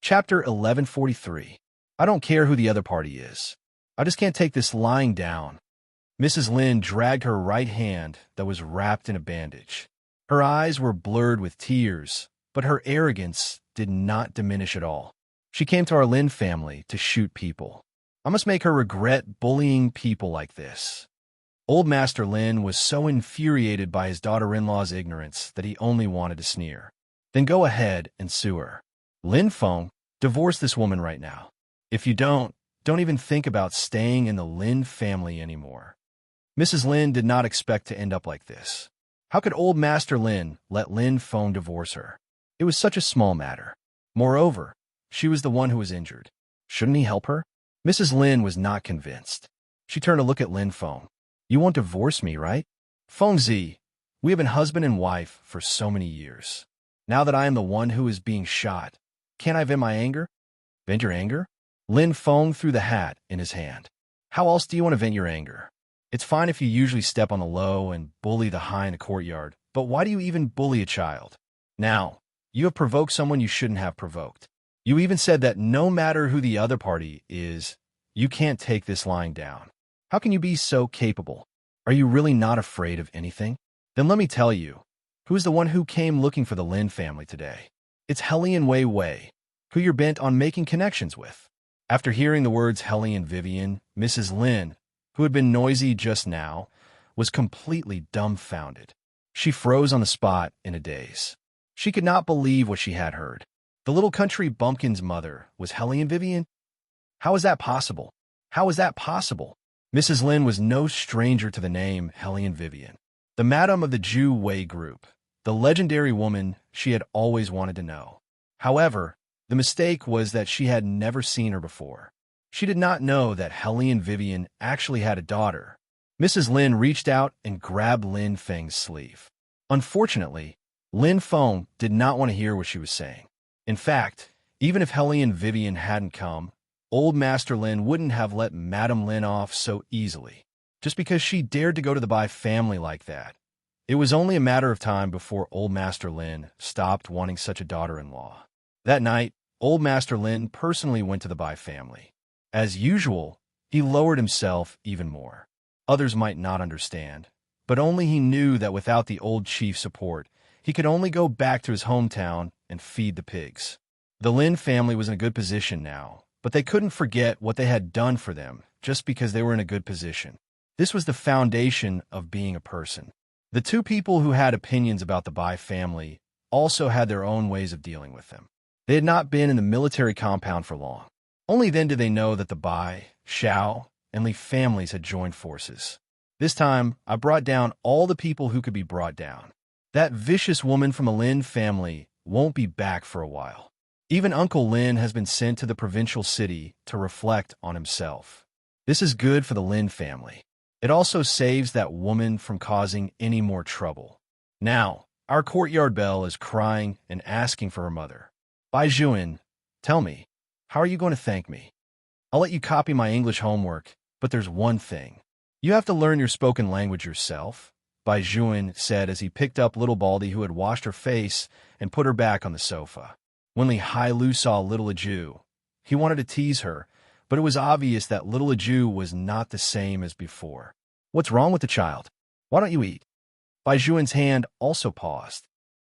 Chapter 1143. I don't care who the other party is. I just can't take this lying down. Mrs. Lynde dragged her right hand that was wrapped in a bandage. Her eyes were blurred with tears, but her arrogance did not diminish at all. She came to our Lynde family to shoot people. I must make her regret bullying people like this. Old Master Lynde was so infuriated by his daughter-in-law's ignorance that he only wanted to sneer. Then go ahead and sue her. Lin Feng, divorce this woman right now. If you don't even think about staying in the Lin family anymore. Mrs. Lynde did not expect to end up like this. How could old Master Lin let Lin Feng divorce her? It was such a small matter. Moreover, she was the one who was injured. Shouldn't he help her? Mrs. Lynde was not convinced. She turned to look at Lin Feng. You won't divorce me, right? Fengzi, we have been husband and wife for so many years. Now that I am the one who is being shot, can't I vent my anger? Vent your anger? Lin Feng threw the hat in his hand. How else do you want to vent your anger? It's fine if you usually step on the low and bully the high in the courtyard, but why do you even bully a child? Now, you have provoked someone you shouldn't have provoked. You even said that no matter who the other party is, you can't take this lying down. How can you be so capable? Are you really not afraid of anything? Then let me tell you, who's the one who came looking for the Lin family today? It's Hellion Wei Wei, who you're bent on making connections with. After hearing the words Hellion Vivian, Mrs. Lin, who had been noisy just now, was completely dumbfounded. She froze on the spot in a daze. She could not believe what she had heard. The little country bumpkin's mother was Hellion Vivian? How is that possible? How is that possible? Mrs. Lin was no stranger to the name Hellion Vivian, the madam of the Zhu Wei group, the legendary woman she had always wanted to know. However, the mistake was that she had never seen her before. She did not know that Hellion Vivian actually had a daughter. Mrs. Lin reached out and grabbed Lin Feng's sleeve. Unfortunately, Lin Feng did not want to hear what she was saying. In fact, even if Hellion Vivian hadn't come, old Master Lin wouldn't have let Madame Lin off so easily, just because she dared to go to the Bai family like that. It was only a matter of time before old Master Lin stopped wanting such a daughter-in-law. That night, old Master Lin personally went to the Bai family. As usual, he lowered himself even more. Others might not understand, but only he knew that without the old chief's support, he could only go back to his hometown and feed the pigs. The Lin family was in a good position now, but they couldn't forget what they had done for them just because they were in a good position. This was the foundation of being a person. The two people who had opinions about the Bai family also had their own ways of dealing with them. They had not been in the military compound for long. Only then did they know that the Bai, Xiao, and Li families had joined forces. This time, I brought down all the people who could be brought down. That vicious woman from the Lin family won't be back for a while. Even Uncle Lin has been sent to the provincial city to reflect on himself. This is good for the Lin family. It also saves that woman from causing any more trouble. Now, our courtyard belle is crying and asking for her mother. Bai Juan, tell me, how are you going to thank me? I'll let you copy my English homework, but there's one thing. You have to learn your spoken language yourself, Bai Juan said as he picked up little Baldy who had washed her face and put her back on the sofa. When Li Hailu saw little Aju, he wanted to tease her, but it was obvious that little Aju was not the same as before. What's wrong with the child? Why don't you eat? Bai Juan's hand also paused.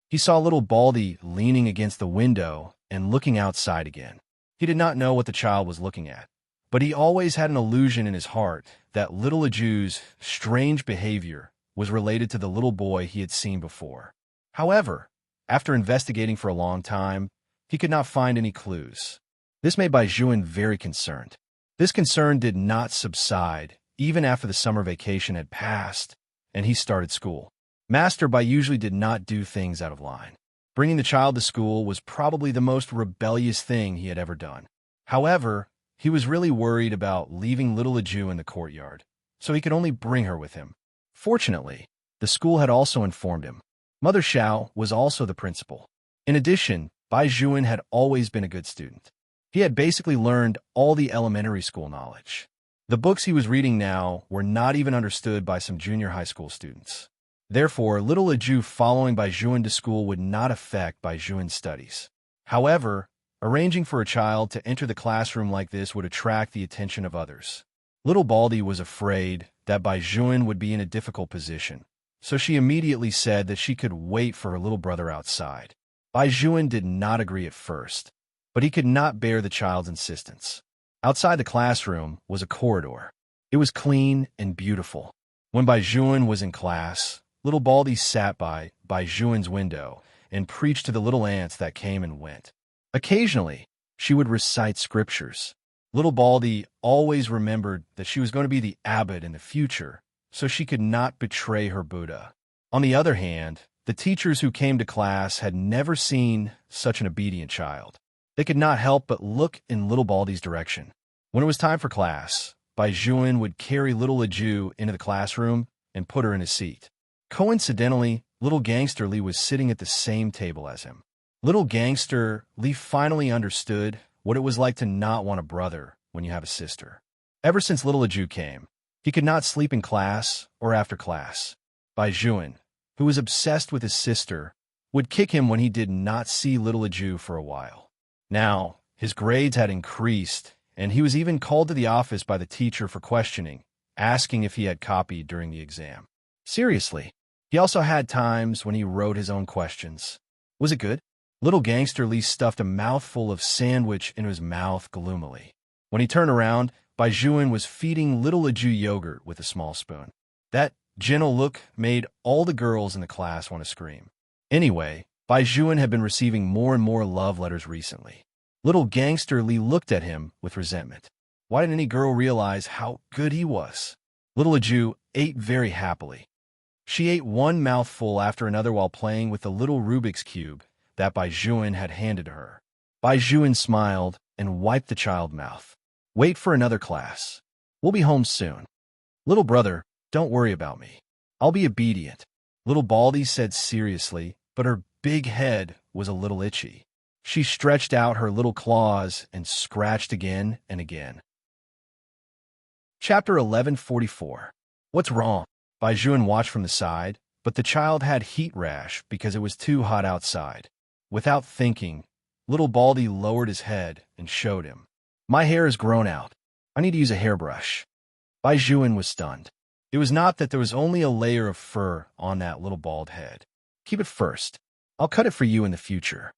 He saw little Baldy leaning against the window and looking outside again. He did not know what the child was looking at, but he always had an illusion in his heart that little Aju's strange behavior was related to the little boy he had seen before. However, after investigating for a long time, he could not find any clues. This made Bai Juan very concerned. This concern did not subside even after the summer vacation had passed and he started school. Master Bai usually did not do things out of line. Bringing the child to school was probably the most rebellious thing he had ever done. However, he was really worried about leaving little Aju in the courtyard, so he could only bring her with him. Fortunately, the school had also informed him. Mother Xiao was also the principal. In addition, Bai Juan had always been a good student. He had basically learned all the elementary school knowledge. The books he was reading now were not even understood by some junior high school students. Therefore, little Aju following Bai Juan to school would not affect Bai Juan's studies. However, Arranging for a child to enter the classroom like this would attract the attention of others. Little Baldy was afraid that Bai Juan would be in a difficult position, so she immediately said that she could wait for her little brother outside. Bai Juan did not agree at first, but he could not bear the child's insistence. Outside the classroom was a corridor. It was clean and beautiful. When Bai Juan was in class, little Baldy sat by Bai Juan's window and preached to the little ants that came and went. Occasionally, she would recite scriptures. Little Baldy always remembered that she was going to be the abbot in the future, so she could not betray her Buddha. On the other hand, the teachers who came to class had never seen such an obedient child. They could not help but look in little Baldy's direction. When it was time for class, Bai Juan would carry little Leju into the classroom and put her in a seat. Coincidentally, little Gangster Lee was sitting at the same table as him. Little Gangster Lee finally understood what it was like to not want a brother when you have a sister. Ever since little Leju came, he could not sleep in class or after class. Bai Juan, who was obsessed with his sister, would kick him when he did not see little Leju for a while. Now, his grades had increased, and he was even called to the office by the teacher for questioning, asking if he had copied during the exam. Seriously, he also had times when he wrote his own questions. Was it good? Little Gangster Lee stuffed a mouthful of sandwich into his mouth gloomily. When he turned around, Bai Juan was feeding little Leju yogurt with a small spoon. That gentle look made all the girls in the class want to scream. Anyway, Bai Juan had been receiving more and more love letters recently. Little Gangster Lee looked at him with resentment. Why didn't any girl realize how good he was? Little Leju ate very happily. She ate one mouthful after another while playing with the little Rubik's Cube that Bai Juan had handed to her. Bai Juan smiled and wiped the child's mouth. Wait for another class. We'll be home soon. Little brother, don't worry about me. I'll be obedient. Little Baldy said seriously, but her big head was a little itchy. She stretched out her little claws and scratched again and again. Chapter 1144. What's wrong? Bai Juan watched from the side, but the child had heat rash because it was too hot outside. Without thinking, little Baldy lowered his head and showed him. My hair is grown out. I need to use a hairbrush. Bai Juan was stunned. It was not that there was only a layer of fur on that little bald head. Keep it first. I'll cut it for you in the future.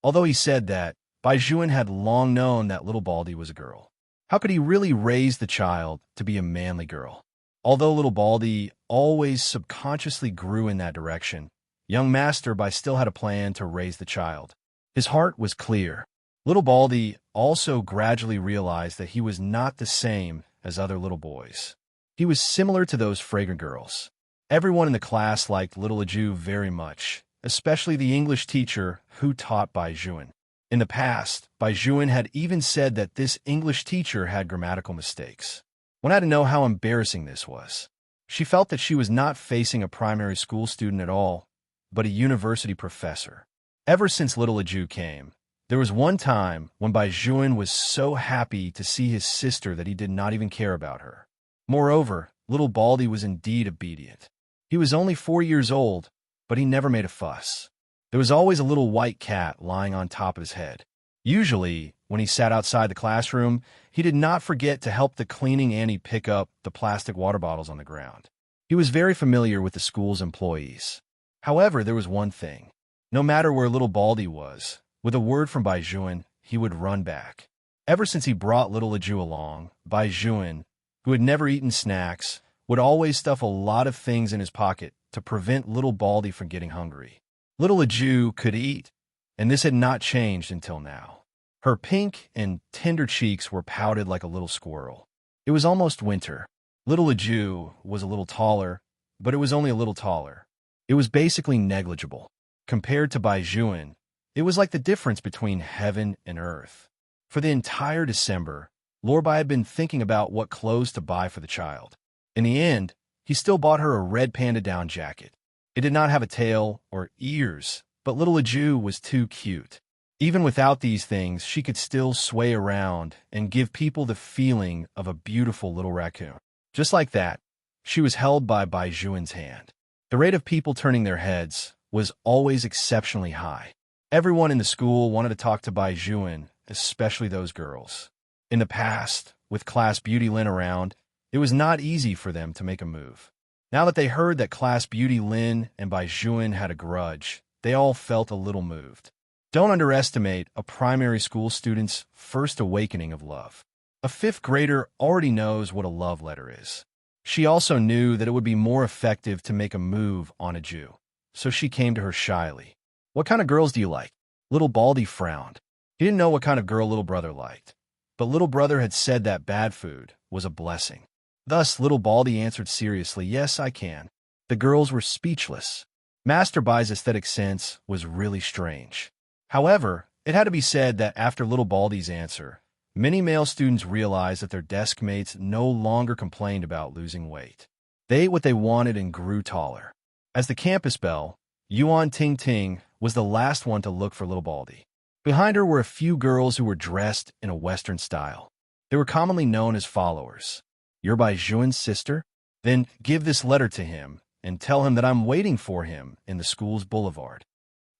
Although he said that, Bai Juan had long known that little Baldy was a girl. How could he really raise the child to be a manly girl? Although little Baldy always subconsciously grew in that direction, young Master Bai still had a plan to raise the child. His heart was clear. Little Baldy also gradually realized that he was not the same as other little boys. He was similar to those fragrant girls. Everyone in the class liked little Leju very much, especially the English teacher who taught Bai Juan. In the past, Bai Juan had even said that this English teacher had grammatical mistakes. One had to know how embarrassing this was. She felt that she was not facing a primary school student at all, but a university professor. Ever since little Leju came, there was one time when Bai Juan was so happy to see his sister that he did not even care about her. Moreover, little Baldy was indeed obedient. He was only 4 years old, but he never made a fuss. There was always a little white cat lying on top of his head. Usually, when he sat outside the classroom, he did not forget to help the cleaning Annie pick up the plastic water bottles on the ground. He was very familiar with the school's employees. However, there was one thing. No matter where little Baldy was, with a word from Bai Juan, he would run back. Ever since he brought little Leju along, Bai Juan, who had never eaten snacks, would always stuff a lot of things in his pocket to prevent little Baldy from getting hungry. Little Leju could eat, and this had not changed until now. Her pink and tender cheeks were pouted like a little squirrel. It was almost winter. Little Leju was a little taller, but it was only a little taller. It was basically negligible. Compared to Bai Juan, it was like the difference between heaven and earth. For the entire December, Lord Bai had been thinking about what clothes to buy for the child. In the end, he still bought her a red panda down jacket. It did not have a tail or ears, but little Leju was too cute. Even without these things, she could still sway around and give people the feeling of a beautiful little raccoon. Just like that, she was held by Bai Juan's hand. The rate of people turning their heads was always exceptionally high. Everyone in the school wanted to talk to Bai Juan, especially those girls. In the past, with Class Beauty Lin around, it was not easy for them to make a move. Now that they heard that Class Beauty Lin and Bai Juan had a grudge, they all felt a little moved. Don't underestimate a primary school student's first awakening of love. A fifth grader already knows what a love letter is. She also knew that it would be more effective to make a move on a Jew, so she came to her shyly. "What kind of girls do you like?" Little Baldy frowned. He didn't know what kind of girl Little Brother liked, but Little Brother had said that bad food was a blessing. Thus, Little Baldy answered seriously, "Yes, I can." The girls were speechless. Master Bai's aesthetic sense was really strange. However, it had to be said that after Little Baldy's answer, many male students realized that their desk mates no longer complained about losing weight. They ate what they wanted and grew taller. As the campus bell, Yuan Ting Ting was the last one to look for Little Baldy. Behind her were a few girls who were dressed in a Western style. They were commonly known as followers. "You're Bai Juan's sister? Then give this letter to him and tell him that I'm waiting for him in the school's boulevard."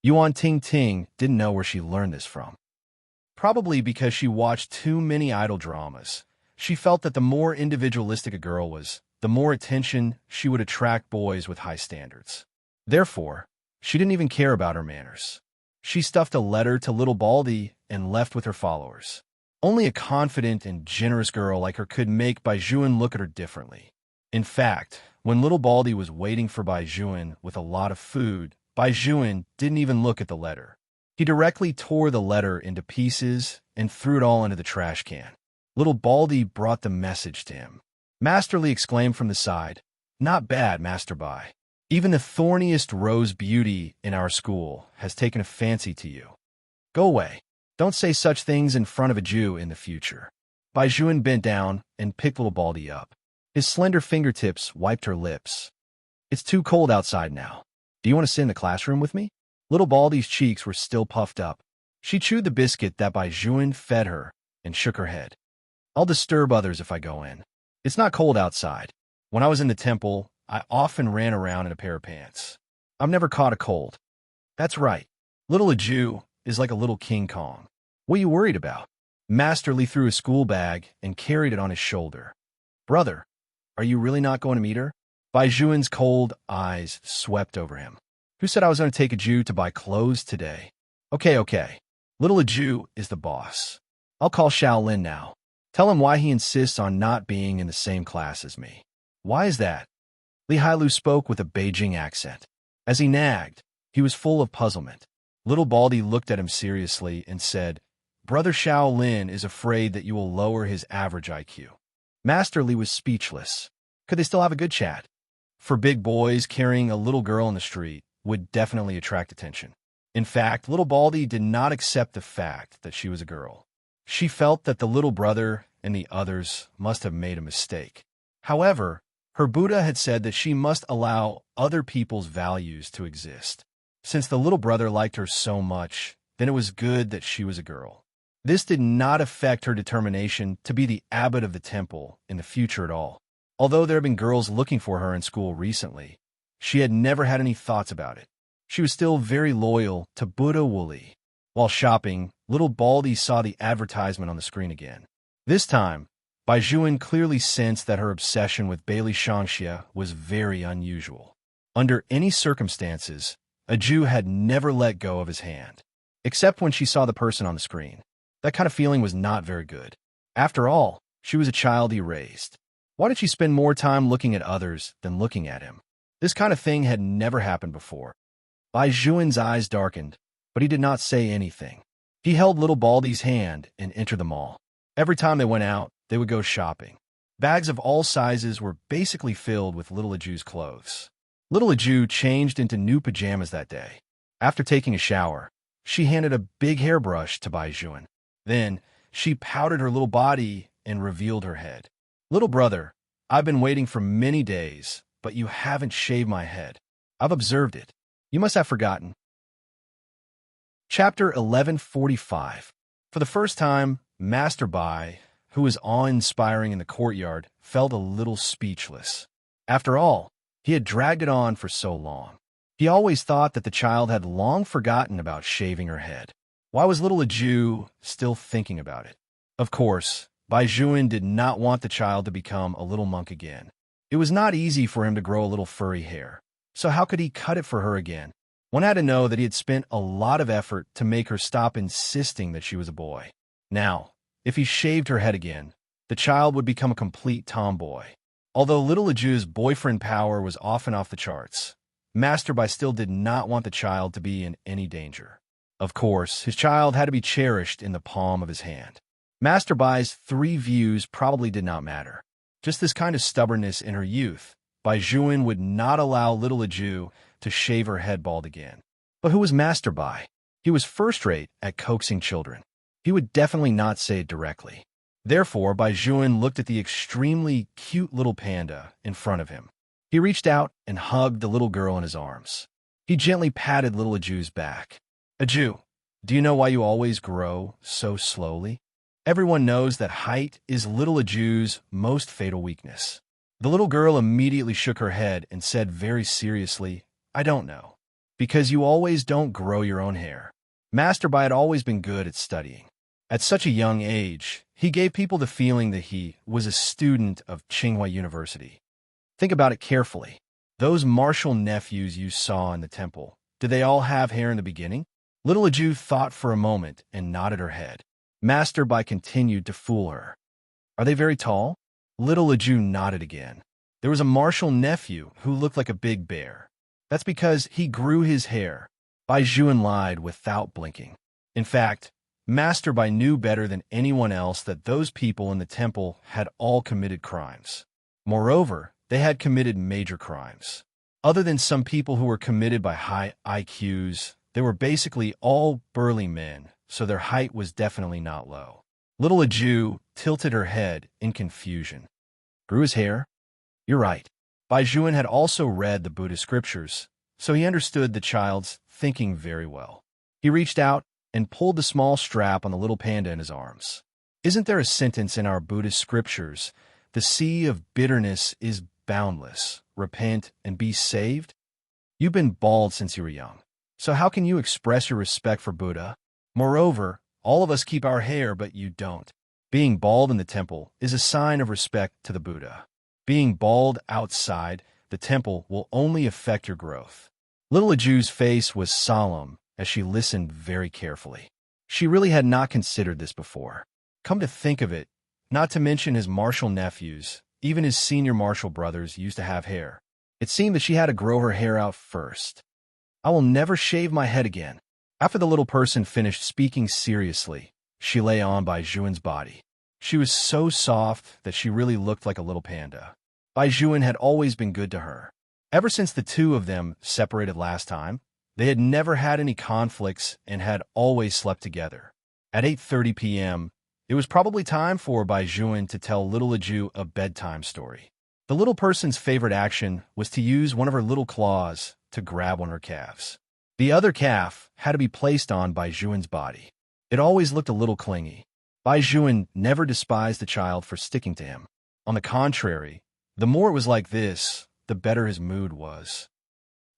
Yuan Ting Ting didn't know where she learned this from. Probably because she watched too many idol dramas. She felt that the more individualistic a girl was, the more attention she would attract boys with high standards. Therefore, she didn't even care about her manners. She stuffed a letter to Little Baldy and left with her followers. Only a confident and generous girl like her could make Bai Juan look at her differently. In fact, when Little Baldy was waiting for Bai Juan with a lot of food, Bai Juan didn't even look at the letter. He directly tore the letter into pieces and threw it all into the trash can. Little Baldy brought the message to him. Masterly exclaimed from the side, "Not bad, Master Bai. Even the thorniest rose beauty in our school has taken a fancy to you. Go away. Don't say such things in front of a Jew in the future." Bai Juan bent down and picked Little Baldy up. His slender fingertips wiped her lips. "It's too cold outside now. Do you want to sit in the classroom with me?" Little Baldy's cheeks were still puffed up. She chewed the biscuit that Bai Juan fed her and shook her head. "I'll disturb others if I go in. It's not cold outside. When I was in the temple, I often ran around in a pair of pants. I've never caught a cold." "That's right. Little Jew is like a little King Kong. What are you worried about?" Masterly threw his school bag and carried it on his shoulder. "Brother, are you really not going to meet her?" Bai Juan's cold eyes swept over him. "Who said I was going to take a Jew to buy clothes today?" Okay. Little Jew is the boss. I'll call Shaolin now. Tell him why he insists on not being in the same class as me." "Why is that?" Li Hailu spoke with a Beijing accent. As he nagged, he was full of puzzlement. Little Baldy looked at him seriously and said, "Brother Shaolin is afraid that you will lower his average IQ." Master Li was speechless. Could they still have a good chat? For big boys, carrying a little girl in the street would definitely attract attention. In fact, Little Baldy did not accept the fact that she was a girl. She felt that the little brother and the others must have made a mistake. However, her Buddha had said that she must allow other people's values to exist. Since the little brother liked her so much, then it was good that she was a girl. This did not affect her determination to be the abbot of the temple in the future at all. Although there had been girls looking for her in school recently, she had never had any thoughts about it. She was still very loyal to Buddha Wooly. While shopping, Little Baldy saw the advertisement on the screen again. This time, Bai Juan clearly sensed that her obsession with Bailey Shangxia was very unusual. Under any circumstances, a Jew had never let go of his hand, except when she saw the person on the screen. That kind of feeling was not very good. After all, she was a child he raised. Why did she spend more time looking at others than looking at him? This kind of thing had never happened before. Bai Juan's eyes darkened, but he did not say anything. He held Little Baldy's hand and entered the mall. Every time they went out, they would go shopping. Bags of all sizes were basically filled with Little Ajew's clothes. Little Ajew changed into new pajamas that day. After taking a shower, she handed a big hairbrush to Bai Juan. Then, she powdered her little body and revealed her head. "Little brother, I've been waiting for many days, but you haven't shaved my head. I've observed it. You must have forgotten." Chapter 1145. For the first time, Master Bai, who was awe-inspiring in the courtyard, felt a little speechless. After all, he had dragged it on for so long. He always thought that the child had long forgotten about shaving her head. Why was little Ju still thinking about it? Of course, Bai Juan did not want the child to become a little monk again. It was not easy for him to grow a little furry hair, so how could he cut it for her again? One had to know that he had spent a lot of effort to make her stop insisting that she was a boy. Now, if he shaved her head again, the child would become a complete tomboy. Although little Ju's boyfriend power was often off the charts, Master Bai still did not want the child to be in any danger. Of course, his child had to be cherished in the palm of his hand. Master Bai's 3 views probably did not matter. Just this kind of stubbornness in her youth, Bai Juan would not allow little Ju to shave her head bald again. But who was Master Bai? He was first-rate at coaxing children. He would definitely not say it directly. Therefore, Bai Juan looked at the extremely cute little panda in front of him. He reached out and hugged the little girl in his arms. He gently patted little Aju's back. Aju, do you know why you always grow so slowly? Everyone knows that height is little Aju's most fatal weakness. The little girl immediately shook her head and said very seriously, I don't know. Because you always don't grow your own hair. Master Bai had always been good at studying. At such a young age, he gave people the feeling that he was a student of Tsinghua University. Think about it carefully. Those martial nephews you saw in the temple, did they all have hair in the beginning? Little Aju thought for a moment and nodded her head. Master Bai continued to fool her. Are they very tall? Little Aju nodded again. There was a martial nephew who looked like a big bear. That's because he grew his hair. Bai Juan lied without blinking. In fact, Master Bai knew better than anyone else that those people in the temple had all committed crimes. Moreover, they had committed major crimes. Other than some people who were committed by high IQs, they were basically all burly men, so their height was definitely not low. Little Aju tilted her head in confusion. Grew his hair? You're right. Bai Juan had also read the Buddhist scriptures, so he understood the child's thinking very well. He reached out and pulled the small strap on the little panda in his arms. Isn't there a sentence in our Buddhist scriptures, the sea of bitterness is boundless, repent and be saved? You've been bald since you were young, so how can you express your respect for Buddha? Moreover, all of us keep our hair, but you don't. Being bald in the temple is a sign of respect to the Buddha. Being bald outside the temple will only affect your growth. Little Aju's face was solemn as she listened very carefully. She really had not considered this before. Come to think of it, not to mention his martial nephews, even his senior martial brothers used to have hair. It seemed that she had to grow her hair out first. I will never shave my head again. After the little person finished speaking seriously, she lay on Bai Juan's body. She was so soft that she really looked like a little panda. Bai Juan had always been good to her. Ever since the two of them separated last time, they had never had any conflicts and had always slept together. At 8:30 p.m., it was probably time for Bai Juan to tell little Aju a bedtime story. The little person's favorite action was to use one of her little claws to grab one of her calves. The other calf had to be placed on Bai Juan's body. It always looked a little clingy. Bai Juan never despised the child for sticking to him. On the contrary, the more it was like this, the better his mood was.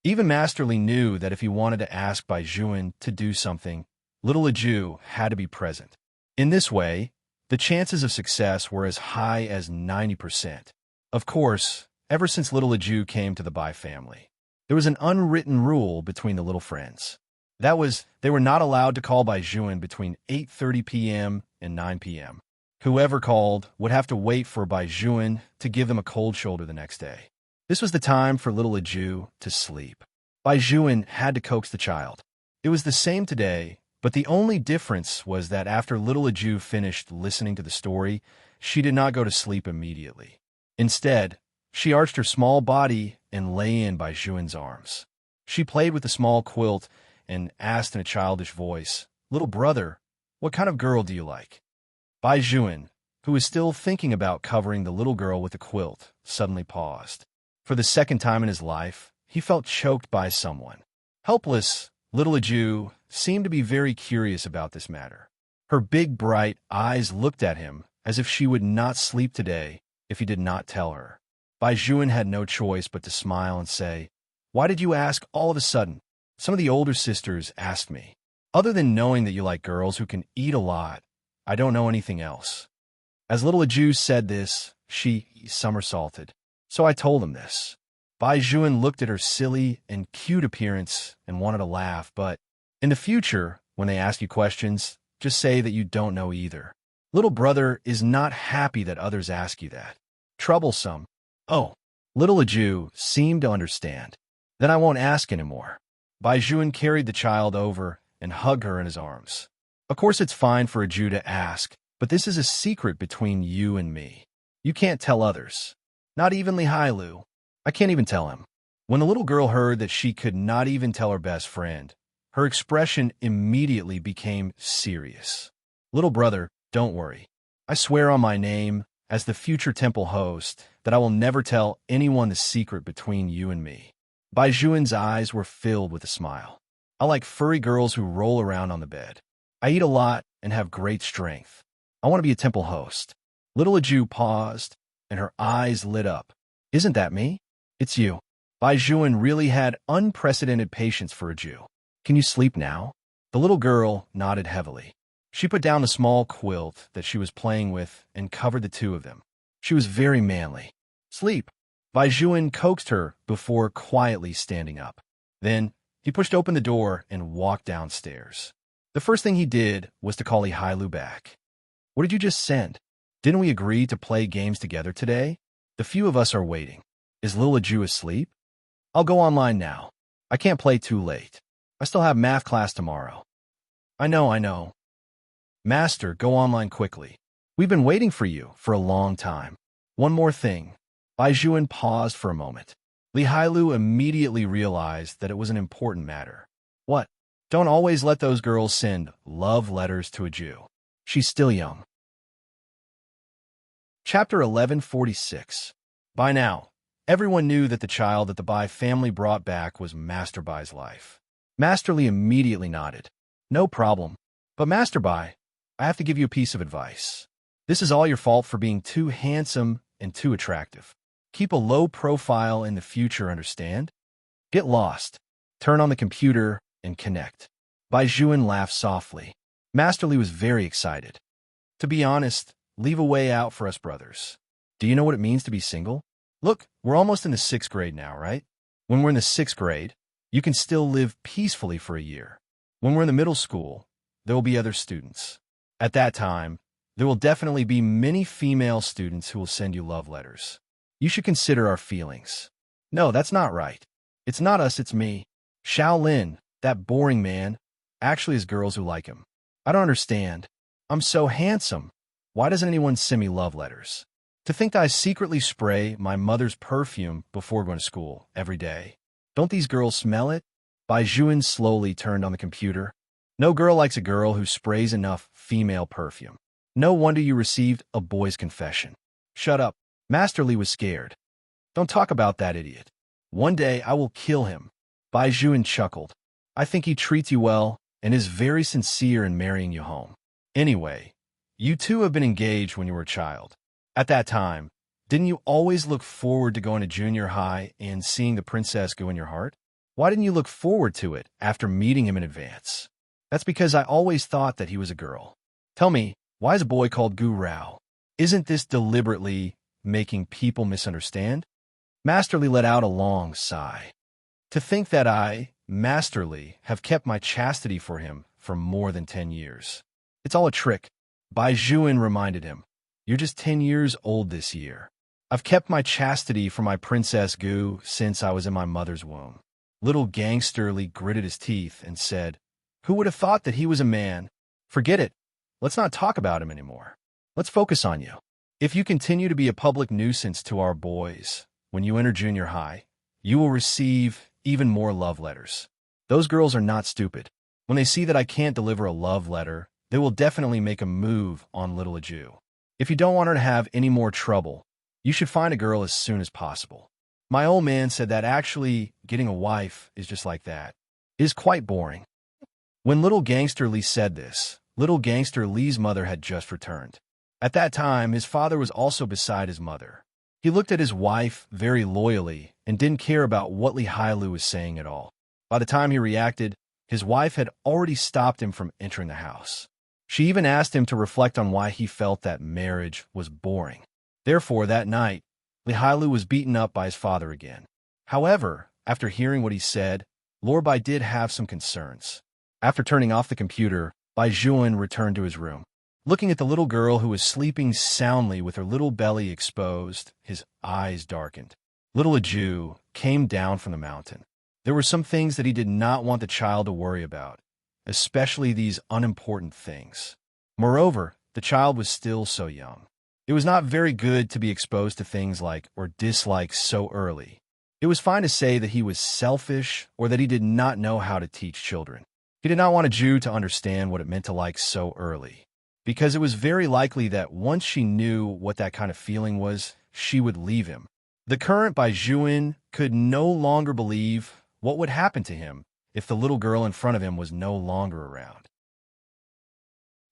Even Master Li knew that if he wanted to ask Bai Juan to do something, little Aju had to be present. In this way, the chances of success were as high as 90%. Of course, ever since little Aju came to the Bai family, there was an unwritten rule between the little friends. That was, they were not allowed to call Bai Juan between 8:30 p.m. and 9 p.m. Whoever called would have to wait for Bai Juan to give them a cold shoulder the next day. This was the time for little Aju to sleep. Bai Juan had to coax the child. It was the same today, but the only difference was that after little Aju finished listening to the story, she did not go to sleep immediately. Instead, she arched her small body and lay in Bai Juan's arms. She played with the small quilt and asked in a childish voice, "Little brother, what kind of girl do you like?" Bai Juan, who was still thinking about covering the little girl with the quilt, suddenly paused. For the second time in his life, he felt choked by someone. Helpless, little Aju seemed to be very curious about this matter. Her big, bright eyes looked at him as if she would not sleep today if he did not tell her. Bai Juan had no choice but to smile and say, Why did you ask all of a sudden? Some of the older sisters asked me. Other than knowing that you like girls who can eat a lot, I don't know anything else. As little Ju said this, she somersaulted. So I told him this. Bai Juan looked at her silly and cute appearance and wanted to laugh, but in the future, when they ask you questions, just say that you don't know either. Little brother is not happy that others ask you that. Troublesome. Oh, little Ju seemed to understand. Then I won't ask anymore. Bai Juan carried the child over and hugged her in his arms. Of course it's fine for a Ju to ask, but this is a secret between you and me. You can't tell others. Not even Li Hailu. I can't even tell him. When the little girl heard that she could not even tell her best friend, her expression immediately became serious. Little brother, don't worry. I swear on my name, as the future temple host, that I will never tell anyone the secret between you and me. Bai Juan's eyes were filled with a smile. I like furry girls who roll around on the bed. I eat a lot and have great strength. I want to be a temple host. Little Ju paused, and her eyes lit up. Isn't that me? It's you. Bai Juan really had unprecedented patience for a Ju. Can you sleep now? The little girl nodded heavily. She put down the small quilt that she was playing with and covered the two of them. She was very manly. Sleep. Bai Juan coaxed her before quietly standing up. Then, he pushed open the door and walked downstairs. The first thing he did was to call Li Hailu back. What did you just send? Didn't we agree to play games together today? The few of us are waiting. Is little Ju asleep? I'll go online now. I can't play too late. I still have math class tomorrow. I know. Master, go online quickly. We've been waiting for you for a long time. One more thing. Bai Juan paused for a moment. Li Hailu immediately realized that it was an important matter. What? Don't always let those girls send love letters to a Ju. She's still young. Chapter 1146. By now, everyone knew that the child that the Bai family brought back was Master Bai's life. Master Li immediately nodded. No problem. But Master Bai, I have to give you a piece of advice. This is all your fault for being too handsome and too attractive. Keep a low profile in the future, understand? Get lost. Turn on the computer and connect. Bai Juan laughed softly. Master Li was very excited. To be honest, leave a way out for us brothers. Do you know what it means to be single? Look, we're almost in the 6th grade now, right? When we're in the 6th grade, you can still live peacefully for a year. When we're in the middle school, there will be other students. At that time, there will definitely be many female students who will send you love letters. You should consider our feelings. No, that's not right. It's not us, it's me. Shaolin, that boring man, actually has girls who like him. I don't understand. I'm so handsome. Why doesn't anyone send me love letters? To think that I secretly spray my mother's perfume before going to school every day. Don't these girls smell it? Bai Juan slowly turned on the computer. No girl likes a girl who sprays enough female perfume. No wonder you received a boy's confession. Shut up. Master Li was scared. Don't talk about that idiot. One day I will kill him. Bai Juan chuckled. I think he treats you well and is very sincere in marrying you home. Anyway, you two have been engaged when you were a child. At that time, didn't you always look forward to going to junior high and seeing the princess go in your heart? Why didn't you look forward to it after meeting him in advance? That's because I always thought that he was a girl. Tell me, why is a boy called Gu Rao? Isn't this deliberately making people misunderstand? Master Li let out a long sigh. To think that I, Master Li, have kept my chastity for him for more than 10 years. It's all a trick. Bai Juan reminded him. You're just 10 years old this year. I've kept my chastity for my Princess Gu since I was in my mother's womb. Little Gangster Li gritted his teeth and said, Who would have thought that he was a man? Forget it. Let's not talk about him anymore. Let's focus on you. If you continue to be a public nuisance to our boys, when you enter junior high, you will receive even more love letters. Those girls are not stupid. When they see that I can't deliver a love letter, they will definitely make a move on little Ju. If you don't want her to have any more trouble, you should find a girl as soon as possible. My old man said that actually getting a wife is just like that. It is quite boring. When little Gangster Li said this, little Gangster Li's mother had just returned. At that time, his father was also beside his mother. He looked at his wife very loyally and didn't care about what Li Hailu was saying at all. By the time he reacted, his wife had already stopped him from entering the house. She even asked him to reflect on why he felt that marriage was boring. Therefore, that night, Li Hailu was beaten up by his father again. However, after hearing what he said, Lord Bai did have some concerns. After turning off the computer, Bai Juan returned to his room. Looking at the little girl who was sleeping soundly with her little belly exposed, his eyes darkened. Little Aju came down from the mountain. There were some things that he did not want the child to worry about, especially these unimportant things. Moreover, the child was still so young. It was not very good to be exposed to things like or dislikes so early. It was fine to say that he was selfish or that he did not know how to teach children. He did not want Aju to understand what it meant to like so early, because it was very likely that once she knew what that kind of feeling was, she would leave him. The current Bai Juan could no longer believe what would happen to him if the little girl in front of him was no longer around.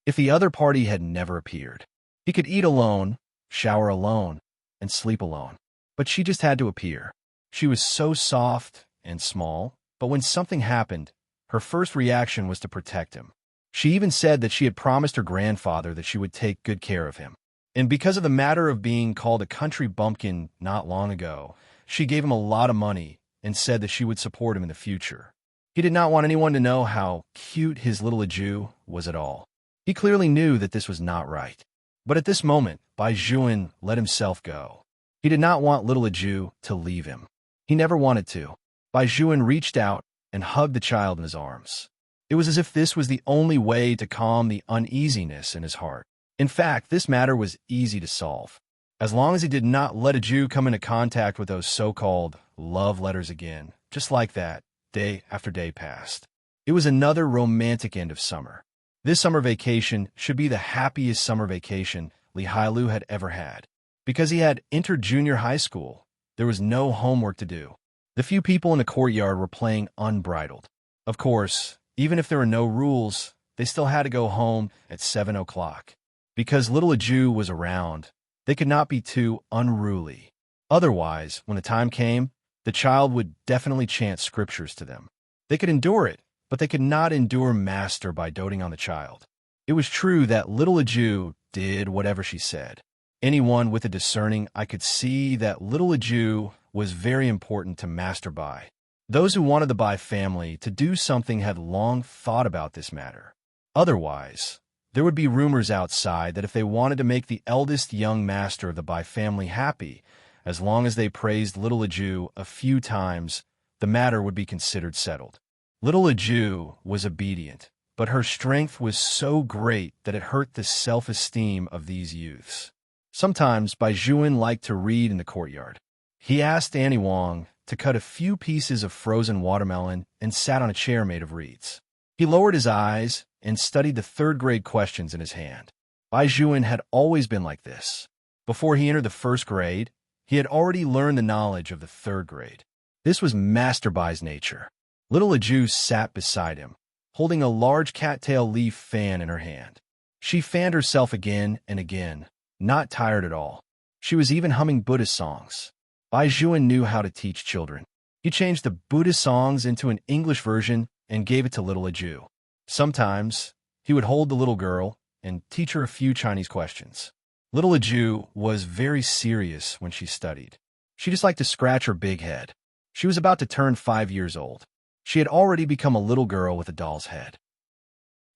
If the other party had never appeared, he could eat alone, shower alone, and sleep alone. But she just had to appear. She was so soft and small, but when something happened, her first reaction was to protect him. She even said that she had promised her grandfather that she would take good care of him. And because of the matter of being called a country bumpkin not long ago, she gave him a lot of money and said that she would support him in the future. He did not want anyone to know how cute his little Aju was at all. He clearly knew that this was not right. But at this moment, Bai Juan let himself go. He did not want little Aju to leave him. He never wanted to. Bai Juan reached out and hugged the child in his arms. It was as if this was the only way to calm the uneasiness in his heart. In fact, this matter was easy to solve. As long as he did not let Aju come into contact with those so-called love letters again, just like that, day after day passed. It was another romantic end of summer. This summer vacation should be the happiest summer vacation Li Hailu had ever had. Because he had entered junior high school, there was no homework to do. The few people in the courtyard were playing unbridled. Of course, even if there were no rules, they still had to go home at 7 o'clock. Because little Aju was around, they could not be too unruly. Otherwise, when the time came, the child would definitely chant scriptures to them. They could endure it, but they could not endure master by doting on the child. It was true that little Aju did whatever she said. Anyone with a discerning eye could see that little Aju was very important to Master Bai. Those who wanted the Bai family to do something had long thought about this matter. Otherwise, there would be rumors outside that if they wanted to make the eldest young master of the Bai family happy, as long as they praised little Aju a few times, the matter would be considered settled. Little Aju was obedient, but her strength was so great that it hurt the self-esteem of these youths. Sometimes Bai Juan liked to read in the courtyard. He asked Annie Wong to cut a few pieces of frozen watermelon and sat on a chair made of reeds. He lowered his eyes and studied the third-grade questions in his hand. Bai Juan had always been like this. Before he entered the first grade, he had already learned the knowledge of the third grade. This was Master Bai's nature. Little Aju sat beside him, holding a large cattail leaf fan in her hand. She fanned herself again and again, not tired at all. She was even humming Buddhist songs. Bai Juan knew how to teach children. He changed the Buddhist songs into an English version and gave it to little Aju. Sometimes, he would hold the little girl and teach her a few Chinese questions. Little Aju was very serious when she studied. She just liked to scratch her big head. She was about to turn 5 years old. She had already become a little girl with a doll's head.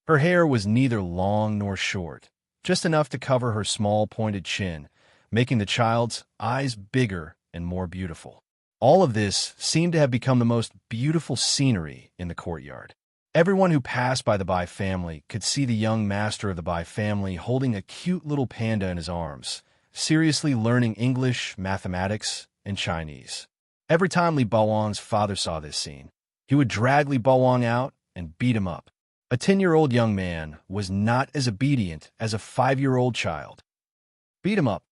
Her hair was neither long nor short, just enough to cover her small pointed chin, making the child's eyes bigger and more beautiful. All of this seemed to have become the most beautiful scenery in the courtyard. Everyone who passed by the Bai family could see the young master of the Bai family holding a cute little panda in his arms, seriously learning English, mathematics, and Chinese. Every time Li Baowang's father saw this scene, he would drag Li Baowang out and beat him up. A 10-year-old young man was not as obedient as a 5-year-old child. Beat him up.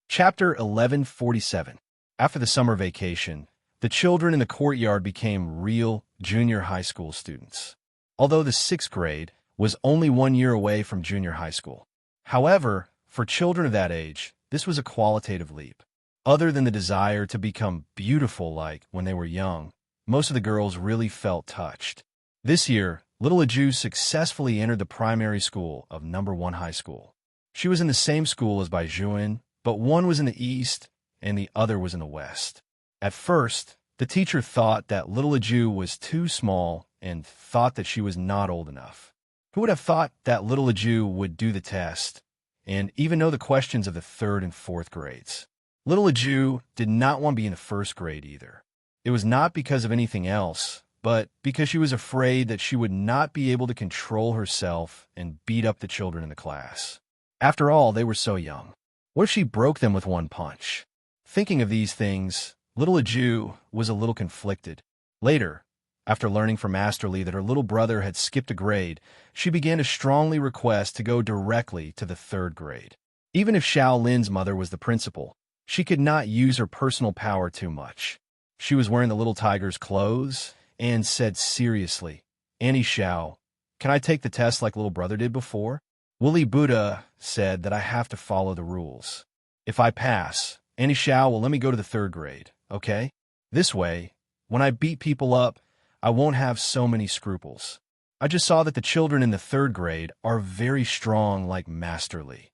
Chapter 1147. After the summer vacation, the children in the courtyard became real junior high school students, although the 6th grade was only 1 year away from junior high school. However, for children of that age, This was a qualitative leap. Other than the desire to become beautiful like when they were young, most of the girls really felt touched. This year, little Aju successfully entered the primary school of number 1 high school. She was in the same school as Baijuan, but one was in the east and the other was in the west. At first, the teacher thought that little Aju was too small and thought that she was not old enough. Who would have thought that little Aju would do the test and even know the questions of the 3rd and 4th grades? Little Aju did not want to be in the 1st grade either. It was not because of anything else, but because she was afraid that she would not be able to control herself and beat up the children in the class. After all, they were so young. What if she broke them with one punch? Thinking of these things, little Aju was a little conflicted. Later, after learning from Master Lee that her little brother had skipped a grade, she began to strongly request to go directly to the 3rd grade. Even if Xiao Lin's mother was the principal, she could not use her personal power too much. She was wearing the little tiger's clothes and said seriously, "Annie Xiao, can I take the test like little brother did before?" Wooly Buddha said that I have to follow the rules. If I pass, Annie Xiao will let me go to the 3rd grade, okay? This way, when I beat people up, I won't have so many scruples. I just saw that the children in the 3rd grade are very strong like Master Lee.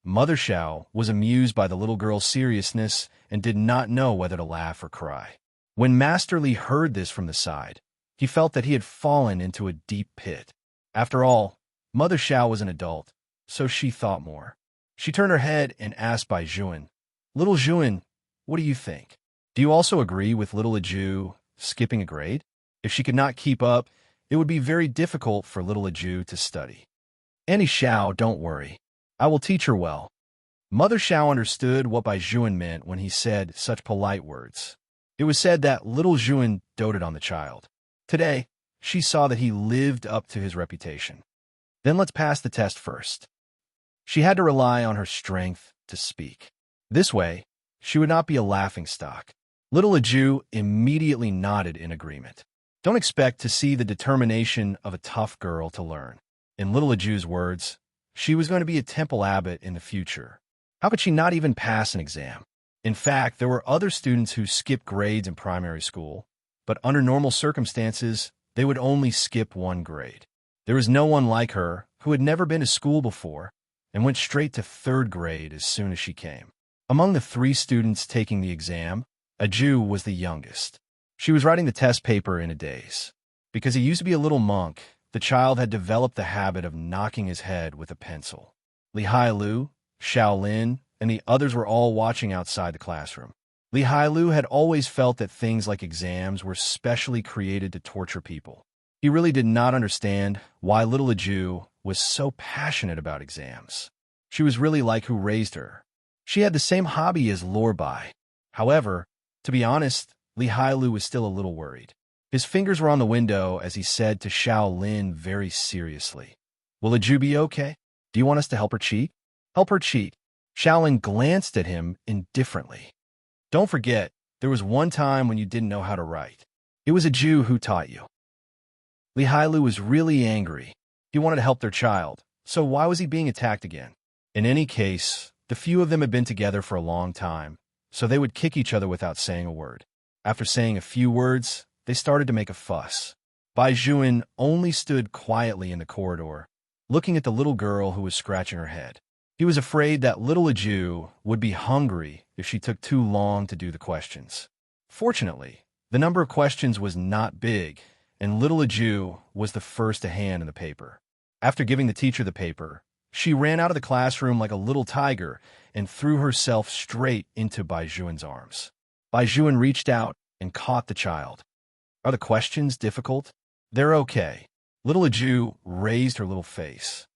Mother Xiao was amused by the little girl's seriousness and did not know whether to laugh or cry. When Master Lee heard this from the side, he felt that he had fallen into a deep pit. After all, Mother Xiao was an adult, so she thought more. She turned her head and asked Baijuan, "Little Juan, what do you think? Do you also agree with little Aju skipping a grade? If she could not keep up, it would be very difficult for little Aju to study." "Annie Xiao, don't worry. I will teach her well." Mother Xiao understood what Baijuan meant when he said such polite words. It was said that little Juan doted on the child. Today, she saw that he lived up to his reputation. "Then let's pass the test first." She had to rely on her strength to speak. This way, she would not be a laughingstock. Little Aju immediately nodded in agreement. Don't expect to see the determination of a tough girl to learn. In little Aju's words, she was going to be a temple abbot in the future. How could she not even pass an exam? In fact, there were other students who skipped grades in primary school, but under normal circumstances, they would only skip 1 grade. There was no one like her who had never been to school before and went straight to 3rd grade as soon as she came. Among the 3 students taking the exam, Aju was the youngest. She was writing the test paper in a daze. Because he used to be a little monk, the child had developed the habit of knocking his head with a pencil. Li Hailu, Xiao Lin, and the others were all watching outside the classroom. Li Hailu had always felt that things like exams were specially created to torture people. He really did not understand why little Aju was so passionate about exams. She was really like who raised her. She had the same hobby as Lorbai. However, to be honest, Li Hailu was still a little worried. His fingers were on the window as he said to Xiao Lin very seriously, "Will Aju be okay? Do you want us to help her cheat?" "Help her cheat." Xiao Lin glanced at him indifferently. "Don't forget, there was one time when you didn't know how to write. It was Aju who taught you." Li Hailu was really angry. He wanted to help their child, so why was he being attacked again? In any case, the few of them had been together for a long time, so they would kick each other without saying a word. After saying a few words, they started to make a fuss. Baijuan only stood quietly in the corridor, looking at the little girl who was scratching her head. He was afraid that little Aju would be hungry if she took too long to do the questions. Fortunately, the number of questions was not big, and little Aju was the first to hand in the paper. After giving the teacher the paper, she ran out of the classroom like a little tiger and threw herself straight into Baijuan's arms. Baijuan reached out and caught the child. "Are the questions difficult?" "They're okay." Little Aju raised her little face.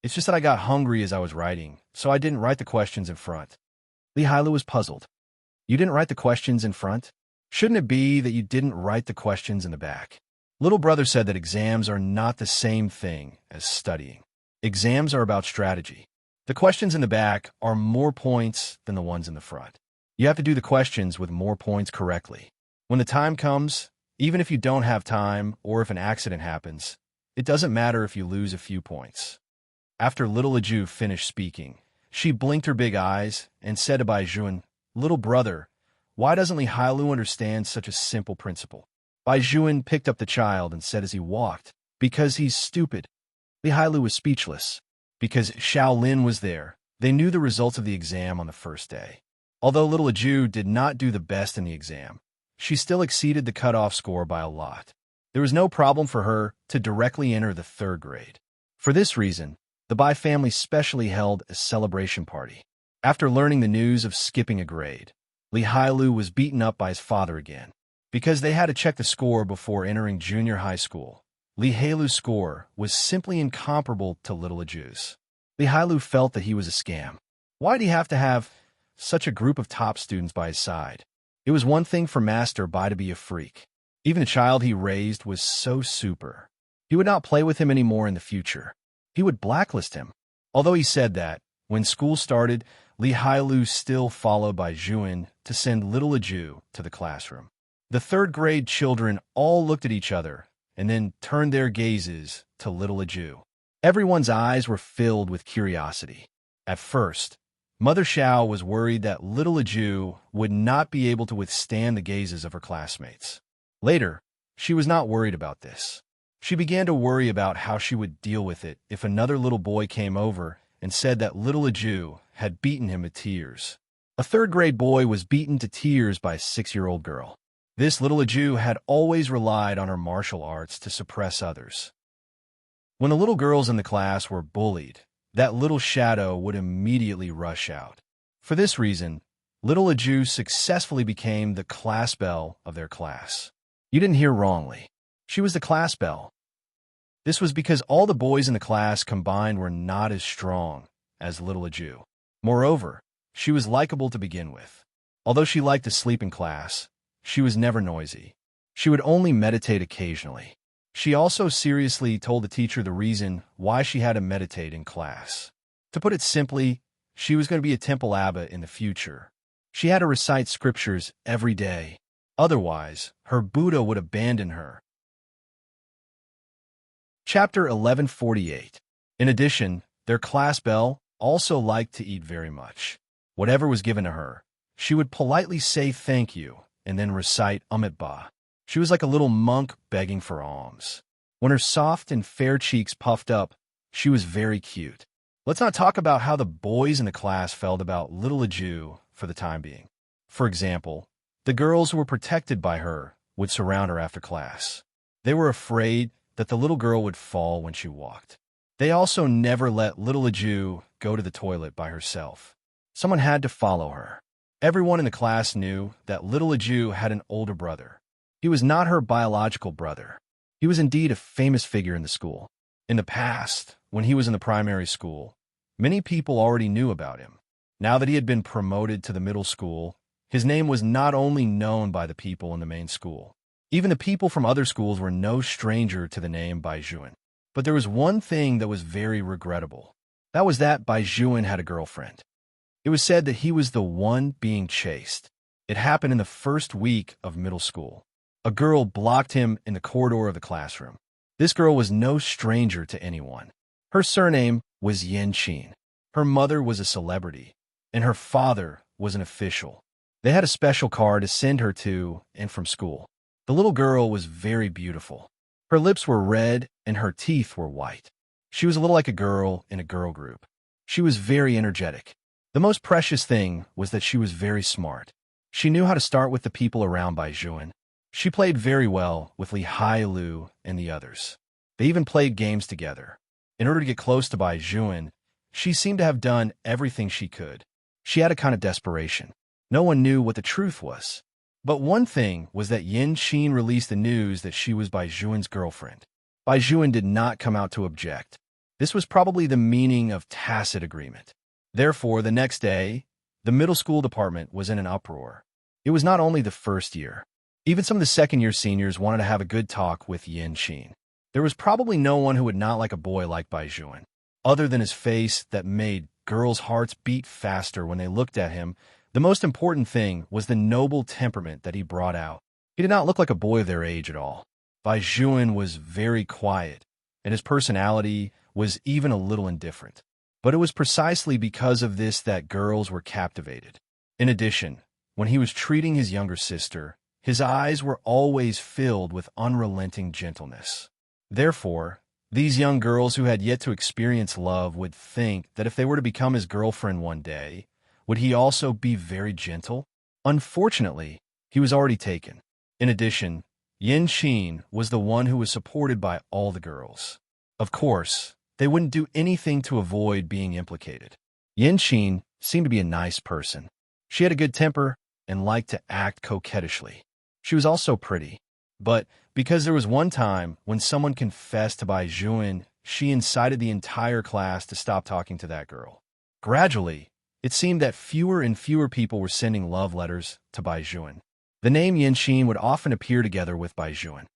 "It's just that I got hungry as I was writing, so I didn't write the questions in front." Li Hailu was puzzled. "You didn't write the questions in front? Shouldn't it be that you didn't write the questions in the back?" Little brother said that exams are not the same thing as studying. Exams are about strategy. The questions in the back are more points than the ones in the front. You have to do the questions with more points correctly. When the time comes, even if you don't have time or if an accident happens, it doesn't matter if you lose a few points. After little Aju finished speaking, She blinked her big eyes and said to Bai Juan, "Little brother, why doesn't Li Hailu understand such a simple principle?" Bai Juan picked up the child and said as he walked, "Because he's stupid." Li Hailu was speechless. Because Xiao Lin was there, they knew the results of the exam on the first day. Although little Ju did not do the best in the exam, she still exceeded the cutoff score by a lot. There was no problem for her to directly enter the 3rd grade. For this reason, the Bai family specially held a celebration party. After learning the news of skipping a grade, Li Hailu was beaten up by his father again. Because they had to check the score before entering junior high school, Li Hailu's score was simply incomparable to little Ju's. Li Hailu felt that he was a scam. Why did he have to have such a group of top students by his side? It was one thing for Master Bai to be a freak. Even the child he raised was so super. He would not play with him anymore in the future. He would blacklist him. Although he said that, when school started, Li Hailu still followed Bai Juan to send little Ju to the classroom. The 3rd grade children all looked at each other and then turned their gazes to little Ju. Everyone's eyes were filled with curiosity. At first, Mother Xiao was worried that little Ju would not be able to withstand the gazes of her classmates. Later, she was not worried about this. She began to worry about how she would deal with it if another little boy came over and said that little Ju had beaten him to tears. A 3rd grade boy was beaten to tears by a 6-year-old girl. This little Ju had always relied on her martial arts to suppress others. When the little girls in the class were bullied, that little shadow would immediately rush out. For this reason, little Ju successfully became the class belle of their class. You didn't hear wrongly. She was the class belle. This was because all the boys in the class combined were not as strong as little Ju. Moreover, she was likable to begin with. Although she liked to sleep in class, she was never noisy. She would only meditate occasionally. She also seriously told the teacher the reason why she had to meditate in class. To put it simply, she was going to be a temple abbot in the future. She had to recite scriptures every day. Otherwise, her Buddha would abandon her. Chapter 1148. In addition, their class belle also liked to eat very much. Whatever was given to her, she would politely say thank you and then recite Ba. She was like a little monk begging for alms. When her soft and fair cheeks puffed up, she was very cute. Let's not talk about how the boys in the class felt about little Ju for the time being. For example, the girls who were protected by her would surround her after class. They were afraid that the little girl would fall when she walked. They also never let little Ju go to the toilet by herself. Someone had to follow her. Everyone in the class knew that little Ju had an older brother. He was not her biological brother. He was indeed a famous figure in the school. In the past, when he was in the primary school, many people already knew about him. Now that he had been promoted to the middle school, his name was not only known by the people in the main school. Even the people from other schools were no stranger to the name Bai Juan. But there was one thing that was very regrettable. That was that Bai Juan had a girlfriend. It was said that he was the one being chased. It happened in the first week of middle school. A girl blocked him in the corridor of the classroom. This girl was no stranger to anyone. Her surname was Yanqing. Her mother was a celebrity, and her father was an official. They had a special car to send her to and from school. The little girl was very beautiful. Her lips were red and her teeth were white. She was a little like a girl in a girl group. She was very energetic. The most precious thing was that she was very smart. She knew how to start with the people around Bai Juan. She played very well with Li Hailu and the others. They even played games together. In order to get close to Bai Juan, she seemed to have done everything she could. She had a kind of desperation. No one knew what the truth was. But one thing was that Yanqing released the news that she was Bai Juan's girlfriend. Bai Juan did not come out to object. This was probably the meaning of tacit agreement. Therefore, the next day, the middle school department was in an uproar. It was not only the first year. Even some of the second-year seniors wanted to have a good talk with Yanqing. There was probably no one who would not like a boy like Bai Juan, other than his face that made girls' hearts beat faster when they looked at him. The most important thing was the noble temperament that he brought out. He did not look like a boy of their age at all. Bai Juan was very quiet, and his personality was even a little indifferent. But it was precisely because of this that girls were captivated. In addition, when he was treating his younger sister, his eyes were always filled with unrelenting gentleness. Therefore, these young girls who had yet to experience love would think that if they were to become his girlfriend one day, would he also be very gentle? Unfortunately, he was already taken. In addition, Yin Qin was the one who was supported by all the girls. Of course, they wouldn't do anything to avoid being implicated. Yin Qin seemed to be a nice person. She had a good temper and liked to act coquettishly. She was also pretty. But because there was one time when someone confessed to Bai Juan, she incited the entire class to stop talking to that girl. Gradually, it seemed that fewer and fewer people were sending love letters to Bai Juan. The name Yin Qin would often appear together with Bai Juan.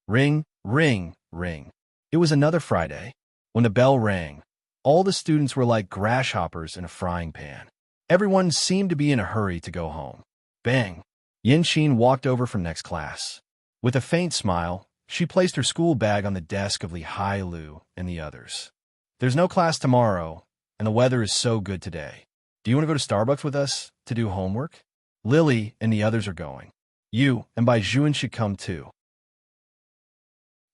Ring, ring, ring. It was another Friday. When the bell rang, all the students were like grasshoppers in a frying pan. Everyone seemed to be in a hurry to go home. Bang! Yin Qin walked over from next class. With a faint smile, she placed her school bag on the desk of Li Hailu and the others. There's no class tomorrow, and the weather is so good today. Do you want to go to Starbucks with us to do homework? Lily and the others are going. You and Bai Juan should come too.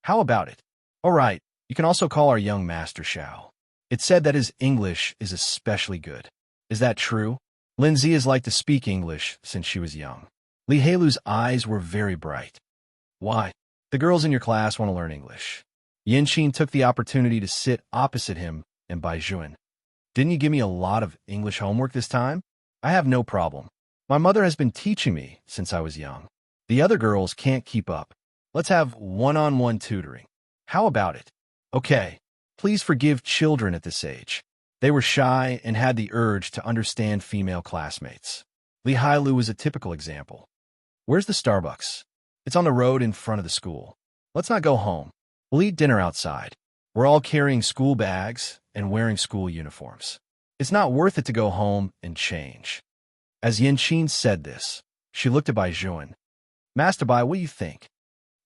How about it? All right, you can also call our young master Xiao. It's said that his English is especially good. Is that true? Lindsay has liked to speak English since she was young. Li Hailu's eyes were very bright. Why? The girls in your class want to learn English. Yin Qin took the opportunity to sit opposite him and Bai Juan. Didn't you give me a lot of English homework this time? I have no problem. My mother has been teaching me since I was young. The other girls can't keep up. Let's have one-on-one tutoring. How about it? Okay, please forgive children at this age. They were shy and had the urge to understand female classmates. Li Hailu was a typical example. Where's the Starbucks? It's on the road in front of the school. Let's not go home. We'll eat dinner outside. We're all carrying school bags and wearing school uniforms. It's not worth it to go home and change. As Yin Qin said this, she looked at Bai Juan. Master Bai, what do you think?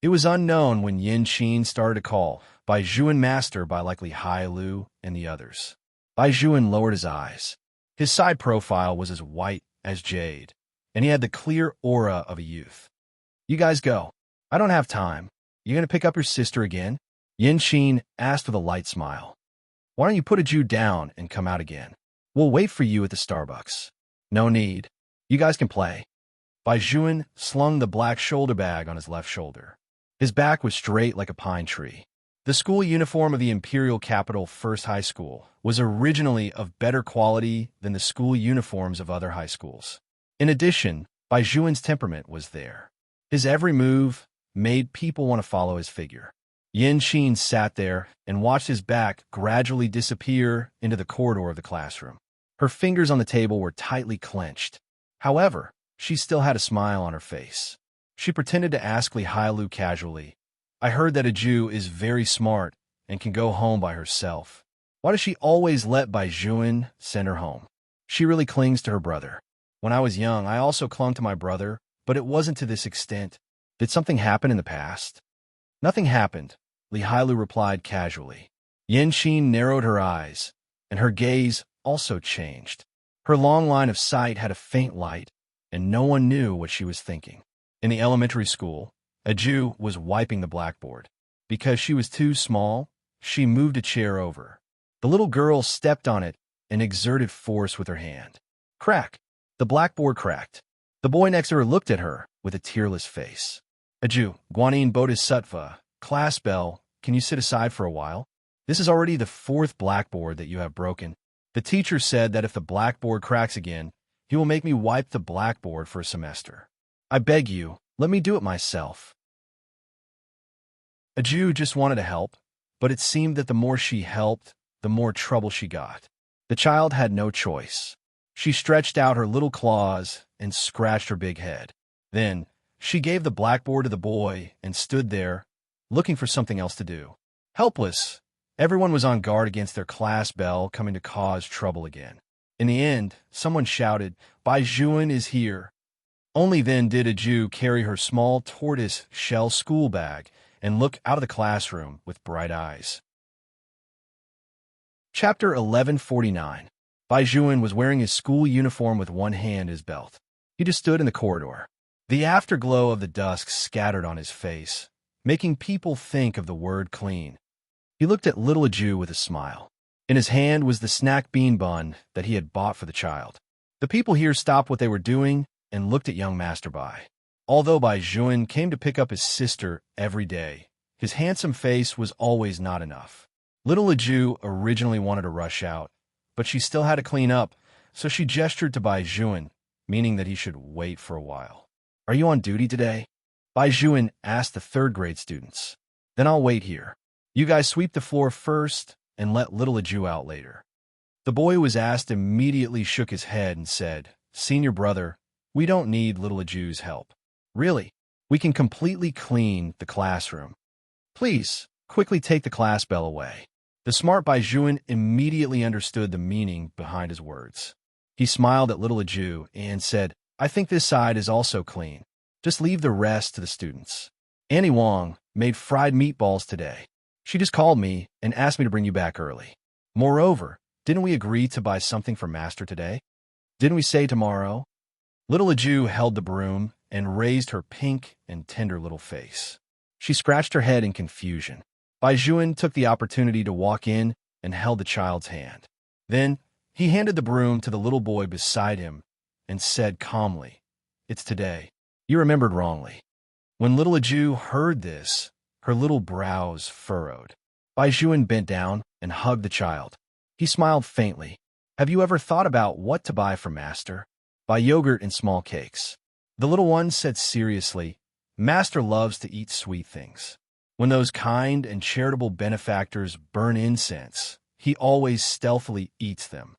It was unknown when Yin Qin started to call Bai Juan master by like Li Hailu and the others. Bai Juan lowered his eyes. His side profile was as white as jade, and he had the clear aura of a youth. You guys go. I don't have time. You gonna pick up your sister again? Yin Qin asked with a light smile. Why don't you put a Jew down and come out again? We'll wait for you at the Starbucks. No need. You guys can play. Bai Juan slung the black shoulder bag on his left shoulder. His back was straight like a pine tree. The school uniform of the Imperial Capital First High School was originally of better quality than the school uniforms of other high schools. In addition, Bai Juan's temperament was there. His every move made people want to follow his figure. Yin Qin sat there and watched his back gradually disappear into the corridor of the classroom. Her fingers on the table were tightly clenched. However, she still had a smile on her face. She pretended to ask Li Hailu casually, I heard that a Jew is very smart and can go home by herself. Why does she always let Bai Juan send her home? She really clings to her brother. When I was young, I also clung to my brother, but it wasn't to this extent. Did something happen in the past? Nothing happened, Li Hailu replied casually. Yin Qin narrowed her eyes, and her gaze also changed. Her long line of sight had a faint light, and no one knew what she was thinking. In the elementary school, a Jew was wiping the blackboard. Because she was too small, she moved a chair over. The little girl stepped on it and exerted force with her hand. Crack! The blackboard cracked. The boy next to her looked at her with a tearless face. A Jew, Guanyin Bodhisattva, class bell, can you sit aside for a while? This is already the fourth blackboard that you have broken. The teacher said that if the blackboard cracks again, he will make me wipe the blackboard for a semester. I beg you, let me do it myself. A Jew just wanted to help, but it seemed that the more she helped, the more trouble she got. The child had no choice. She stretched out her little claws and scratched her big head. Then, she gave the blackboard to the boy and stood there, looking for something else to do. Helpless, everyone was on guard against their class bell coming to cause trouble again. In the end, someone shouted, Bai Juan is here. Only then did a Jew carry her small tortoise-shell school bag and look out of the classroom with bright eyes. Chapter 1149. Bai Juan was wearing his school uniform with one hand in his belt. He just stood in the corridor. The afterglow of the dusk scattered on his face, making people think of the word clean. He looked at little Jew with a smile. In his hand was the snack bean bun that he had bought for the child. The people here stopped what they were doing and looked at young Master Bai. Although Bai Juan came to pick up his sister every day, his handsome face was always not enough. Little Jew originally wanted to rush out, but she still had to clean up, so she gestured to Bai Juan, meaning that he should wait for a while. "Are you on duty today?" Bai Juan asked the third-grade students. "Then I'll wait here. You guys sweep the floor first and let little Jew out later." The boy who was asked immediately shook his head and said, "Senior brother, we don't need little Jew's help. Really, we can completely clean the classroom. Please, quickly take the class bell away." The smart Bai Juan immediately understood the meaning behind his words. He smiled at little Jew and said, "I think this side is also clean. Just leave the rest to the students. Annie Wong made fried meatballs today. She just called me and asked me to bring you back early. Moreover, didn't we agree to buy something for Master today? Didn't we say tomorrow?" Little Jew held the broom and raised her pink and tender little face. She scratched her head in confusion. Bai Juan took the opportunity to walk in and held the child's hand. Then he handed the broom to the little boy beside him and said calmly, "It's today. You remembered wrongly." When little Jew heard this, her little brows furrowed. Bai Juan bent down and hugged the child. He smiled faintly. "Have you ever thought about what to buy for Master?" "Buy yogurt and small cakes." The little one said seriously, "Master loves to eat sweet things. When those kind and charitable benefactors burn incense, he always stealthily eats them."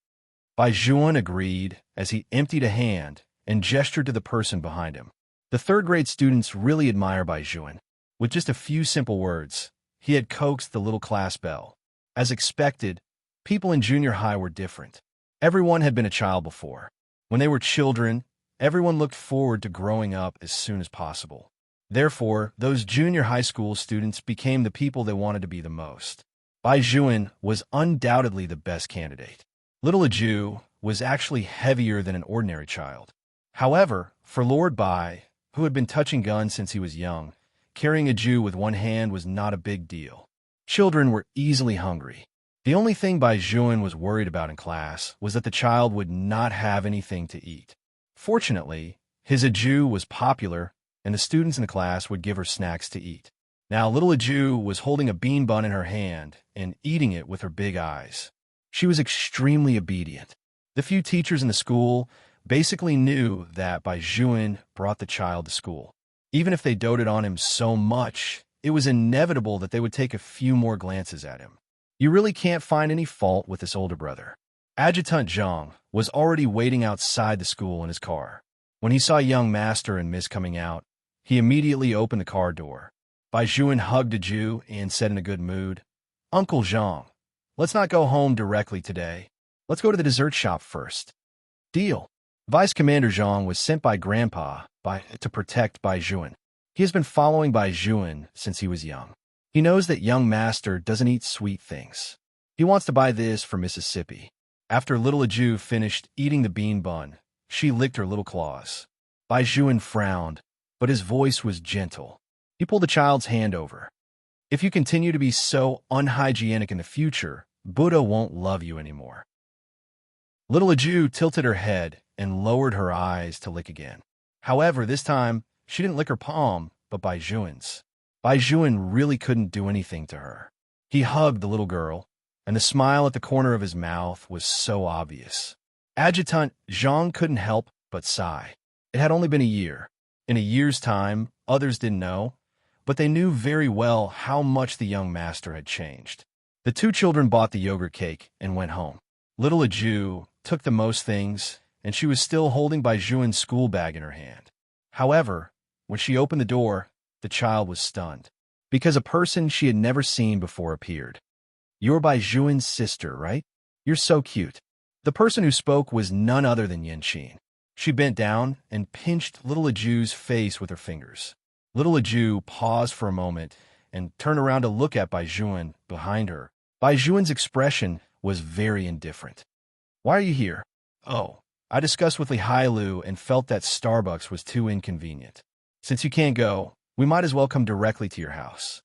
Bai Juan agreed as he emptied a hand and gestured to the person behind him. The third-grade students really admire Bai Juan. With just a few simple words, he had coaxed the little class bell. As expected, people in junior high were different. Everyone had been a child before. When they were children, everyone looked forward to growing up as soon as possible. Therefore, those junior high school students became the people they wanted to be the most. Bai Juan was undoubtedly the best candidate. Little Jew was actually heavier than an ordinary child. However, for Lord Bai, who had been touching guns since he was young, carrying a Jew with one hand was not a big deal. Children were easily hungry. The only thing Bai Juan was worried about in class was that the child would not have anything to eat. Fortunately, his Jew was popular, and the students in the class would give her snacks to eat. Now, little Jew was holding a bean bun in her hand and eating it with her big eyes. She was extremely obedient. The few teachers in the school basically knew that Bai Juan brought the child to school. Even if they doted on him so much, it was inevitable that they would take a few more glances at him. You really can't find any fault with this older brother. Adjutant Zhang was already waiting outside the school in his car. When he saw young Master and Miss coming out, he immediately opened the car door. Bai Juan hugged a Jew and said in a good mood, "Uncle Zhang, let's not go home directly today. Let's go to the dessert shop first." "Deal." Vice Commander Zhang was sent by Grandpa to protect Bai Juan. He has been following Bai Juan since he was young. He knows that young Master doesn't eat sweet things. He wants to buy this for Mississippi. After little Jew finished eating the bean bun, she licked her little claws. Bai Juan frowned, but his voice was gentle. He pulled the child's hand over. "If you continue to be so unhygienic in the future, Buddha won't love you anymore." Little Jew tilted her head and lowered her eyes to lick again. However, this time, she didn't lick her palm, but Bai Juan's. Bai Juan really couldn't do anything to her. He hugged the little girl, and the smile at the corner of his mouth was so obvious. Adjutant Zhang couldn't help but sigh. It had only been a year. In a year's time, others didn't know, but they knew very well how much the young Master had changed. The two children bought the yogurt cake and went home. Little Jew took the most things, and she was still holding Bai Juan's school bag in her hand. However, when she opened the door, the child was stunned, because a person she had never seen before appeared. "You're Bai Juan's sister, right? You're so cute." The person who spoke was none other than Yanqin. She bent down and pinched little Jew's face with her fingers. Little Jew paused for a moment and turned around to look at Bai Juan behind her. Bai Juan's expression was very indifferent. Why are you here? Oh, I discussed with Li Hailu and felt that Starbucks was too inconvenient. Since you can't go, we might as well come directly to your house.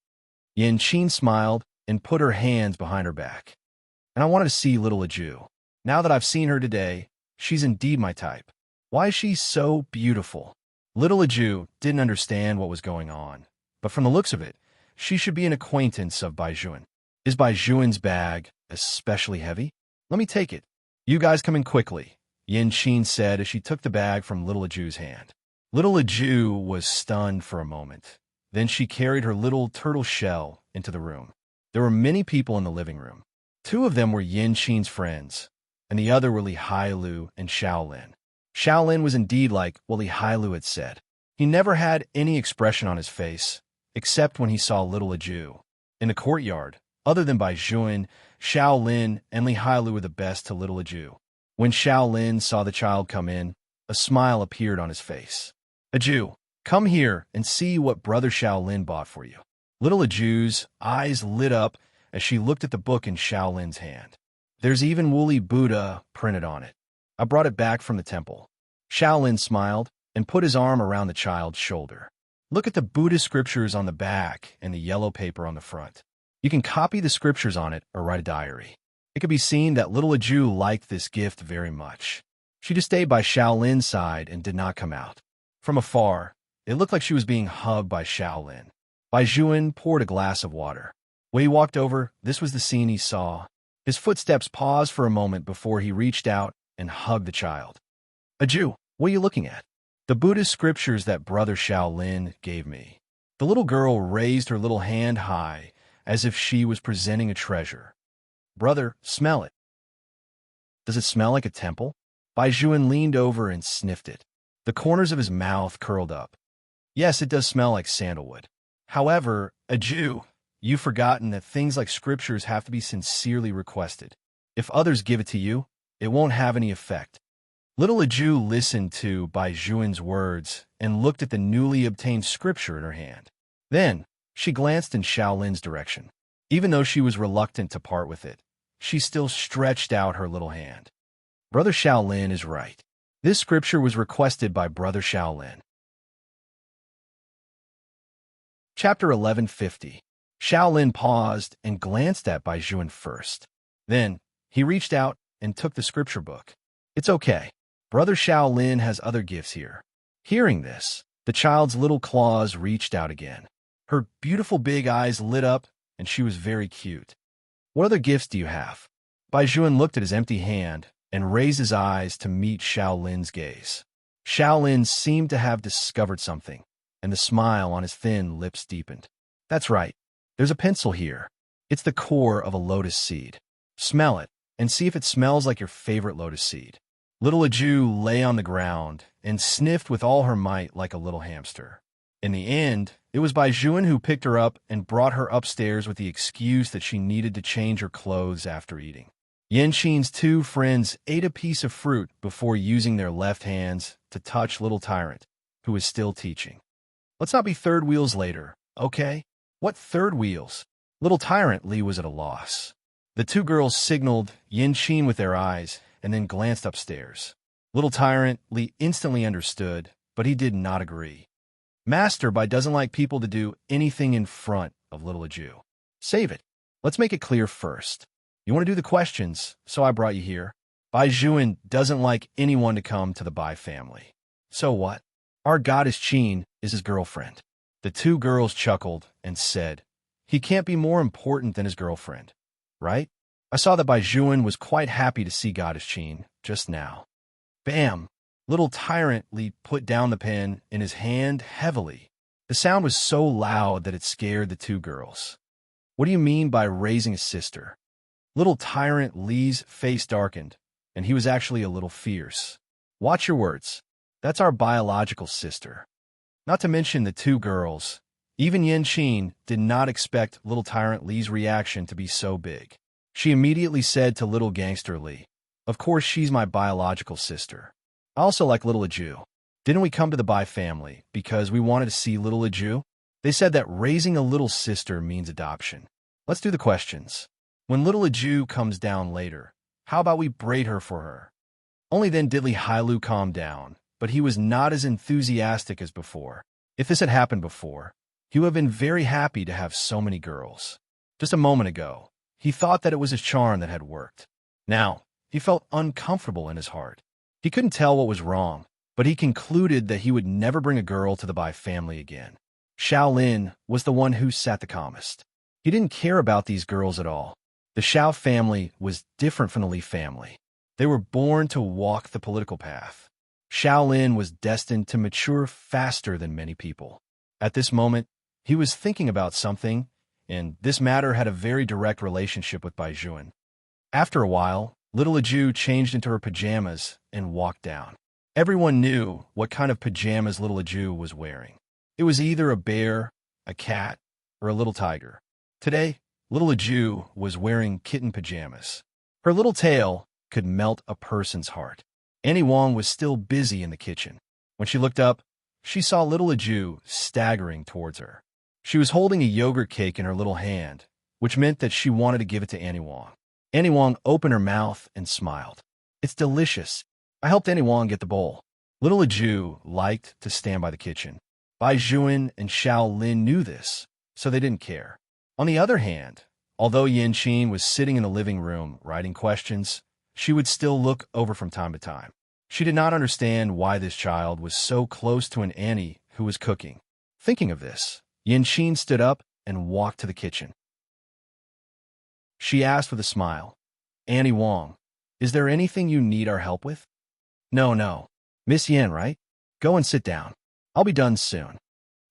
Yin Qin smiled and put her hands behind her back. And I wanted to see little Aju. Now that I've seen her today, she's indeed my type. Why is she so beautiful? Little Aju didn't understand what was going on, but from the looks of it, she should be an acquaintance of Baizhuan. Is Baizhuan's bag especially heavy? Let me take it. You guys come in quickly, Yin Qin said as she took the bag from little Aju's hand. Little Aju was stunned for a moment. Then she carried her little turtle shell into the room. There were many people in the living room. 2 of them were Yin Qin's friends, and the other were Li Hailu and Shaolin. Shaolin was indeed like what Li Hailu had said. He never had any expression on his face, except when he saw little Aju. In the courtyard, other than Baizhuan, Shaolin and Li Hailu were the best to little Aju. When Shaolin saw the child come in, a smile appeared on his face. Aju, come here and see what Brother Shaolin bought for you. Little Aju's eyes lit up as she looked at the book in Shaolin's hand. There's even woolly Buddha printed on it. I brought it back from the temple. Shaolin smiled and put his arm around the child's shoulder. Look at the Buddhist scriptures on the back and the yellow paper on the front. You can copy the scriptures on it or write a diary. It could be seen that little Aju liked this gift very much. She just stayed by Shaolin's side and did not come out. From afar, it looked like she was being hugged by Shaolin. Baizhuan poured a glass of water. When he walked over, this was the scene he saw. His footsteps paused for a moment before he reached out and hugged the child. Aju, what are you looking at? The Buddhist scriptures that Brother Shaolin gave me. The little girl raised her little hand high, as if she was presenting a treasure. Brother, smell it. Does it smell like a temple? Baizhuan leaned over and sniffed it. The corners of his mouth curled up. Yes, it does smell like sandalwood. However, Aju, you've forgotten that things like scriptures have to be sincerely requested. If others give it to you, it won't have any effect. Little Aju listened to Baizhuan's words and looked at the newly obtained scripture in her hand. Then, she glanced in Shaolin's direction. Even though she was reluctant to part with it, she still stretched out her little hand. Brother Shaolin is right. This scripture was requested by Brother Shaolin. Chapter 1150. Shaolin paused and glanced at Baizhuan first. Then, he reached out and took the scripture book. It's okay. Brother Shaolin has other gifts here. Hearing this, the child's little claws reached out again. Her beautiful big eyes lit up, and she was very cute. What other gifts do you have? Baizhuan looked at his empty hand and raised his eyes to meet Shaolin's gaze. Shaolin seemed to have discovered something, and the smile on his thin lips deepened. That's right. There's a pencil here. It's the core of a lotus seed. Smell it, and see if it smells like your favorite lotus seed. Little Aju lay on the ground and sniffed with all her might like a little hamster. In the end, it was Baizhuan who picked her up and brought her upstairs with the excuse that she needed to change her clothes after eating. Yin Qin's 2 friends ate a piece of fruit before using their left hands to touch little Tyrant, who was still teaching. Let's not be third wheels later, okay? What third wheels? Little Tyrant Li was at a loss. The 2 girls signaled Yin Qin with their eyes and then glanced upstairs. Little Tyrant Li instantly understood, but he did not agree. Master Bai doesn't like people to do anything in front of little Aju. Save it. Let's make it clear first. You want to do the questions, so I brought you here. Baizhuan doesn't like anyone to come to the Bai family. So what? Our goddess Qin is his girlfriend. The 2 girls chuckled and said, he can't be more important than his girlfriend, right? I saw that Baizhuan was quite happy to see goddess Qin just now. Bam! Little Tyrant Li put down the pen in his hand heavily. The sound was so loud that it scared the 2 girls. What do you mean by raising a sister? Little Tyrant Li's face darkened, and he was actually a little fierce. Watch your words. That's our biological sister. Not to mention the 2 girls. Even Yin Qin did not expect little Tyrant Li's reaction to be so big. She immediately said to little Gangster Li, of course she's my biological sister. I also like little Aju. Didn't we come to the Bai family because we wanted to see little Aju? They said that raising a little sister means adoption. Let's do the questions. When little Aju comes down later, how about we braid her for her? Only then did Li Hailu calm down, but he was not as enthusiastic as before. If this had happened before, he would have been very happy to have so many girls. Just a moment ago, he thought that it was his charm that had worked. Now, he felt uncomfortable in his heart. He couldn't tell what was wrong, but he concluded that he would never bring a girl to the Bai family again. Shaolin was the one who sat the calmest. He didn't care about these girls at all. The Xiao family was different from the Li family. They were born to walk the political path. Shaolin was destined to mature faster than many people. At this moment, he was thinking about something, and this matter had a very direct relationship with Bai Juan. After a while, little Aju changed into her pajamas and walked down. Everyone knew what kind of pajamas little Aju was wearing. It was either a bear, a cat, or a little tiger. Today, little Aju was wearing kitten pajamas. Her little tail could melt a person's heart. Annie Wong was still busy in the kitchen. When she looked up, she saw little Aju staggering towards her. She was holding a yogurt cake in her little hand, which meant that she wanted to give it to Annie Wong. Annie Wong opened her mouth and smiled. "It's delicious. I helped Annie Wong get the bowl." Little Aju liked to stand by the kitchen. Bai Juan and Xiao Lin knew this, so they didn't care. On the other hand, although Yin Qin was sitting in the living room writing questions, she would still look over from time to time. She did not understand why this child was so close to an Annie who was cooking. Thinking of this, Yin Qin stood up and walked to the kitchen. She asked with a smile, "Annie Wong, is there anything you need our help with?" No. Miss Yin, right? Go and sit down. I'll be done soon."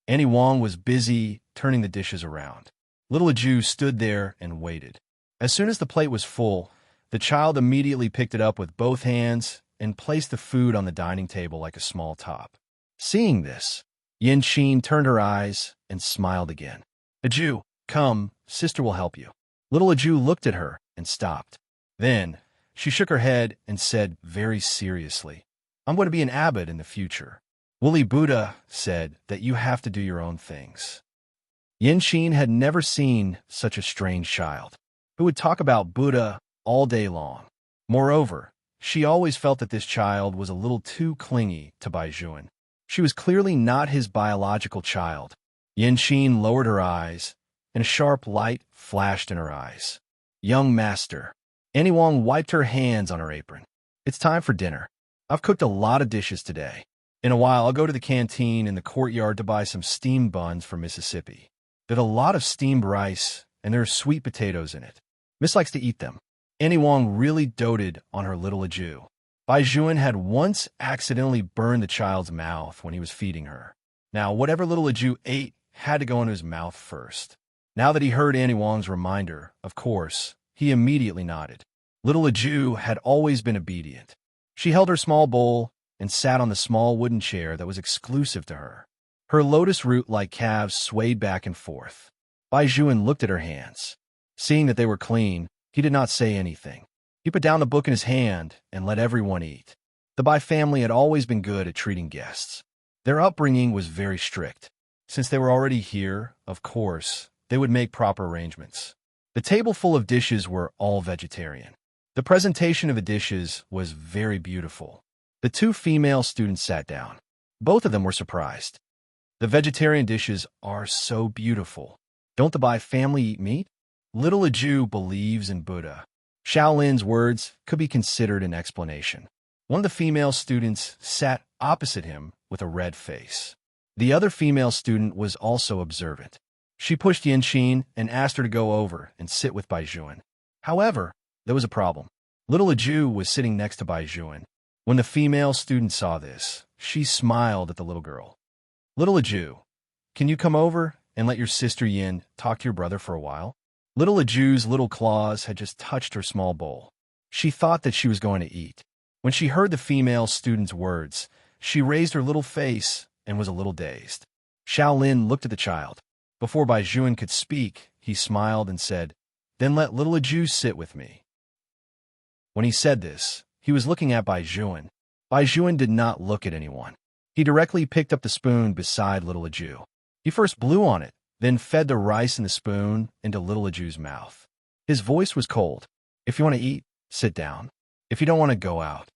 Annie Wong was busy turning the dishes around. Little Aju stood there and waited. As soon as the plate was full, the child immediately picked it up with both hands and placed the food on the dining table like a small top. Seeing this, Yin Qin turned her eyes and smiled again. "Aju, come, sister will help you." Little Aju looked at her and stopped. Then, she shook her head and said very seriously, "I'm going to be an abbot in the future. Woolly Buddha said that you have to do your own things." Yin Qin had never seen such a strange child, who would talk about Buddha all day long. Moreover, she always felt that this child was a little too clingy to Bai Juan. She was clearly not his biological child. Yin Qin lowered her eyes, and a sharp light flashed in her eyes. "Young master." Annie Wong wiped her hands on her apron. "It's time for dinner. I've cooked a lot of dishes today. In a while, I'll go to the canteen in the courtyard to buy some steamed buns from Mississippi. There's a lot of steamed rice, and there are sweet potatoes in it. Miss likes to eat them." Annie Wong really doted on her little Aju. Bai Juan had once accidentally burned the child's mouth when he was feeding her. Now, whatever little Aju ate had to go into his mouth first. Now that he heard Annie Wong's reminder, of course, he immediately nodded. Little Aju had always been obedient. She held her small bowl and sat on the small wooden chair that was exclusive to her. Her lotus root-like calves swayed back and forth. Bai Juan looked at her hands. Seeing that they were clean, he did not say anything. He put down the book in his hand and let everyone eat. The Bai family had always been good at treating guests. Their upbringing was very strict. Since they were already here, of course, they would make proper arrangements. The table full of dishes were all vegetarian. The presentation of the dishes was very beautiful. The two female students sat down. Both of them were surprised. "The vegetarian dishes are so beautiful. Don't the Bai family eat meat?" Little Aju believes in Buddha. Shaolin's words could be considered an explanation. One of the female students sat opposite him with a red face. The other female student was also observant. She pushed Yin Qin and asked her to go over and sit with Bai Juan. However, there was a problem. Little Aju was sitting next to Bai Juan. When the female student saw this, she smiled at the little girl. "Little Aju, can you come over and let your sister Yin talk to your brother for a while?" Little Aju's little claws had just touched her small bowl. She thought that she was going to eat. When she heard the female student's words, she raised her little face and was a little dazed. Shaolin looked at the child. Before Bai Juan could speak, he smiled and said, "Then let little Aju sit with me." When he said this, he was looking at Bai Juan. Bai Juan did not look at anyone. He directly picked up the spoon beside little Aju. He first blew on it, then fed the rice in the spoon into little Aju's mouth. His voice was cold. If you want to eat, sit down. If you don't want to, go out.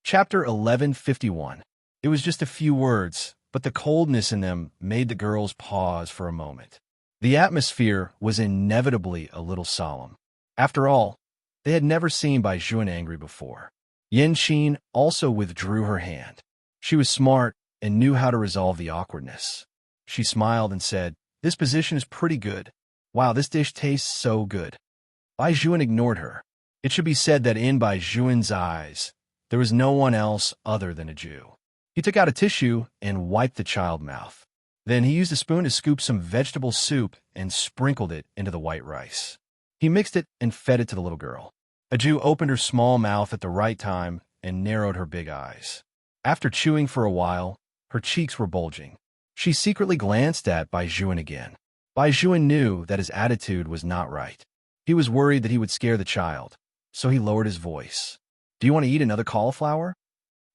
Chapter 1151. It was just a few words, but the coldness in them made the girls pause for a moment. The atmosphere was inevitably a little solemn. After all, they had never seen Bai Juan angry before. Yan also withdrew her hand. She was smart and knew how to resolve the awkwardness. She smiled and said, "This position is pretty good. Wow, this dish tastes so good." Bai Juan ignored her. It should be said that in Bai Juan's eyes, there was no one else other than a Jew. He took out a tissue and wiped the child's mouth. Then he used a spoon to scoop some vegetable soup and sprinkled it into the white rice. He mixed it and fed it to the little girl. A Jew opened her small mouth at the right time and narrowed her big eyes. After chewing for a while, her cheeks were bulging. She secretly glanced at Bai Juan again. Bai Juan knew that his attitude was not right. He was worried that he would scare the child, so he lowered his voice. "Do you want to eat another cauliflower?"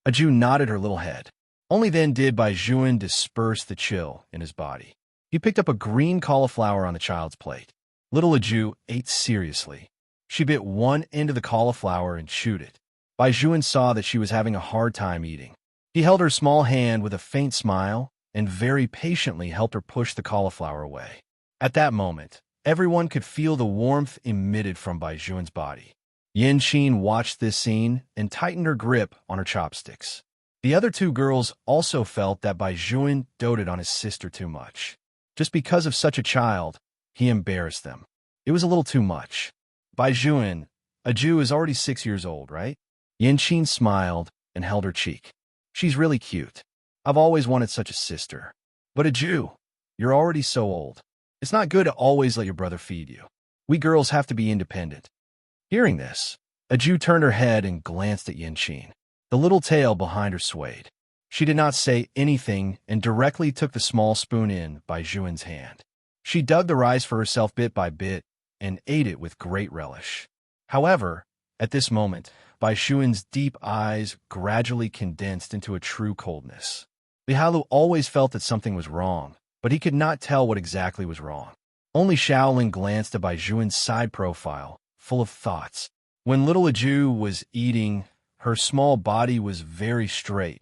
A Jew nodded her little head. Only then did Bai Juan disperse the chill in his body. He picked up a green cauliflower on the child's plate. Little Jew ate seriously. She bit one end of the cauliflower and chewed it. Bai Juan saw that she was having a hard time eating. He held her small hand with a faint smile and very patiently helped her push the cauliflower away. At that moment, everyone could feel the warmth emitted from Bai Juan's body. Yan watched this scene and tightened her grip on her chopsticks. The other two girls also felt that Bai Juan doted on his sister too much. Just because of such a child, he embarrassed them. It was a little too much. Bai Juan, a Jew, is already 6 years old, right? Yan smiled and held her cheek. "She's really cute. I've always wanted such a sister. But a Jew, you're already so old. It's not good to always let your brother feed you. We girls have to be independent." Hearing this, a Jew turned her head and glanced at Yan. The little tail behind her swayed. She did not say anything and directly took the small spoon in Bai Juan's hand. She dug the rice for herself bit by bit and ate it with great relish. However, at this moment, Bai Juan's deep eyes gradually condensed into a true coldness. Lihalu always felt that something was wrong, but he could not tell what exactly was wrong. Only Shaolin glanced at Bai Juan's side profile, full of thoughts. When little Jew was eating, her small body was very straight,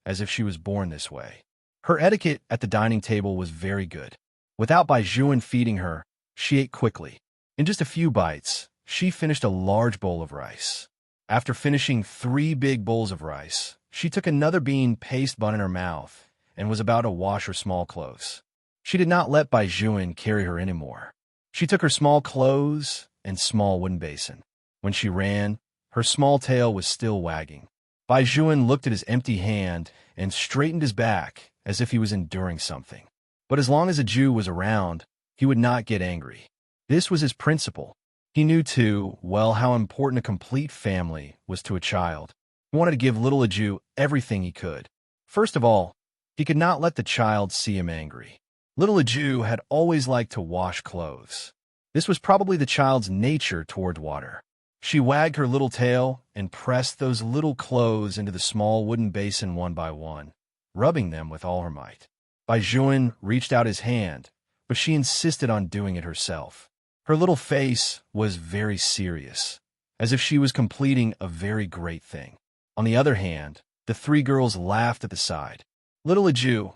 as if she was born this way. Her etiquette at the dining table was very good. Without Bai Juan feeding her, she ate quickly. In just a few bites, she finished a large bowl of rice. After finishing 3 big bowls of rice, she took another bean paste bun in her mouth and was about to wash her small clothes. She did not let Bai Juan carry her anymore. She took her small clothes and small wooden basin. When she ran, her small tail was still wagging. Bai Juan looked at his empty hand and straightened his back as if he was enduring something. But as long as a Jew was around, he would not get angry. This was his principle. He knew too well how important a complete family was to a child. He wanted to give little Jew everything he could. First of all, he could not let the child see him angry. Little Jew had always liked to wash clothes. This was probably the child's nature toward water. She wagged her little tail and pressed those little clothes into the small wooden basin one by one, rubbing them with all her might. Bai Juan reached out his hand, but she insisted on doing it herself. Her little face was very serious, as if she was completing a very great thing. On the other hand, the 3 girls laughed at the side. "Little Jew,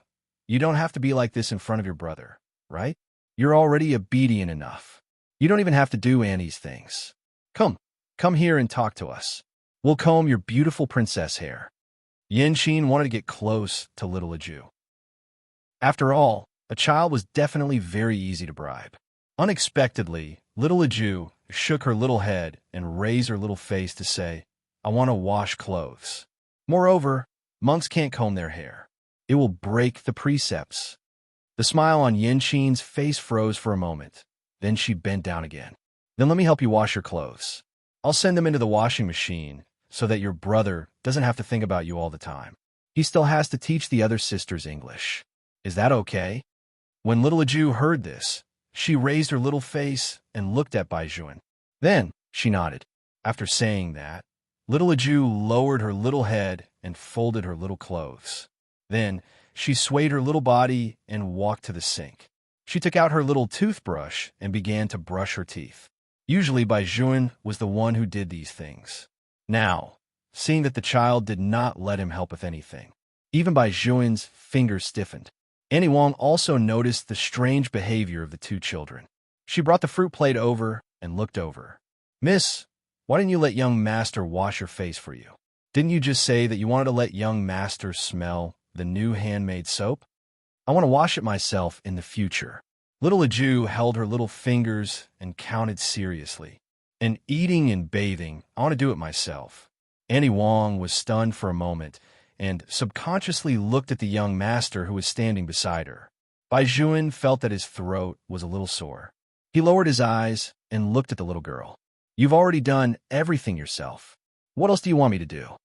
you don't have to be like this in front of your brother, right? You're already obedient enough. You don't even have to do Annie's things. Come here and talk to us. We'll comb your beautiful princess hair." Yan wanted to get close to little Jew. After all, a child was definitely very easy to bribe. Unexpectedly, little Jew shook her little head and raised her little face to say, "I want to wash clothes. Moreover, monks can't comb their hair. It will break the precepts." The smile on Yan face froze for a moment. Then she bent down again. "Then let me help you wash your clothes. I'll send them into the washing machine so that your brother doesn't have to think about you all the time. He still has to teach the other sisters English. Is that okay?" When little Jew heard this, she raised her little face and looked at Bai Juan. Then she nodded. After saying that, little Jew lowered her little head and folded her little clothes. Then she swayed her little body and walked to the sink. She took out her little toothbrush and began to brush her teeth. Usually Bai Juan was the one who did these things. Now, seeing that the child did not let him help with anything, even Bai Juan's fingers stiffened. Annie Wong also noticed the strange behavior of the two children. She brought the fruit plate over and looked over. "Miss, why didn't you let young master wash your face for you? Didn't you just say that you wanted to let young master smell the new handmade soap? I want to wash it myself in the future." Little Ju held her little fingers and counted seriously. "And eating and bathing, I want to do it myself." Annie Wong was stunned for a moment and subconsciously looked at the young master who was standing beside her. Bai Juan felt that his throat was a little sore. He lowered his eyes and looked at the little girl. "You've already done everything yourself. What else do you want me to do?"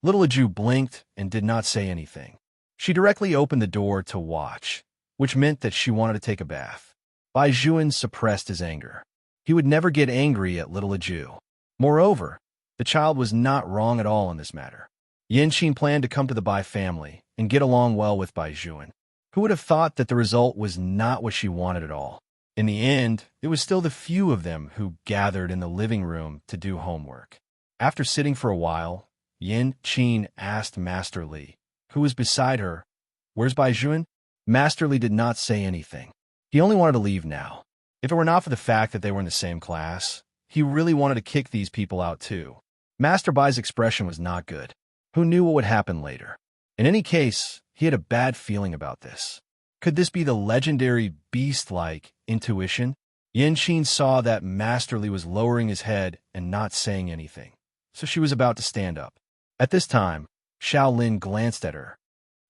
Little Ju blinked and did not say anything. She directly opened the door to watch, which meant that she wanted to take a bath. Bai Juan suppressed his anger. He would never get angry at little Ju. Moreover, the child was not wrong at all in this matter. Yanqing planned to come to the Bai family and get along well with Bai Juan. Who would have thought that the result was not what she wanted at all? In the end, it was still the few of them who gathered in the living room to do homework. After sitting for a while, Yanqing asked Master Li, who was beside her, "Where's Bai Juan?" Master Li did not say anything. He only wanted to leave now. If it were not for the fact that they were in the same class, he really wanted to kick these people out too. Master Bai's expression was not good. Who knew what would happen later? In any case, he had a bad feeling about this. Could this be the legendary beast-like intuition? Yanqing saw that Master Li was lowering his head and not saying anything, so she was about to stand up. At this time, Shaolin glanced at her.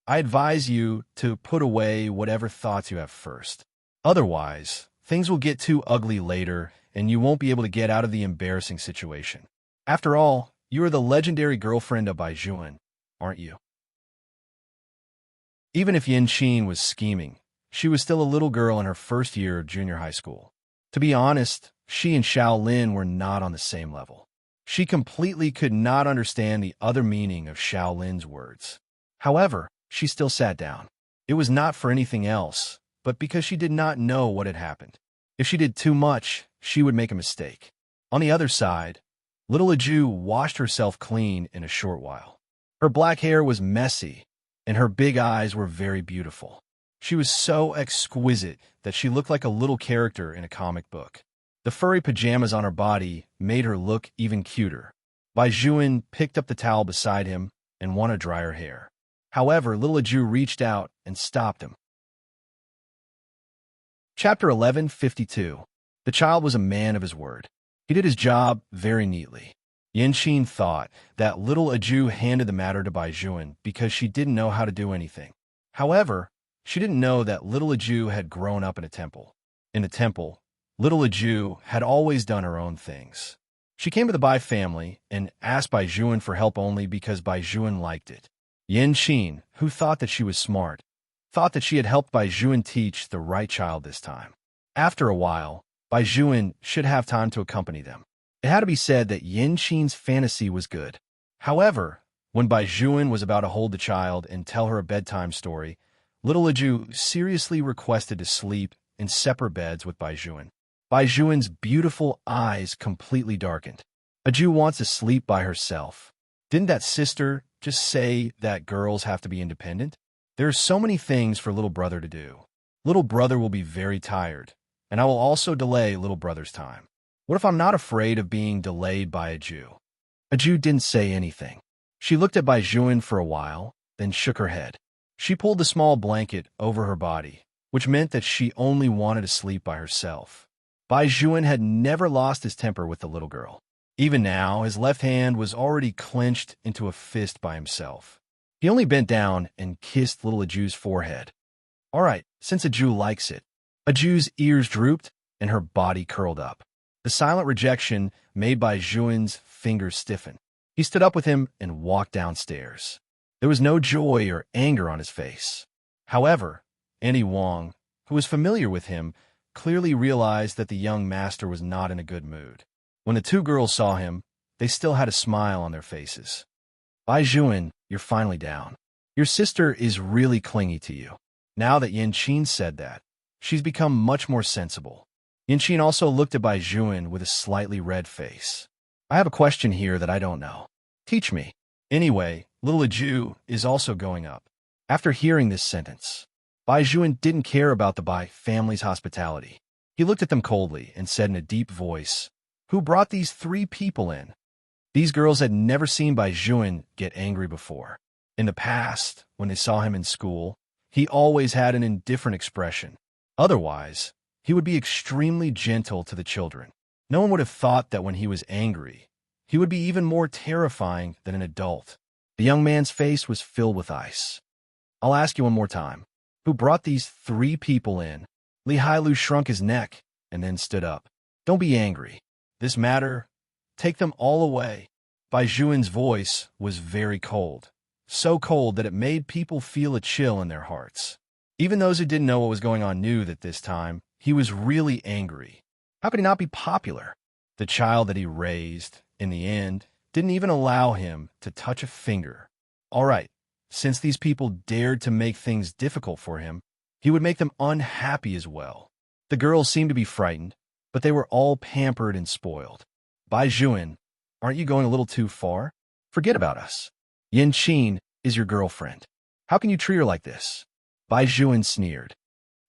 "I advise you to put away whatever thoughts you have first. Otherwise, things will get too ugly later, and you won't be able to get out of the embarrassing situation. After all, you are the legendary girlfriend of Bai Juan, aren't you?" Even if Yanqing was scheming, she was still a little girl in her first year of junior high school. To be honest, she and Shaolin were not on the same level. She completely could not understand the other meaning of Shaolin's words. However, she still sat down. It was not for anything else, but because she did not know what had happened. If she did too much, she would make a mistake. On the other side, little Ju washed herself clean in a short while. Her black hair was messy, and her big eyes were very beautiful. She was so exquisite that she looked like a little character in a comic book. The furry pajamas on her body made her look even cuter. Bai Juan picked up the towel beside him and wanted to dry her hair. However, little Ju reached out and stopped him. Chapter 1152. The child was a man of his word. He did his job very neatly. Yanqing thought that little Ju handed the matter to Bai Juan because she didn't know how to do anything. However, she didn't know that little Ju had grown up in a temple. In the temple, little Ju had always done her own things. She came to the Bai family and asked Bai Juan for help only because Bai Juan liked it. Yanqing, who thought that she was smart, thought that she had helped Bai Juan teach the right child this time. After a while, Bai Juan should have time to accompany them. It had to be said that Yanqing's fantasy was good. However, when Bai Juan was about to hold the child and tell her a bedtime story, little Ju seriously requested to sleep in separate beds with Bai Juan. Bai Juan's beautiful eyes completely darkened. Ju wants to sleep by herself. Didn't that sister just say that girls have to be independent? There are so many things for little brother to do. Little brother will be very tired, and I will also delay little brother's time. What if I'm not afraid of being delayed by a Ju didn't say anything. She looked at Bai Juan for a while, then shook her head. She pulled the small blanket over her body, which meant that she only wanted to sleep by herself. Bai Juan had never lost his temper with the little girl. Even now, his left hand was already clenched into a fist by himself. He only bent down and kissed little Ju's forehead. All right, since Ju likes it. Ju's ears drooped and her body curled up. The silent rejection made Bai Juan's fingers stiffen. He stood up with him and walked downstairs. There was no joy or anger on his face. However, Annie Wong, who was familiar with him, clearly realized that the young master was not in a good mood. When the two girls saw him, they still had a smile on their faces. Bai Juan, you're finally down. Your sister is really clingy to you. Now that Yanqing said that, She's become much more sensible. Yinshin also looked at Bai Juan with a slightly red face. I have a question here that I don't know. Teach me. Anyway, little Aju is also going up. After hearing this sentence, Bai Juan didn't care about the Bai family's hospitality. He looked at them coldly and said in a deep voice, "Who brought these 3 people in?" These girls had never seen Bai Juan get angry before. In the past, when they saw him in school, he always had an indifferent expression. Otherwise, he would be extremely gentle to the children. No one would have thought that when he was angry, he would be even more terrifying than an adult. The young man's face was filled with ice. I'll ask you one more time. Who brought these 3 people in? Li Hailu shrunk his neck and then stood up. Don't be angry. This matter, take them all away. Bai Juan's voice was very cold. So cold that it made people feel a chill in their hearts. Even those who didn't know what was going on knew that this time, he was really angry. How could he not be popular? The child that he raised, in the end, didn't even allow him to touch a finger. All right, since these people dared to make things difficult for him, he would make them unhappy as well. The girls seemed to be frightened, but they were all pampered and spoiled. Bai Juan, aren't you going a little too far? Forget about us. Yinshin is your girlfriend. How can you treat her like this? Bai Juan sneered.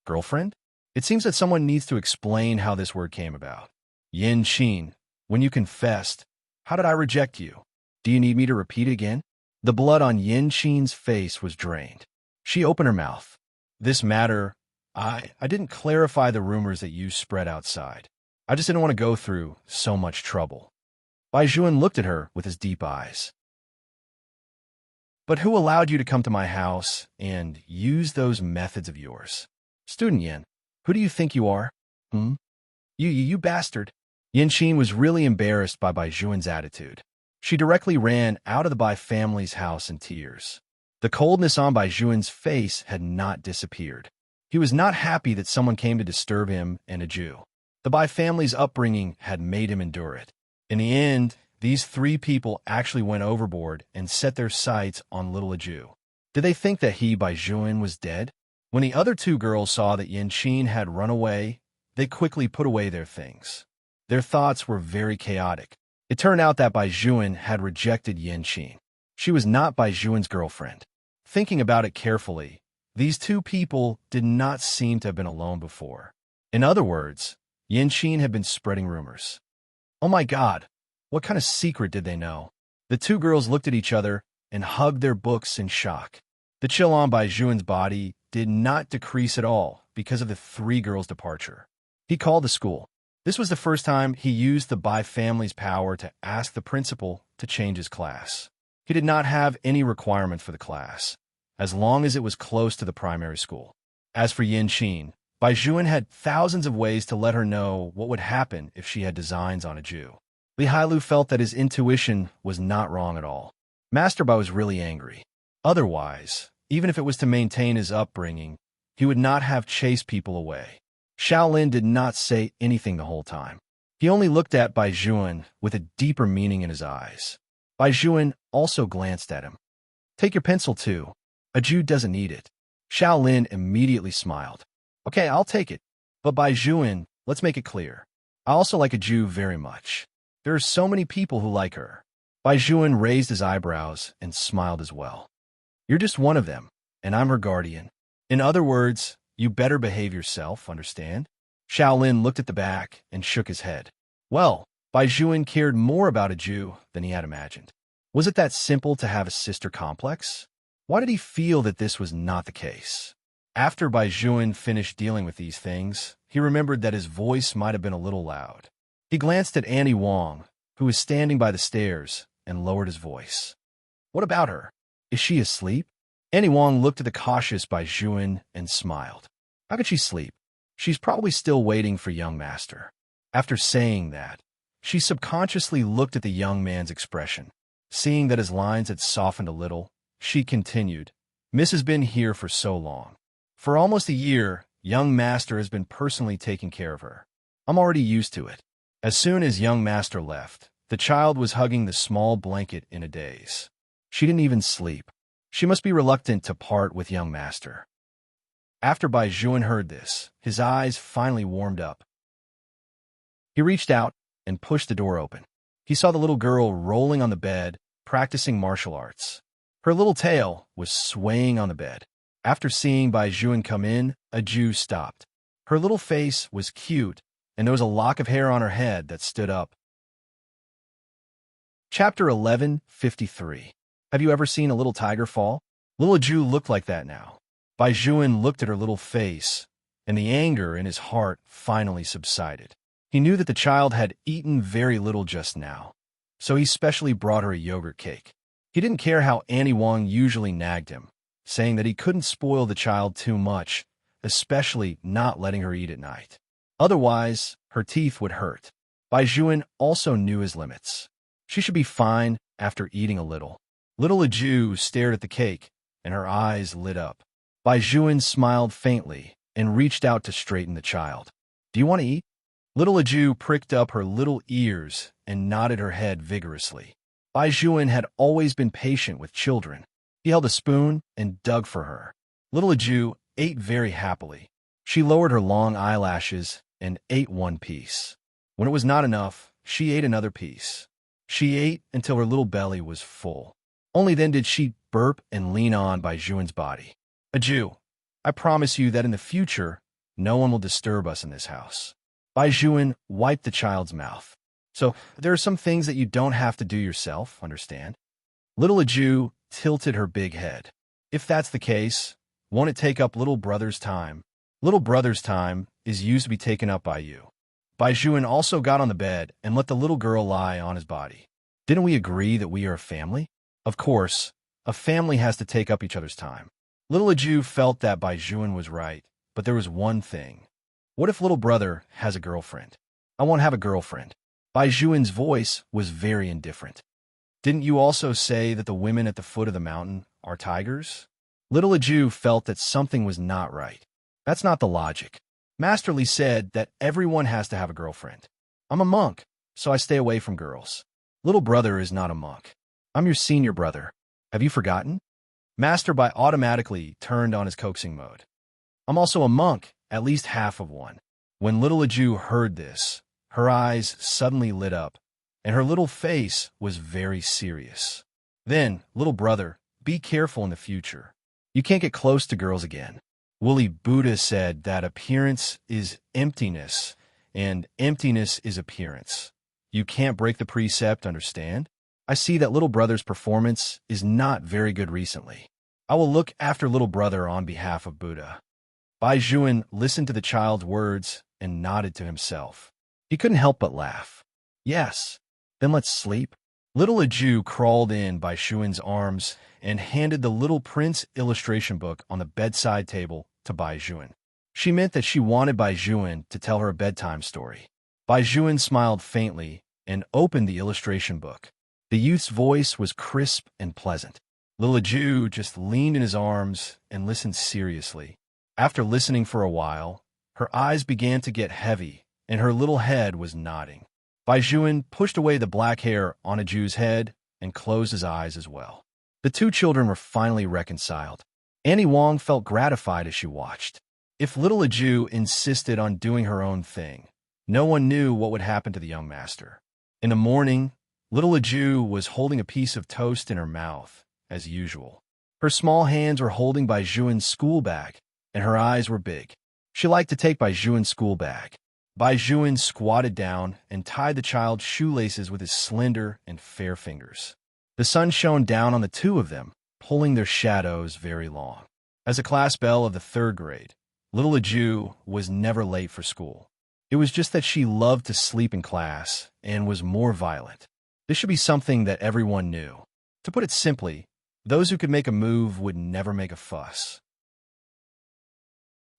Girlfriend? It seems that someone needs to explain how this word came about. Yinshin, when you confessed, how did I reject you? Do you need me to repeat it again? The blood on Yinshin's face was drained. She opened her mouth. This matter, I didn't clarify the rumors that you spread outside. I just didn't want to go through so much trouble. Bai Juan looked at her with his deep eyes. But who allowed you to come to my house and use those methods of yours? Student Yin, who do you think you are? You bastard. Yinshin was really embarrassed by Bai Juan's attitude. She directly ran out of the Bai family's house in tears. The coldness on Bai Juan's face had not disappeared. He was not happy that someone came to disturb him and a Jew. The Bai family's upbringing had made him endure it. In the end, these 3 people actually went overboard and set their sights on little Aju. Did they think that he, Bai Juan, was dead? When the other 2 girls saw that Yinshin had run away, they quickly put away their things. Their thoughts were very chaotic. It turned out that Bai Juan had rejected Yinshin. She was not Bai Juan's girlfriend. Thinking about it carefully, these 2 people did not seem to have been alone before. In other words, Yinshin had been spreading rumors. Oh my God, what kind of secret did they know? The 2 girls looked at each other and hugged their books in shock. The chill on Bai Juan's body did not decrease at all because of the 3 girls' departure. He called the school. This was the first time he used the Bai family's power to ask the principal to change his class. He did not have any requirement for the class, as long as it was close to the primary school. As for Yinshin, Bai Juan had thousands of ways to let her know what would happen if she had designs on a Jew. Li Hailu felt that his intuition was not wrong at all. Master Bai was really angry. Otherwise, even if it was to maintain his upbringing, he would not have chased people away. Shaolin did not say anything the whole time. He only looked at Bai Juan with a deeper meaning in his eyes. Bai Juan also glanced at him. Take your pencil too. A Jew doesn't need it. Shaolin immediately smiled. Okay, I'll take it. But Bai Juan, let's make it clear. I also like a Jew very much. There are so many people who like her. Bai Juan raised his eyebrows and smiled as well. You're just one of them, and I'm her guardian. In other words, you better behave yourself, understand? Shaolin looked at the back and shook his head. Well, Bai Juan cared more about a Jew than he had imagined. Was it that simple to have a sister complex? Why did he feel that this was not the case? After Bai Juan finished dealing with these things, he remembered that his voice might have been a little loud. He glanced at Annie Wong, who was standing by the stairs, and lowered his voice. What about her? Is she asleep? Annie Wong looked at the cautious Bai Juan and smiled. How could she sleep? She's probably still waiting for young master. After saying that, she subconsciously looked at the young man's expression. Seeing that his lines had softened a little, she continued, Miss has been here for so long. For almost a year, young master has been personally taking care of her. I'm already used to it. As soon as young master left, the child was hugging the small blanket in a daze. She didn't even sleep. She must be reluctant to part with young master. After Bai Juan heard this, his eyes finally warmed up. He reached out and pushed the door open. He saw the little girl rolling on the bed, practicing martial arts. Her little tail was swaying on the bed. After seeing Bai Juan come in, a Jew stopped. Her little face was cute, and there was a lock of hair on her head that stood up. Chapter 11:53. Have you ever seen a little tiger fall? Little Jew looked like that now. Bai Juan looked at her little face, and the anger in his heart finally subsided. He knew that the child had eaten very little just now, so he specially brought her a yogurt cake. He didn't care how Annie Wong usually nagged him, saying that he couldn't spoil the child too much, especially not letting her eat at night. Otherwise, her teeth would hurt. Bai Juan also knew his limits. She should be fine after eating a little. Little Jew stared at the cake, and her eyes lit up. Bai Juan smiled faintly and reached out to straighten the child. Do you want to eat? Little Jew pricked up her little ears and nodded her head vigorously. Bai Juan had always been patient with children. He held a spoon and dug for her. Little Jew ate very happily. She lowered her long eyelashes and ate one piece. When it was not enough, she ate another piece. She ate until her little belly was full. Only then did she burp and lean on Bai Juan's body. A Jew, I promise you that in the future, no one will disturb us in this house. Bai Juan wiped the child's mouth. So, there are some things that you don't have to do yourself, understand? Little Jew tilted her big head. If that's the case, won't it take up little brother's time? Little brother's time is used to be taken up by you. Bai Juan also got on the bed and let the little girl lie on his body. Didn't we agree that we are a family? Of course, a family has to take up each other's time. Little Jew felt that Bai Juan was right, but there was one thing. What if little brother has a girlfriend? I won't have a girlfriend. Bai Juan's voice was very indifferent. Didn't you also say that the women at the foot of the mountain are tigers? Little Jew felt that something was not right. That's not the logic. Masterly said that everyone has to have a girlfriend. I'm a monk, so I stay away from girls. Little brother is not a monk. I'm your senior brother. Have you forgotten? Master Bai automatically turned on his coaxing mode. I'm also a monk, at least half of one. When little Jew heard this, her eyes suddenly lit up, and her little face was very serious. Then, little brother, be careful in the future. You can't get close to girls again. Woolly Buddha said that appearance is emptiness, and emptiness is appearance. You can't break the precept, understand? I see that little brother's performance is not very good recently. I will look after little brother on behalf of Buddha. Bai Juan listened to the child's words and nodded to himself. He couldn't help but laugh. Yes, then let's sleep. Little Jew crawled in Bai Juan's arms and handed the Little Prince illustration book on the bedside table to Bai Juan. She meant that she wanted Bai Juan to tell her a bedtime story. Bai Juan smiled faintly and opened the illustration book. The youth's voice was crisp and pleasant. Little Jew just leaned in his arms and listened seriously. After listening for a while, her eyes began to get heavy, and her little head was nodding. Bai Juan pushed away the black hair on a Jew's head and closed his eyes as well. The two children were finally reconciled. Annie Wong felt gratified as she watched. If little Jew insisted on doing her own thing, no one knew what would happen to the young master. In the morning, little Jew was holding a piece of toast in her mouth, as usual. Her small hands were holding Bai Juan's school bag, and her eyes were big. She liked to take Bai Juan's school bag. Bai Juan squatted down and tied the child's shoelaces with his slender and fair fingers. The sun shone down on the two of them, pulling their shadows very long. As a class belle of the 3rd grade, little Jew was never late for school. It was just that she loved to sleep in class and was more violent. This should be something that everyone knew. To put it simply, those who could make a move would never make a fuss.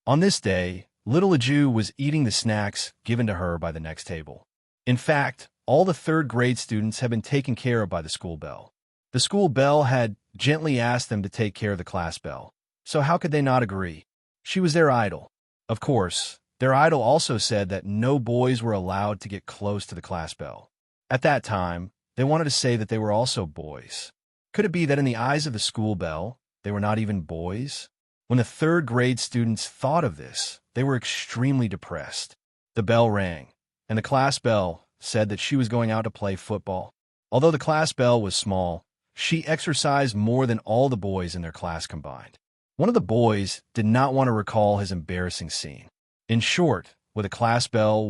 On this day, little Jew was eating the snacks given to her by the next table. In fact, all the 3rd grade students had been taken care of by the school bell. The school bell had gently asked them to take care of the class bell, so how could they not agree? She was their idol. Of course, their idol also said that no boys were allowed to get close to the class bell. At that time, they wanted to say that they were also boys. Could it be that in the eyes of the school bell, they were not even boys? When the third grade students thought of this, they were extremely depressed. The bell rang, and the class bell said that she was going out to play football. Although the class bell was small, she exercised more than all the boys in their class combined. One of the boys did not want to recall his embarrassing scene. In short, with a class bell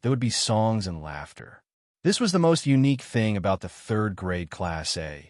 there would be songs and laughter. This was the most unique thing about the third grade Class A.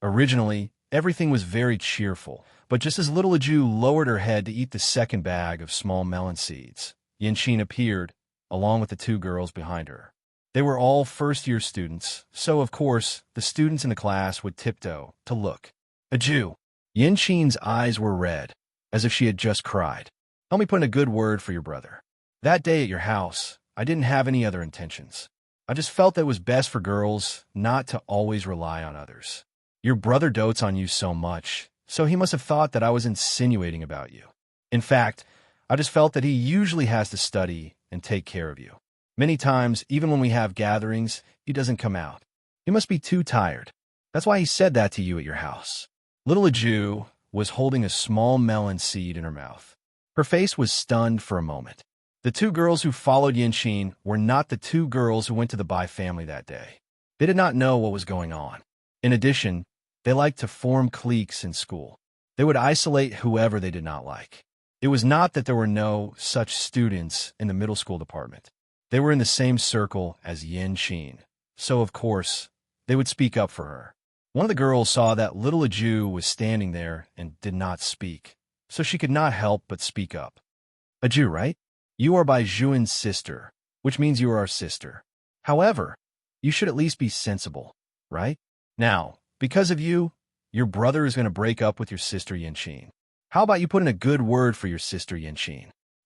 Originally, everything was very cheerful, but just as little Ju lowered her head to eat the second bag of small melon seeds, Yin appeared, along with the two girls behind her. They were all first-year students, so of course, the students in the class would tiptoe to look. Ju. Yin eyes were red, as if she had just cried. Help me put in a good word for your brother. That day at your house, I didn't have any other intentions. I just felt that it was best for girls not to always rely on others. Your brother dotes on you so much, so he must have thought that I was insinuating about you. In fact, I just felt that he usually has to study and take care of you. Many times, even when we have gatherings, he doesn't come out. He must be too tired. That's why he said that to you at your house. Little Ju was holding a small melon seed in her mouth. Her face was stunned for a moment. The two girls who followed Yin were not the two girls who went to the Bai family that day. They did not know what was going on. In addition, they liked to form cliques in school. They would isolate whoever they did not like. It was not that there were no such students in the middle school department. They were in the same circle as Yin, so of course, they would speak up for her. One of the girls saw that little Ju was standing there and did not speak, so she could not help but speak up. Ju, right? You are Bai Juan's sister, which means you are our sister. However, you should at least be sensible, right? Now, because of you, your brother is going to break up with your sister Yin. How about you put in a good word for your sister Yin?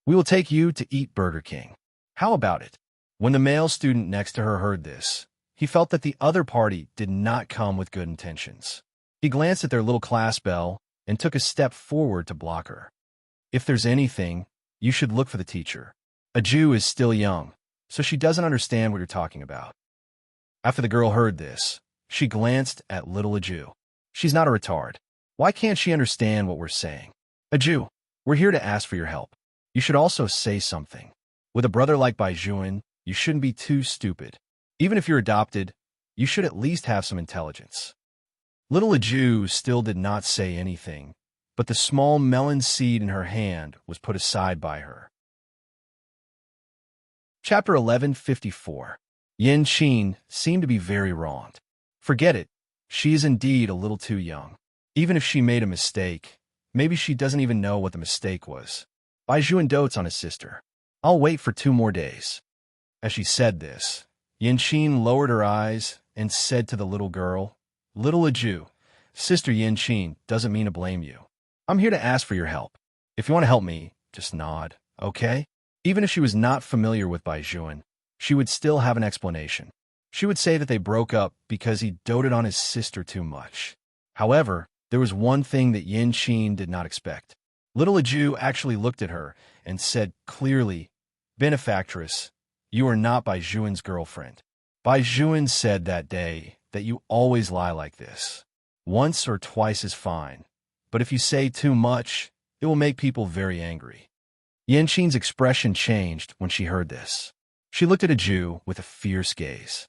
We will take you to eat Burger King. How about it? When the male student next to her heard this, he felt that the other party did not come with good intentions. He glanced at their little class bell and took a step forward to block her. If there's anything, you should look for the teacher. Ju is still young, so she doesn't understand what you're talking about. After the girl heard this, she glanced at little Ju. She's not a retard. Why can't she understand what we're saying? Ju, we're here to ask for your help. You should also say something. With a brother like Bai Juan, you shouldn't be too stupid. Even if you're adopted, you should at least have some intelligence. Little Ju still did not say anything, but the small melon seed in her hand was put aside by her. Chapter 1154. Yin seemed to be very wronged. Forget it. She is indeed a little too young. Even if she made a mistake, maybe she doesn't even know what the mistake was. Bai Juan dotes on his sister. I'll wait for 2 more days. As she said this, Yin lowered her eyes and said to the little girl, Little Ju, Sister Yin doesn't mean to blame you. I'm here to ask for your help. If you want to help me, just nod, okay? Even if she was not familiar with Bai Juan, she would still have an explanation. She would say that they broke up because he doted on his sister too much. However, there was one thing that Yin did not expect. Little Ju actually looked at her and said clearly, Benefactress, you are not Bai Juan's girlfriend. Bai Juan said that day that you always lie like this. Once or twice is fine, but if you say too much, it will make people very angry. Yin expression changed when she heard this. She looked at Ju with a fierce gaze.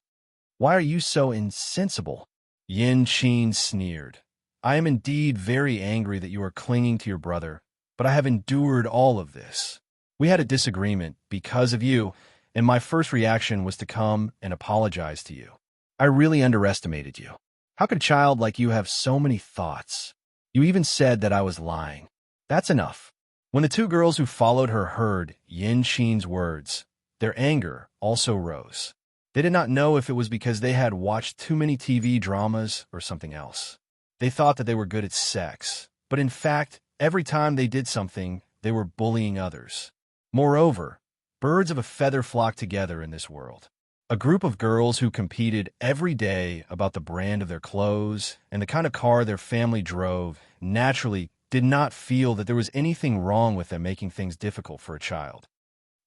Why are you so insensible? Yin sneered. I am indeed very angry that you are clinging to your brother, but I have endured all of this. We had a disagreement because of you, and my first reaction was to come and apologize to you. I really underestimated you. How could a child like you have so many thoughts? You even said that I was lying. That's enough. When the two girls who followed her heard Yin words, their anger also rose. They did not know if it was because they had watched too many TV dramas or something else. They thought that they were good at sex, but in fact, every time they did something, they were bullying others. Moreover, birds of a feather flock together in this world. A group of girls who competed every day about the brand of their clothes and the kind of car their family drove naturally did not feel that there was anything wrong with them making things difficult for a child.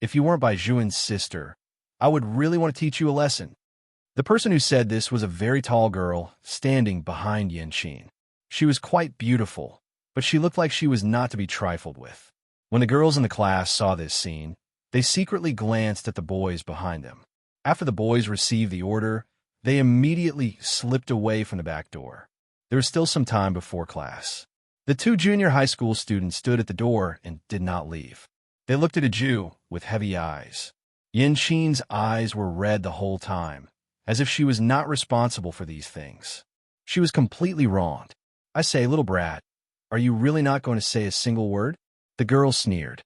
If you weren't Bai Juan's sister, I would really want to teach you a lesson. The person who said this was a very tall girl standing behind Yin. She was quite beautiful, but she looked like she was not to be trifled with. When the girls in the class saw this scene, they secretly glanced at the boys behind them. After the boys received the order, they immediately slipped away from the back door. There was still some time before class. The two junior high school students stood at the door and did not leave. They looked at a Jew with heavy eyes. Yin-Chin's eyes were red the whole time, as if she was not responsible for these things. She was completely wronged. I say, little brat, are you really not going to say a single word? The girl sneered.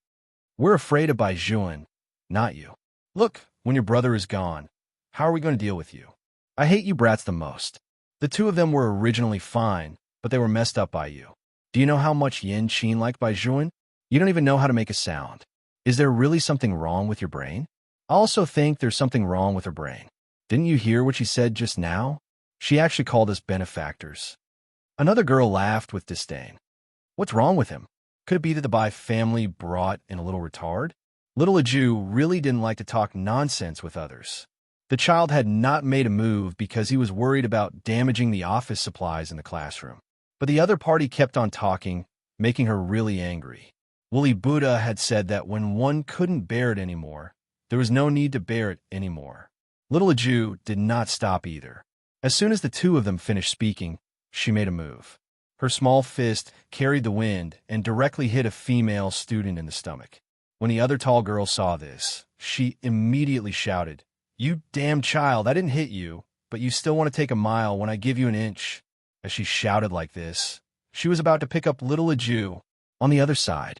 We're afraid of Bai Juan, not you. Look, when your brother is gone, how are we going to deal with you? I hate you brats the most. The two of them were originally fine, but they were messed up by you. Do you know how much Yin-Chin liked Bai Juan? You don't even know how to make a sound. Is there really something wrong with your brain? I also think there's something wrong with her brain. Didn't you hear what she said just now? She actually called us benefactors. Another girl laughed with disdain. What's wrong with him? Could it be that the Bai family brought in a little retard? Little Jew really didn't like to talk nonsense with others. The child had not made a move because he was worried about damaging the office supplies in the classroom. But the other party kept on talking, making her really angry. Woolly Buddha had said that when one couldn't bear it anymore, there was no need to bear it anymore. Little Jew did not stop either. As soon as the two of them finished speaking, she made a move. Her small fist carried the wind and directly hit a female student in the stomach. When the other tall girl saw this, she immediately shouted, You damn child, I didn't hit you, but you still want to take a mile when I give you an inch. As she shouted like this, she was about to pick up little Jew on the other side.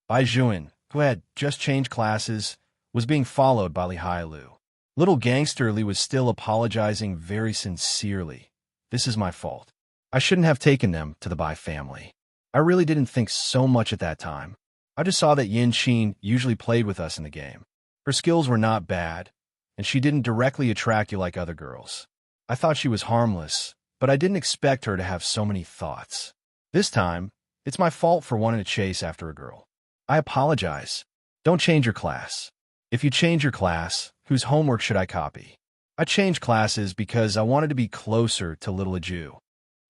Bai Juan, who had just changed classes, was being followed by Li Hailu. Little Gangster Li was still apologizing very sincerely. This is my fault. I shouldn't have taken them to the Bai family. I really didn't think so much at that time. I just saw that Yin-Chin usually played with us in the game. Her skills were not bad, and she didn't directly attract you like other girls. I thought she was harmless, but I didn't expect her to have so many thoughts. This time, it's my fault for wanting to chase after a girl. I apologize. Don't change your class. If you change your class, whose homework should I copy? I changed classes because I wanted to be closer to little Jew.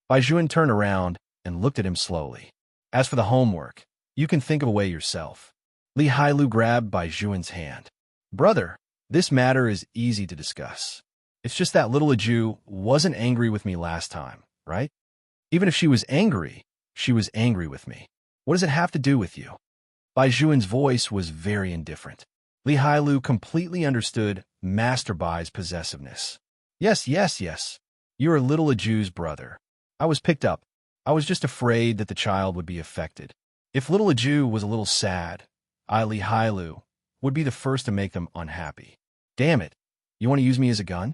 Bai Juan turned around and looked at him slowly. As for the homework, you can think of a way yourself. Li Hailu grabbed Bai Juan's hand. Brother, this matter is easy to discuss. It's just that little Jew wasn't angry with me last time, right? Even if she was angry with me. What does it have to do with you? Bai Juan's voice was very indifferent. Li Hailu completely understood Master Bai's possessiveness. Yes. You are little Jew's brother. I was picked up. I was just afraid that the child would be affected. If little Jew was a little sad, I, Li Hailu, would be the first to make them unhappy. Damn it. You want to use me as a gun?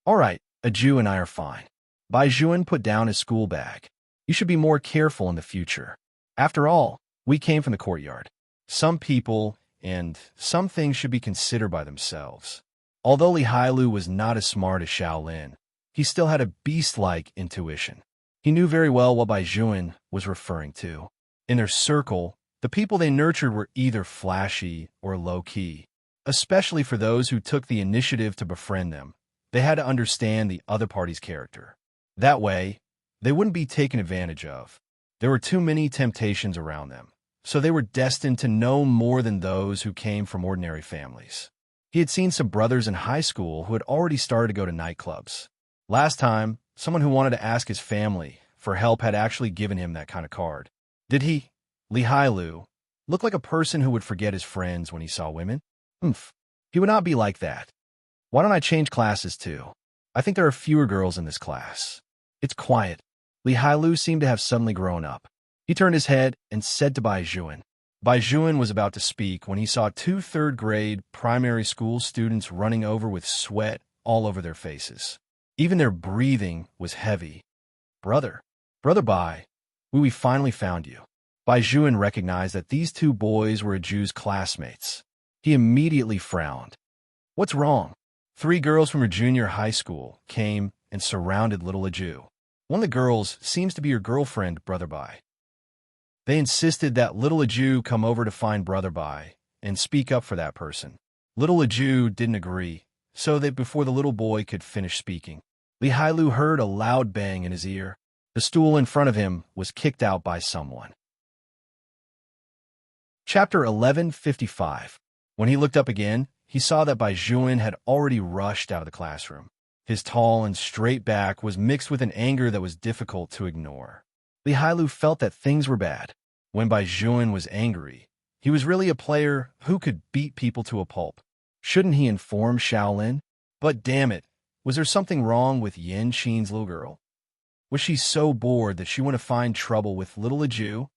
All right, a Jew and I are fine. Bai Juan put down his school bag. You should be more careful in the future. After all, we came from the courtyard. Some people and some things should be considered by themselves. Although Li Hailu was not as smart as Shaolin, he still had a beast-like intuition. He knew very well what Bai Juan was referring to. In their circle, the people they nurtured were either flashy or low-key. Especially for those who took the initiative to befriend them, they had to understand the other party's character. That way, they wouldn't be taken advantage of. There were too many temptations around them, so they were destined to know more than those who came from ordinary families. He had seen some brothers in high school who had already started to go to nightclubs. Last time, someone who wanted to ask his family for help had actually given him that kind of card. Did he, Li Hailu, look like a person who would forget his friends when he saw women? He would not be like that. Why don't I change classes too? I think there are fewer girls in this class. It's quiet. Li Hailu seemed to have suddenly grown up. He turned his head and said to Bai Juan. Bai Juan was about to speak when he saw two third-grade primary school students running over with sweat all over their faces. Even their breathing was heavy. Brother Bai, we finally found you. Bai Juan recognized that these two boys were a Jew's classmates. He immediately frowned. What's wrong? 3 girls from her junior high school came and surrounded little Jew. One of the girls seems to be your girlfriend, Brother Bai. They insisted that little Jew come over to find Brother Bai and speak up for that person. Little Jew didn't agree, so that before the little boy could finish speaking, Li Hailu heard a loud bang in his ear. The stool in front of him was kicked out by someone. Chapter 1155. When he looked up again, he saw that Bai Juan had already rushed out of the classroom. His tall and straight back was mixed with an anger that was difficult to ignore. Li Hailu felt that things were bad. When Bai Juan was angry, he was really a player who could beat people to a pulp. Shouldn't he inform Shaolin? But damn it, was there something wrong with Yan Qin's little girl? Was she so bored that she wanted to find trouble with little Ju?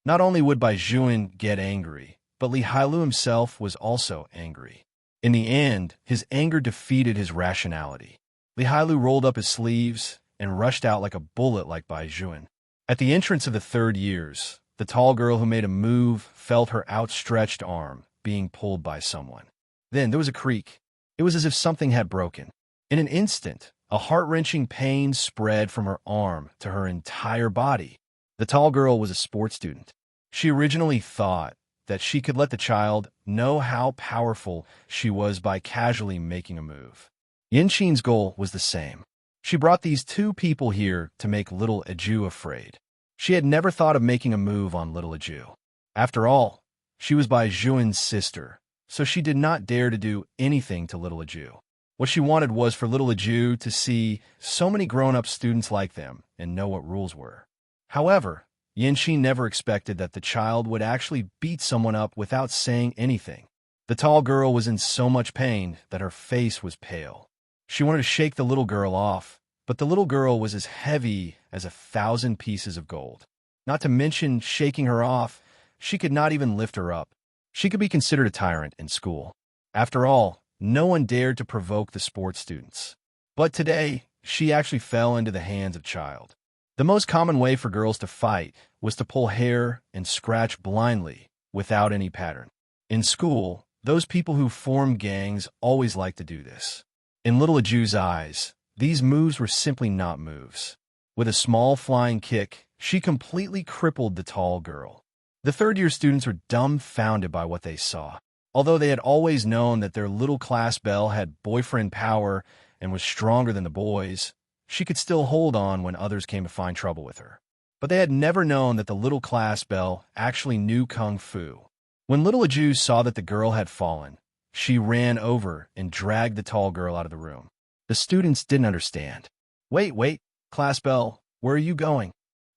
Not only would Bai Juan get angry, but Li Hailu himself was also angry. In the end, his anger defeated his rationality. Li Hailu rolled up his sleeves and rushed out like a bullet like Bai Juan. At the entrance of the third years, the tall girl who made a move felt her outstretched arm being pulled by someone. Then there was a creak. It was as if something had broken. In an instant, a heart-wrenching pain spread from her arm to her entire body. The tall girl was a sports student. She originally thought that she could let the child know how powerful she was by casually making a move. Yan Qin's goal was the same. She brought these two people here to make little Ju afraid. She had never thought of making a move on little Ju. After all, she was Bai Juan's sister, so she did not dare to do anything to little Ju. What she wanted was for little Ju to see so many grown-up students like them and know what rules were. However, Yan Qin never expected that the child would actually beat someone up without saying anything. The tall girl was in so much pain that her face was pale. She wanted to shake the little girl off, but the little girl was as heavy as 1,000 pieces of gold. Not to mention shaking her off, she could not even lift her up. She could be considered a tyrant in school. After all, no one dared to provoke the sports students. But today, she actually fell into the hands of child. The most common way for girls to fight was to pull hair and scratch blindly without any pattern. In school, those people who form gangs always liked to do this. In little Ju's eyes, these moves were simply not moves. With a small flying kick, she completely crippled the tall girl. The third-year students were dumbfounded by what they saw. Although they had always known that their little class belle had boyfriend power and was stronger than the boys, she could still hold on when others came to find trouble with her. But they had never known that the little class belle actually knew kung fu. When little Ju saw that the girl had fallen, she ran over and dragged the tall girl out of the room. The students didn't understand. Wait, class belle, where are you going?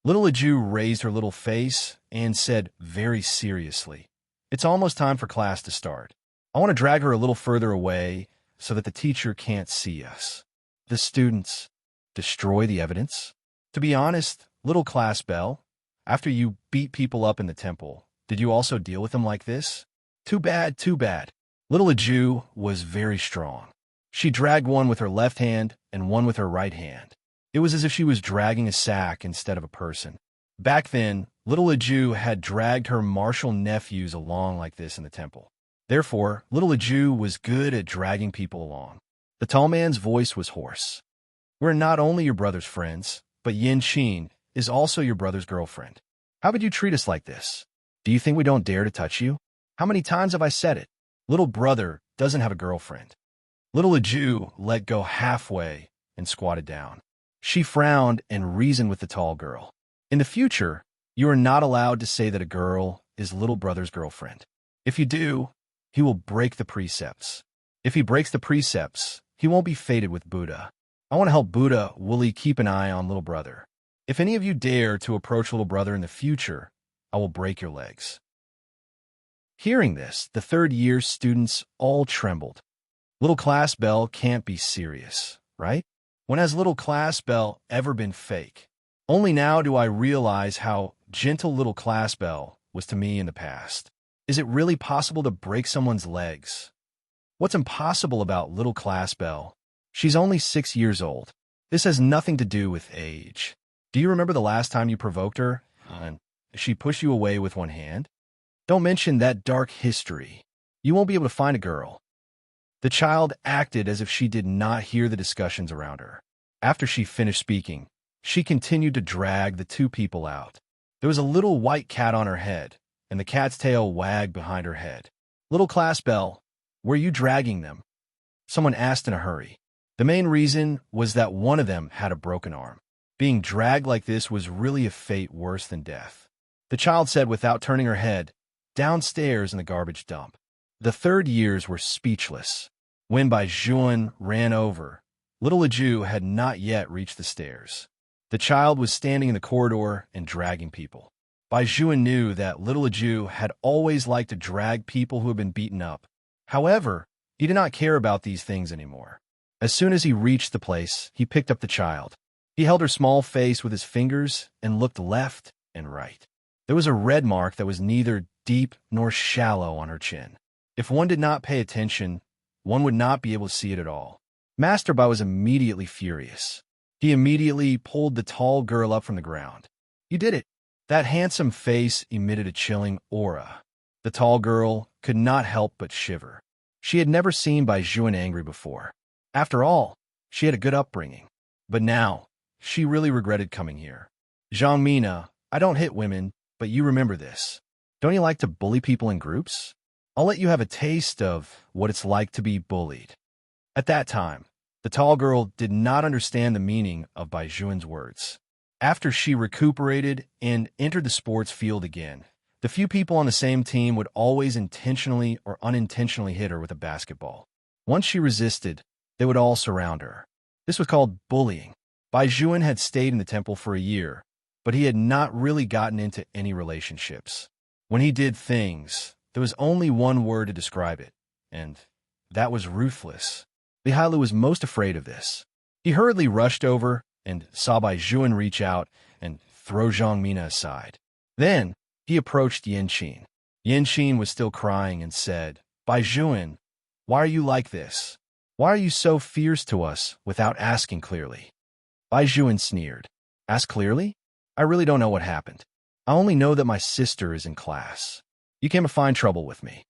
Little Ju raised her little face and said very seriously, "It's almost time for class to start. I want to drag her a little further away so that the teacher can't see us." The students destroy the evidence? To be honest, little class belle, after you beat people up in the temple, did you also deal with them like this? Too bad. Little Ju was very strong. She dragged one with her left hand and one with her right hand. It was as if she was dragging a sack instead of a person. Back then, little Ju had dragged her martial nephews along like this in the temple. Therefore, little Ju was good at dragging people along. The tall man's voice was hoarse. "We're not only your brother's friends, but Yan Qin is also your brother's girlfriend. How would you treat us like this? Do you think we don't dare to touch you? How many times have I said it? Little brother doesn't have a girlfriend." Little Ju let go halfway and squatted down. She frowned and reasoned with the tall girl. "In the future, you are not allowed to say that a girl is little brother's girlfriend. If you do, he will break the precepts. If he breaks the precepts, he won't be fated with Buddha. I want to help Buddha Wooly keep an eye on little brother. If any of you dare to approach little brother in the future, I will break your legs." Hearing this, the third-year students all trembled. Little class belle can't be serious, right? When has little class belle ever been fake? Only now do I realize how gentle little class belle was to me in the past. Is it really possible to break someone's legs? What's impossible about little class belle? She's only 6 years old. This has nothing to do with age. Do you remember the last time you provoked her and she pushed you away with one hand? Don't mention that dark history. You won't be able to find a girl. The child acted as if she did not hear the discussions around her. After she finished speaking, she continued to drag the two people out. There was a little white cat on her head, and the cat's tail wagged behind her head. "Little class belle, were you dragging them?" Someone asked in a hurry. The main reason was that one of them had a broken arm. Being dragged like this was really a fate worse than death. The child said without turning her head, downstairs in the garbage dump. The third years were speechless. When Bai Juan ran over, little Leju had not yet reached the stairs. The child was standing in the corridor and dragging people. Bai Juan knew that little Leju had always liked to drag people who had been beaten up. However, he did not care about these things anymore. As soon as he reached the place, he picked up the child. He held her small face with his fingers and looked left and right. There was a red mark that was neither deep nor shallow on her chin. If one did not pay attention, one would not be able to see it at all. Master Bai was immediately furious. He immediately pulled the tall girl up from the ground. You did it. That handsome face emitted a chilling aura. The tall girl could not help but shiver. She had never seen Bai Juan angry before. After all, she had a good upbringing. But now, she really regretted coming here. Zhang Mina, I don't hit women, but you remember this. Don't you like to bully people in groups? I'll let you have a taste of what it's like to be bullied. At that time, the tall girl did not understand the meaning of Bai Juan's words. After she recuperated and entered the sports field again, the few people on the same team would always intentionally or unintentionally hit her with a basketball. Once she resisted, they would all surround her. This was called bullying. Bai Juan had stayed in the temple for a year, but he had not really gotten into any relationships. When he did things, there was only one word to describe it, and that was ruthless. Li Hailu was most afraid of this. He hurriedly rushed over and saw Bai Juan reach out and throw Zhang Mina aside. Then, he approached Yin Qin. Yin Qin was still crying and said, Bai Juan, why are you like this? Why are you so fierce to us without asking clearly? Bai Juan sneered. Ask clearly? I really don't know what happened. I only know that my sister is in class. You came to find trouble with me.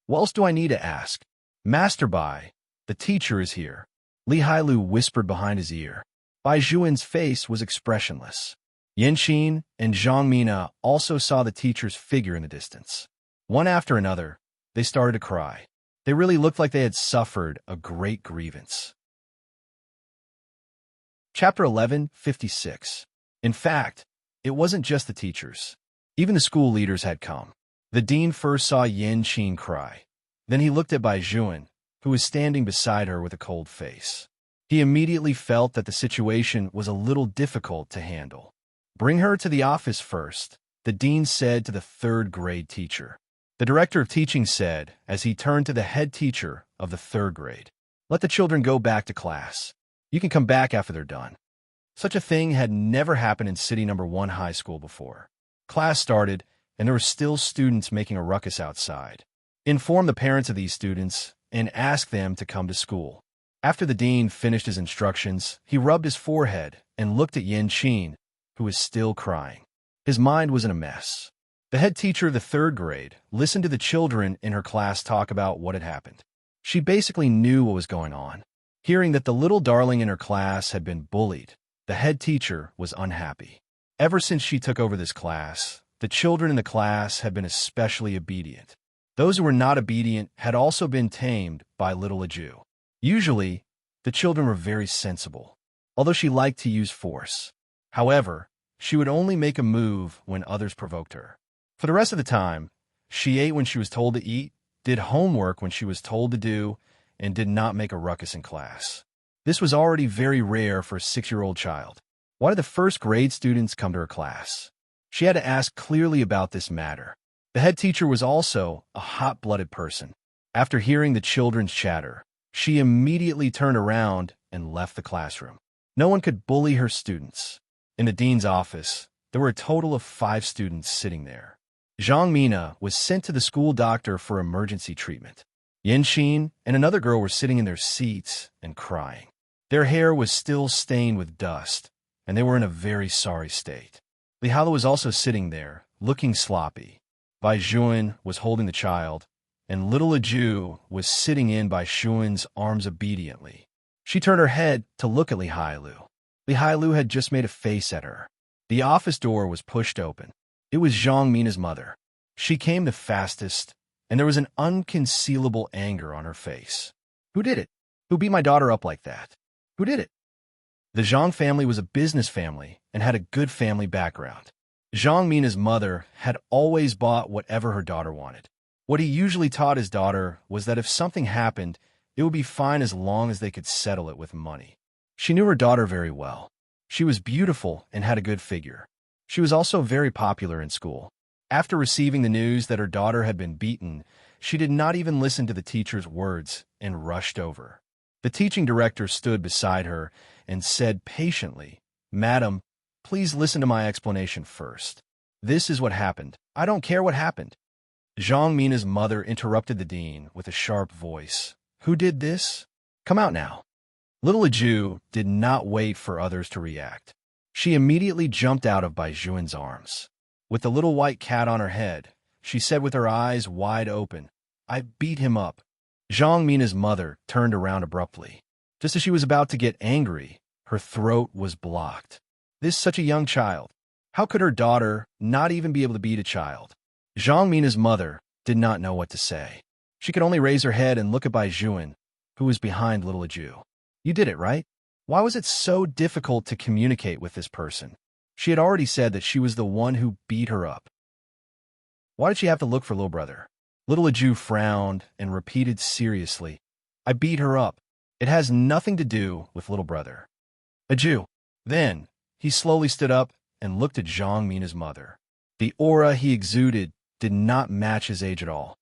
What else do I need to ask? Master Bai, the teacher is here. Li Hailu whispered behind his ear. Bai Juan's face was expressionless. Yin Qin and Zhang Mina also saw the teacher's figure in the distance. One after another, they started to cry. They really looked like they had suffered a great grievance. Chapter 11:56. In fact, it wasn't just the teachers. Even the school leaders had come. The dean first saw Yin Qin cry. Then he looked at Bai Juan, who was standing beside her with a cold face. He immediately felt that the situation was a little difficult to handle. Bring her to the office first, the dean said to the third-grade teacher. The director of teaching said, as he turned to the head teacher of the third grade, let the children go back to class. You can come back after they're done. Such a thing had never happened in City No. 1 high school before. Class started, and there were still students making a ruckus outside. Inform the parents of these students and ask them to come to school. After the dean finished his instructions, he rubbed his forehead and looked at Yin Qin, who was still crying. His mind was in a mess. The head teacher of the third grade listened to the children in her class talk about what had happened. She basically knew what was going on. Hearing that the little darling in her class had been bullied, the head teacher was unhappy. Ever since she took over this class, the children in the class had been especially obedient. Those who were not obedient had also been tamed by little Leju. Usually, the children were very sensible, although she liked to use force. However, she would only make a move when others provoked her. For the rest of the time, she ate when she was told to eat, did homework when she was told to do, and did not make a ruckus in class. This was already very rare for a 6-year-old child. Why did the first-grade students come to her class? She had to ask clearly about this matter. The head teacher was also a hot-blooded person. After hearing the children's chatter, she immediately turned around and left the classroom. No one could bully her students. In the dean's office, there were a total of 5 students sitting there. Zhang Mina was sent to the school doctor for emergency treatment. Yin Qin and another girl were sitting in their seats and crying. Their hair was still stained with dust, and they were in a very sorry state. Li Hailu was also sitting there, looking sloppy. Bai Juan was holding the child, and little Leju was sitting in Bai Juan's arms obediently. She turned her head to look at Li Hailu. Li Hailu had just made a face at her. The office door was pushed open. It was Zhang Mina's mother. She came the fastest, and there was an unconcealable anger on her face. Who did it? Who beat my daughter up like that? Who did it? The Zhang family was a business family and had a good family background. Zhang Mina's mother had always bought whatever her daughter wanted. What he usually taught his daughter was that if something happened, it would be fine as long as they could settle it with money. She knew her daughter very well. She was beautiful and had a good figure. She was also very popular in school. After receiving the news that her daughter had been beaten, she did not even listen to the teacher's words and rushed over. The teaching director stood beside her and said patiently, "Madam, please listen to my explanation first. This is what happened. I don't care what happened." Zhang Mina's mother interrupted the dean with a sharp voice. "Who did this? Come out now." Little Ju did not wait for others to react. She immediately jumped out of Bai Juan's arms. With the little white cat on her head, she said with her eyes wide open, "I beat him up." Zhang Mina's mother turned around abruptly. Just as she was about to get angry, her throat was blocked. This is such a young child. How could her daughter not even be able to beat a child? Zhang Mina's mother did not know what to say. She could only raise her head and look at Bai Juan, who was behind little Ju. "You did it, right? Why was it so difficult to communicate with this person? She had already said that she was the one who beat her up. Why did she have to look for little brother?" Little Ju frowned and repeated seriously, "I beat her up. It has nothing to do with little brother." Ju. Then, he slowly stood up and looked at Zhang Mina's mother. The aura he exuded did not match his age at all.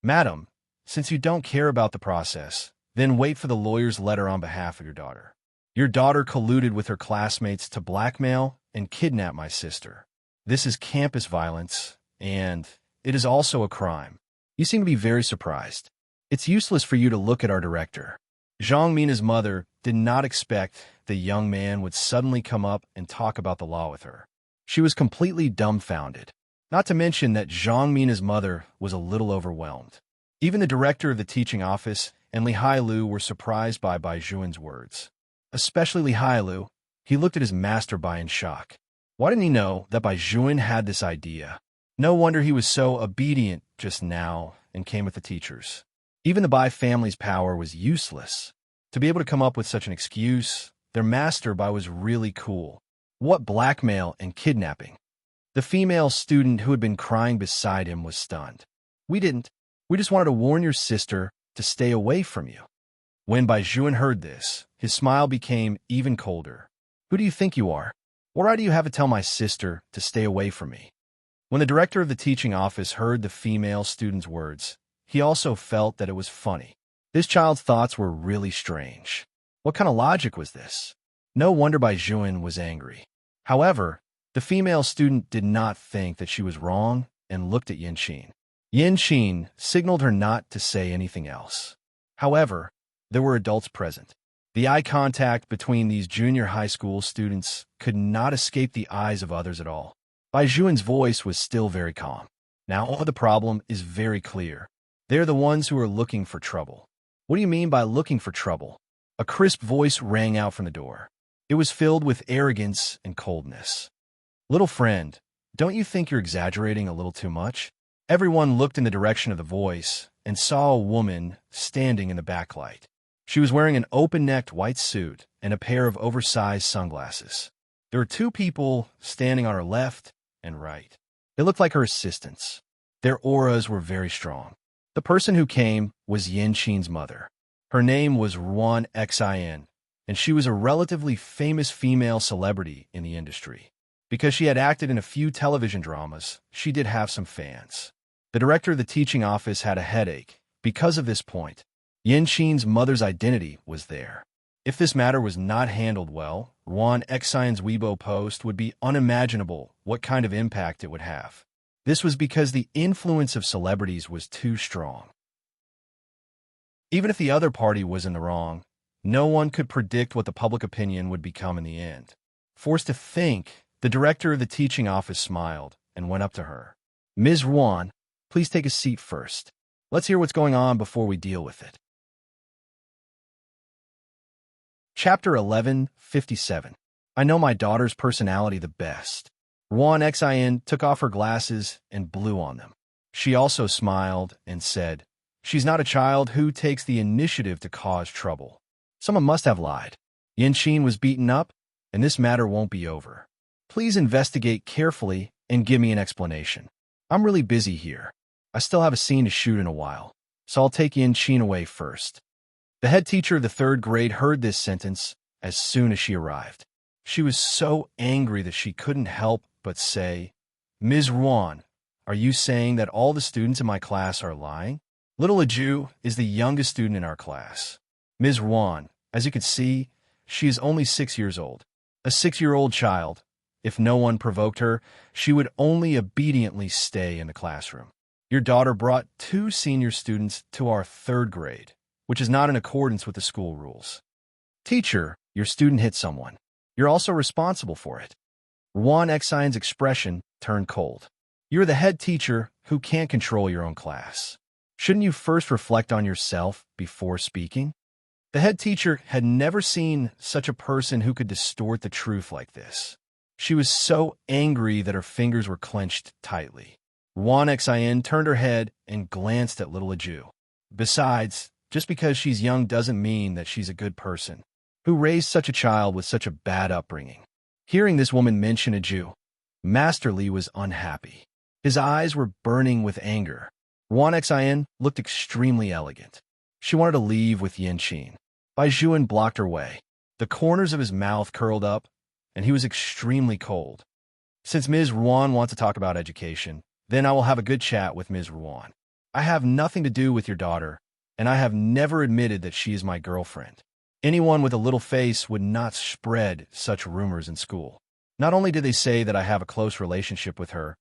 "Madam, since you don't care about the process, then wait for the lawyer's letter on behalf of your daughter. Your daughter colluded with her classmates to blackmail and kidnap my sister. This is campus violence, and it is also a crime. You seem to be very surprised. It's useless for you to look at our director." Zhang Mina's mother did not expect the young man would suddenly come up and talk about the law with her. She was completely dumbfounded. Not to mention that Zhang Mina's mother was a little overwhelmed. Even the director of the teaching office and Li Hailu were surprised by Bai Juan's words. Especially Li Hailu. He looked at his master Bai in shock. Why didn't he know that Bai Juan had this idea? No wonder he was so obedient just now and came with the teachers. Even the Bai family's power was useless. To be able to come up with such an excuse, their master Bai was really cool. What blackmail and kidnapping? The female student who had been crying beside him was stunned. "We didn't. We just wanted to warn your sister to stay away from you." When Bai Juan heard this, his smile became even colder. "Who do you think you are? What right do you have to tell my sister to stay away from me?" When the director of the teaching office heard the female student's words, he also felt that it was funny. This child's thoughts were really strange. What kind of logic was this? No wonder Bai Juan was angry. However, the female student did not think that she was wrong and looked at Yanqin. Yanqin signaled her not to say anything else. However, there were adults present. The eye contact between these junior high school students could not escape the eyes of others at all. Bai Juan's voice was still very calm. "Now the problem is very clear. They're the ones who are looking for trouble." "What do you mean by looking for trouble?" A crisp voice rang out from the door. It was filled with arrogance and coldness. "Little friend, don't you think you're exaggerating a little too much?" Everyone looked in the direction of the voice and saw a woman standing in the backlight. She was wearing an open-necked white suit and a pair of oversized sunglasses. There were two people standing on her left and right. They looked like her assistants. Their auras were very strong. The person who came was Yanqin's mother. Her name was Ruan Xin, and she was a relatively famous female celebrity in the industry. Because she had acted in a few television dramas, she did have some fans. The director of the teaching office had a headache. Because of this point, Yanqin's mother's identity was there. If this matter was not handled well, Ruan Xion's Weibo post would be unimaginable what kind of impact it would have. This was because the influence of celebrities was too strong. Even if the other party was in the wrong, no one could predict what the public opinion would become in the end. Forced to think, the director of the teaching office smiled and went up to her. "Ms. Ruan, please take a seat first. Let's hear what's going on before we deal with it." Chapter 1157. I know my daughter's personality the best. Ruan Xin took off her glasses and blew on them. She also smiled and said, "She's not a child who takes the initiative to cause trouble. Someone must have lied. Yin was beaten up, and this matter won't be over. Please investigate carefully and give me an explanation. I'm really busy here. I still have a scene to shoot in a while, so I'll take Yin away first." The head teacher of the third grade heard this sentence as soon as she arrived. She was so angry that she couldn't help but say, "Ms. Ruan, are you saying that all the students in my class are lying?" Little Aju is the youngest student in our class. Ms. Ruan, as you can see, she is only 6 years old. A 6-year-old child. If no one provoked her, she would only obediently stay in the classroom. Your daughter brought 2 senior students to our third grade, which is not in accordance with the school rules. Teacher, your student hit someone. You're also responsible for it. Ruan Xian's expression turned cold. You're the head teacher who can't control your own class. Shouldn't you first reflect on yourself before speaking? The head teacher had never seen such a person who could distort the truth like this. She was so angry that her fingers were clenched tightly. Ruan Xian turned her head and glanced at little Aju. Besides, just because she's young doesn't mean that she's a good person. Who raised such a child with such a bad upbringing? Hearing this woman mention Aju, Master Li was unhappy. His eyes were burning with anger. Ruan Xian looked extremely elegant. She wanted to leave with Yin. Bai Juan blocked her way. The corners of his mouth curled up, and he was extremely cold. Since Ms. Ruan wants to talk about education, then I will have a good chat with Ms. Ruan. I have nothing to do with your daughter, and I have never admitted that she is my girlfriend. Anyone with a little face would not spread such rumors in school. Not only did they say that I have a close relationship with her,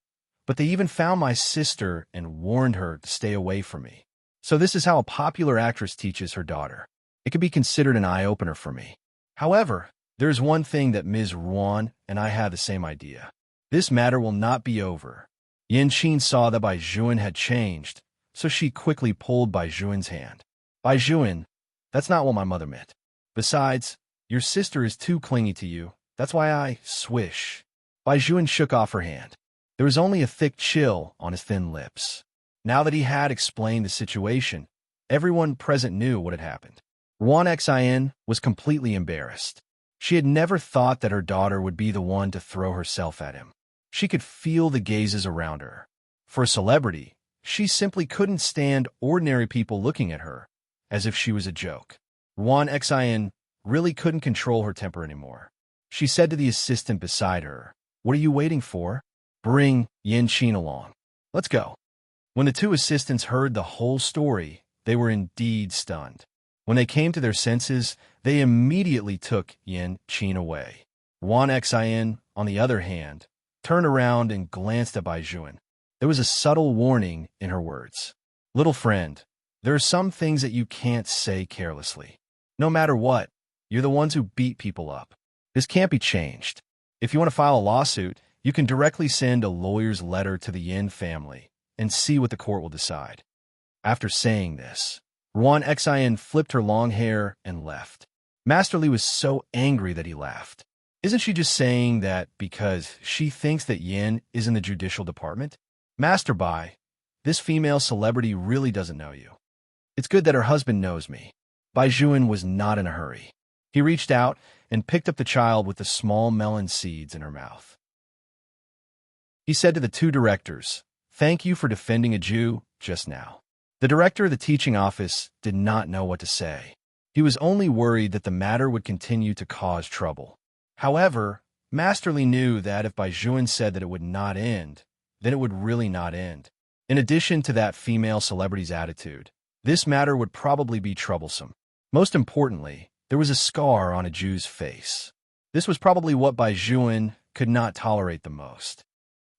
but they even found my sister and warned her to stay away from me. So this is how a popular actress teaches her daughter. It could be considered an eye-opener for me. However, there is one thing that Ms. Ruan and I have the same idea. This matter will not be over. Yin saw that Bai Juan had changed, so she quickly pulled Bai Juan's hand. Bai Juan, that's not what my mother meant. Besides, your sister is too clingy to you. That's why I swish. Bai Juan shook off her hand. There was only a thick chill on his thin lips. Now that he had explained the situation, everyone present knew what had happened. Ruan Xian was completely embarrassed. She had never thought that her daughter would be the one to throw herself at him. She could feel the gazes around her. For a celebrity, she simply couldn't stand ordinary people looking at her, as if she was a joke. Ruan Xian really couldn't control her temper anymore. She said to the assistant beside her, "What are you waiting for? Bring Yin along. Let's go." When the 2 assistants heard the whole story, they were indeed stunned. When they came to their senses, they immediately took Yin away. Ruan Xian, on the other hand, turned around and glanced at Bai Juan. There was a subtle warning in her words. "Little friend, there are some things that you can't say carelessly. No matter what, you're the ones who beat people up. This can't be changed. If you want to file a lawsuit, you can directly send a lawyer's letter to the Yin family and see what the court will decide." After saying this, Ruan Xian flipped her long hair and left. Master Li was so angry that he laughed. Isn't she just saying that because she thinks that Yin is in the judicial department? Master Bai, this female celebrity really doesn't know you. It's good that her husband knows me. Bai Juan was not in a hurry. He reached out and picked up the child with the small melon seeds in her mouth. He said to the 2 directors, "Thank you for defending Aju just now." The director of the teaching office did not know what to say. He was only worried that the matter would continue to cause trouble. However, Master Li knew that if Bai Juan said that it would not end, then it would really not end. In addition to that female celebrity's attitude, this matter would probably be troublesome. Most importantly, there was a scar on Aju's face. This was probably what Bai Juan could not tolerate the most.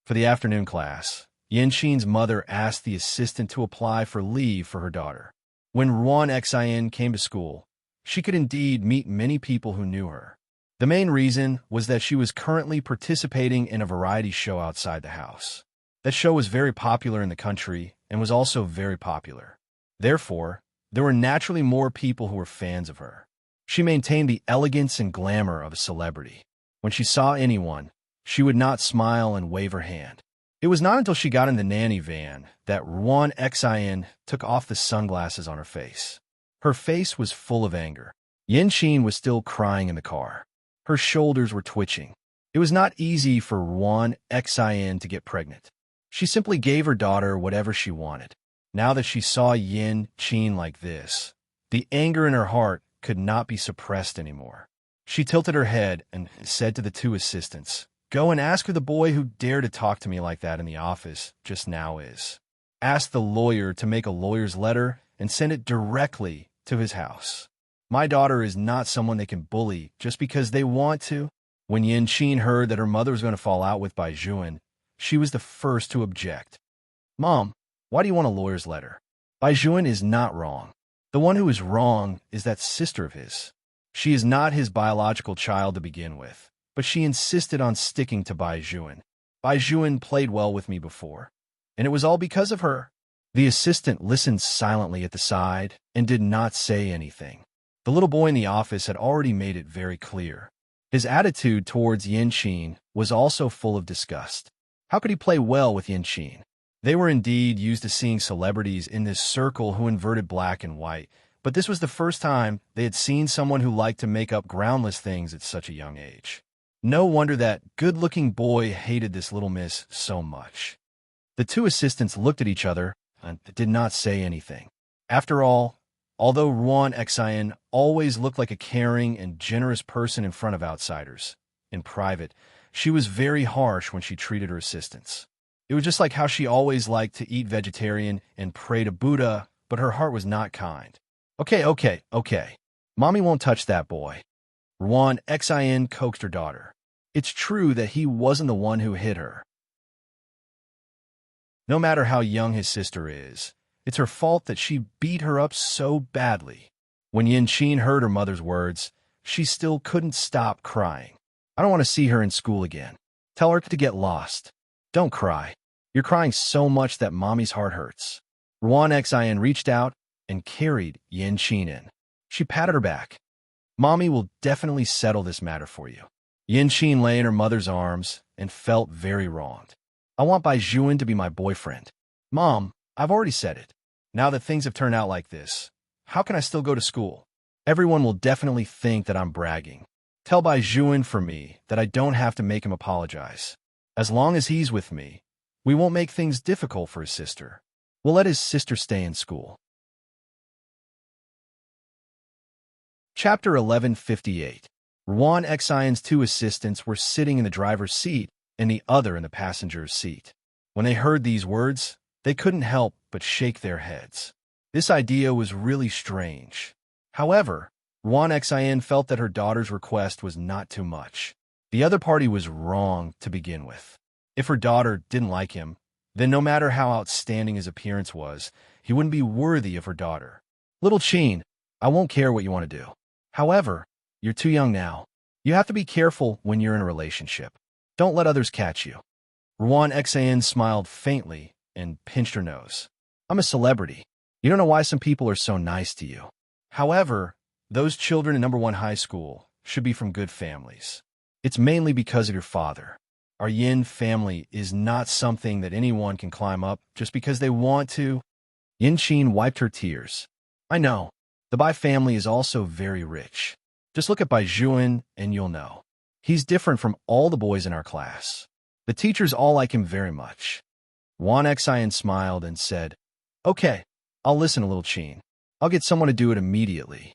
For the afternoon class, Yin mother asked the assistant to apply for leave for her daughter. When Ruan Xian came to school, she could indeed meet many people who knew her. The main reason was that she was currently participating in a variety show outside the house. That show was very popular in the country and was also very popular. Therefore, there were naturally more people who were fans of her. She maintained the elegance and glamour of a celebrity. When she saw anyone, she would not smile and wave her hand. It was not until she got in the nanny van that Ruan Xian took off the sunglasses on her face. Her face was full of anger. Yin Qin was still crying in the car. Her shoulders were twitching. It was not easy for Ruan Xin to get pregnant. She simply gave her daughter whatever she wanted. Now that she saw Yin Qin like this, the anger in her heart could not be suppressed anymore. She tilted her head and said to the two assistants, "Go and ask who the boy who dared to talk to me like that in the office just now is. Ask the lawyer to make a lawyer's letter and send it directly to his house. My daughter is not someone they can bully just because they want to." When Yin Qin heard that her mother was going to fall out with Bai Juan, she was the first to object. "Mom, why do you want a lawyer's letter? Bai Juan is not wrong. The one who is wrong is that sister of his. She is not his biological child to begin with, but she insisted on sticking to Bai Juan. Bai Juan played well with me before, and it was all because of her." The assistant listened silently at the side and did not say anything. The little boy in the office had already made it very clear. His attitude towards Yin Qin was also full of disgust. How could he play well with Yin Qin? They were indeed used to seeing celebrities in this circle who inverted black and white, but this was the first time they had seen someone who liked to make up groundless things at such a young age. No wonder that good-looking boy hated this little miss so much. The two assistants looked at each other and did not say anything. After all, although Ruan Xin always looked like a caring and generous person in front of outsiders, in private, she was very harsh when she treated her assistants. It was just like how she always liked to eat vegetarian and pray to Buddha, but her heart was not kind. Okay. Mommy won't touch that boy." Ruan Xin coaxed her daughter. "It's true that he wasn't the one who hit her. No matter how young his sister is, it's her fault that she beat her up so badly." When Yin Qin heard her mother's words, she still couldn't stop crying. "I don't want to see her in school again. Tell her to get lost. Don't cry. You're crying so much that Mommy's heart hurts." Ruan Xin reached out and carried Yin Qin in. She patted her back. "Mommy will definitely settle this matter for you." Yin Qin lay in her mother's arms and felt very wronged. "I want Bai Juan to be my boyfriend." "Mom, I've already said it. Now that things have turned out like this, how can I still go to school? Everyone will definitely think that I'm bragging. Tell Bai Juan for me that I don't have to make him apologize. As long as he's with me, we won't make things difficult for his sister. We'll let his sister stay in school." Chapter 1158. Ruan Xion's two assistants were sitting in the driver's seat and the other in the passenger's seat. When they heard these words, they couldn't help but shake their heads. This idea was really strange. However, Ruan Xion felt that her daughter's request was not too much. The other party was wrong to begin with. If her daughter didn't like him, then no matter how outstanding his appearance was, he wouldn't be worthy of her daughter. "Little Qin, I won't care what you want to do. However, you're too young now. You have to be careful when you're in a relationship. Don't let others catch you." Ruan Xion smiled faintly and pinched her nose. "I'm a celebrity. You don't know why some people are so nice to you. However, those children in number 1 high school should be from good families. It's mainly because of your father. Our Yin family is not something that anyone can climb up just because they want to." Yin Qin wiped her tears. "I know. The Bai family is also very rich. Just look at Bai Juan and you'll know. He's different from all the boys in our class. The teachers all like him very much." Ruan Xion smiled and said, "Okay, I'll listen a little, Qin. I'll get someone to do it immediately."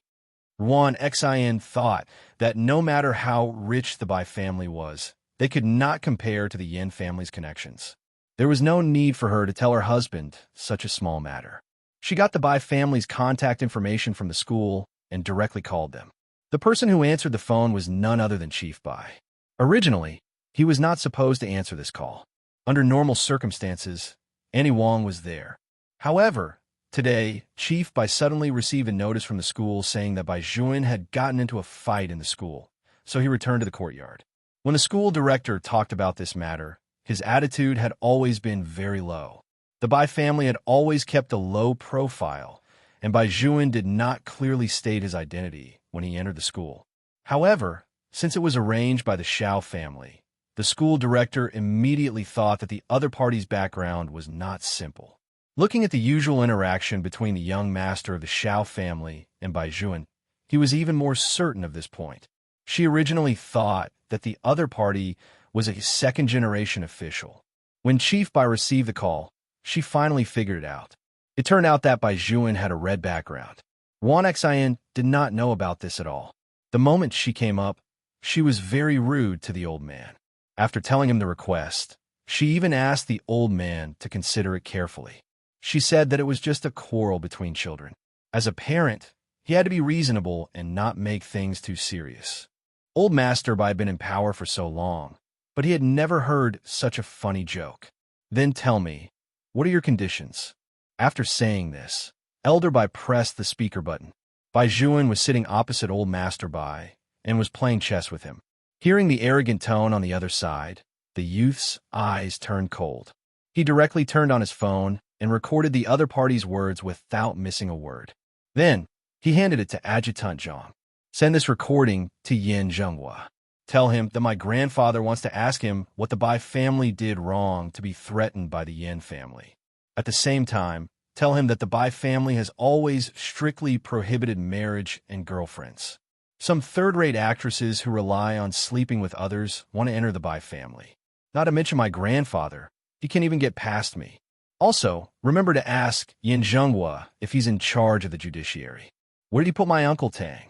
Ruan Xion thought that no matter how rich the Bai family was, they could not compare to the Yin family's connections. There was no need for her to tell her husband such a small matter. She got the Bai family's contact information from the school and directly called them. The person who answered the phone was none other than Chief Bai. Originally, he was not supposed to answer this call. Under normal circumstances, Annie Wong was there. However, today, Chief Bai suddenly received a notice from the school saying that Bai Juan had gotten into a fight in the school, so he returned to the courtyard. When the school director talked about this matter, his attitude had always been very low. The Bai family had always kept a low profile, and Bai Juan did not clearly state his identity when he entered the school. However, since it was arranged by the Xiao family, the school director immediately thought that the other party's background was not simple. Looking at the usual interaction between the young master of the Xiao family and Bai Juan, He was even more certain of this point. She originally thought that the other party was a second-generation official. When Chief Bai received the call, she finally figured it out. It turned out that Bai Juan had a red background. Wan Xian did not know about this at all. The moment she came up, she was very rude to the old man. After telling him the request, she even asked the old man to consider it carefully. She said that it was just a quarrel between children. As a parent, he had to be reasonable and not make things too serious. Old Master Bai had been in power for so long, but he had never heard such a funny joke. Then tell me, what are your conditions? After saying this, Elder Bai pressed the speaker button. Bai Juan was sitting opposite Old Master Bai and was playing chess with him. Hearing the arrogant tone on the other side, the youth's eyes turned cold. He directly turned on his phone and recorded the other party's words without missing a word. Then, he handed it to Adjutant Zhang. Send this recording to Yin Zhenghua. Tell him that my grandfather wants to ask him what the Bai family did wrong to be threatened by the Yin family. At the same time, tell him that the Bai family has always strictly prohibited marriage and girlfriends. Some third-rate actresses who rely on sleeping with others want to enter the Bai family. Not to mention my grandfather. He can't even get past me. Also, remember to ask Yin Zhenghua if he's in charge of the judiciary. Where did he put my Uncle Tang?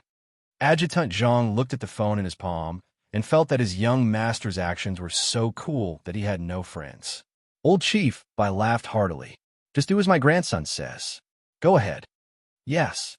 Adjutant Zhang looked at the phone in his palm and felt that his young master's actions were so cool that he had no friends. Old Chief Bai laughed heartily. Just do as my grandson says. Go ahead. Yes.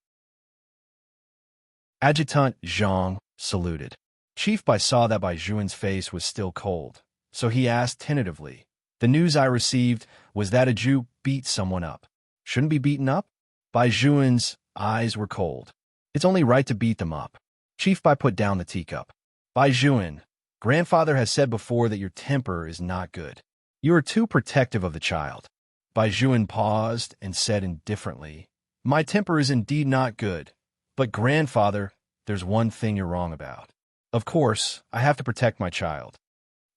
Adjutant Zhang saluted. Chief Bai saw that Bai Juan's face was still cold, so he asked tentatively, the news I received was that a Jew beat someone up. Shouldn't be beaten up? Bai Juan's eyes were cold. It's only right to beat them up. Chief Bai put down the teacup. Bai Juan, grandfather has said before that your temper is not good. You are too protective of the child. Bai Juan paused and said indifferently, my temper is indeed not good, but grandfather, there's one thing you're wrong about. Of course, I have to protect my child.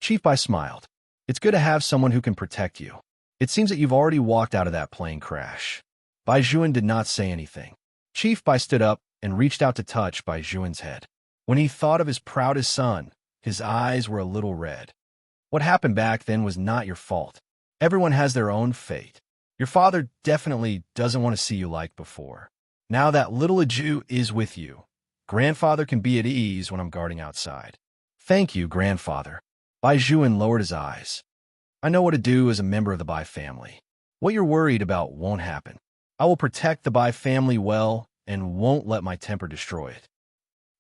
Chief Bai smiled. It's good to have someone who can protect you. It seems that you've already walked out of that plane crash. Bai Juan did not say anything. Chief Bai stood up and reached out to touch Bai Juan's head. When he thought of his proudest son, his eyes were a little red. What happened back then was not your fault. Everyone has their own fate. Your father definitely doesn't want to see you like before. Now that little Jew is with you, grandfather can be at ease when I'm guarding outside. Thank you, grandfather. Bai Juan lowered his eyes. I know what to do as a member of the Bai family. What you're worried about won't happen. I will protect the Bai family well and won't let my temper destroy it.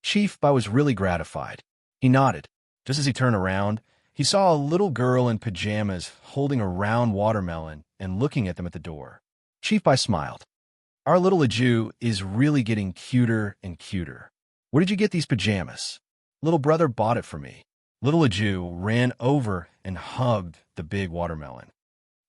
Chief Bai was really gratified. He nodded. Just as he turned around, he saw a little girl in pajamas holding a round watermelon and looking at them at the door. Chief Bai smiled. Our little Jew is really getting cuter and cuter. Where did you get these pajamas? Little brother bought it for me. Little Jew ran over and hugged the big watermelon.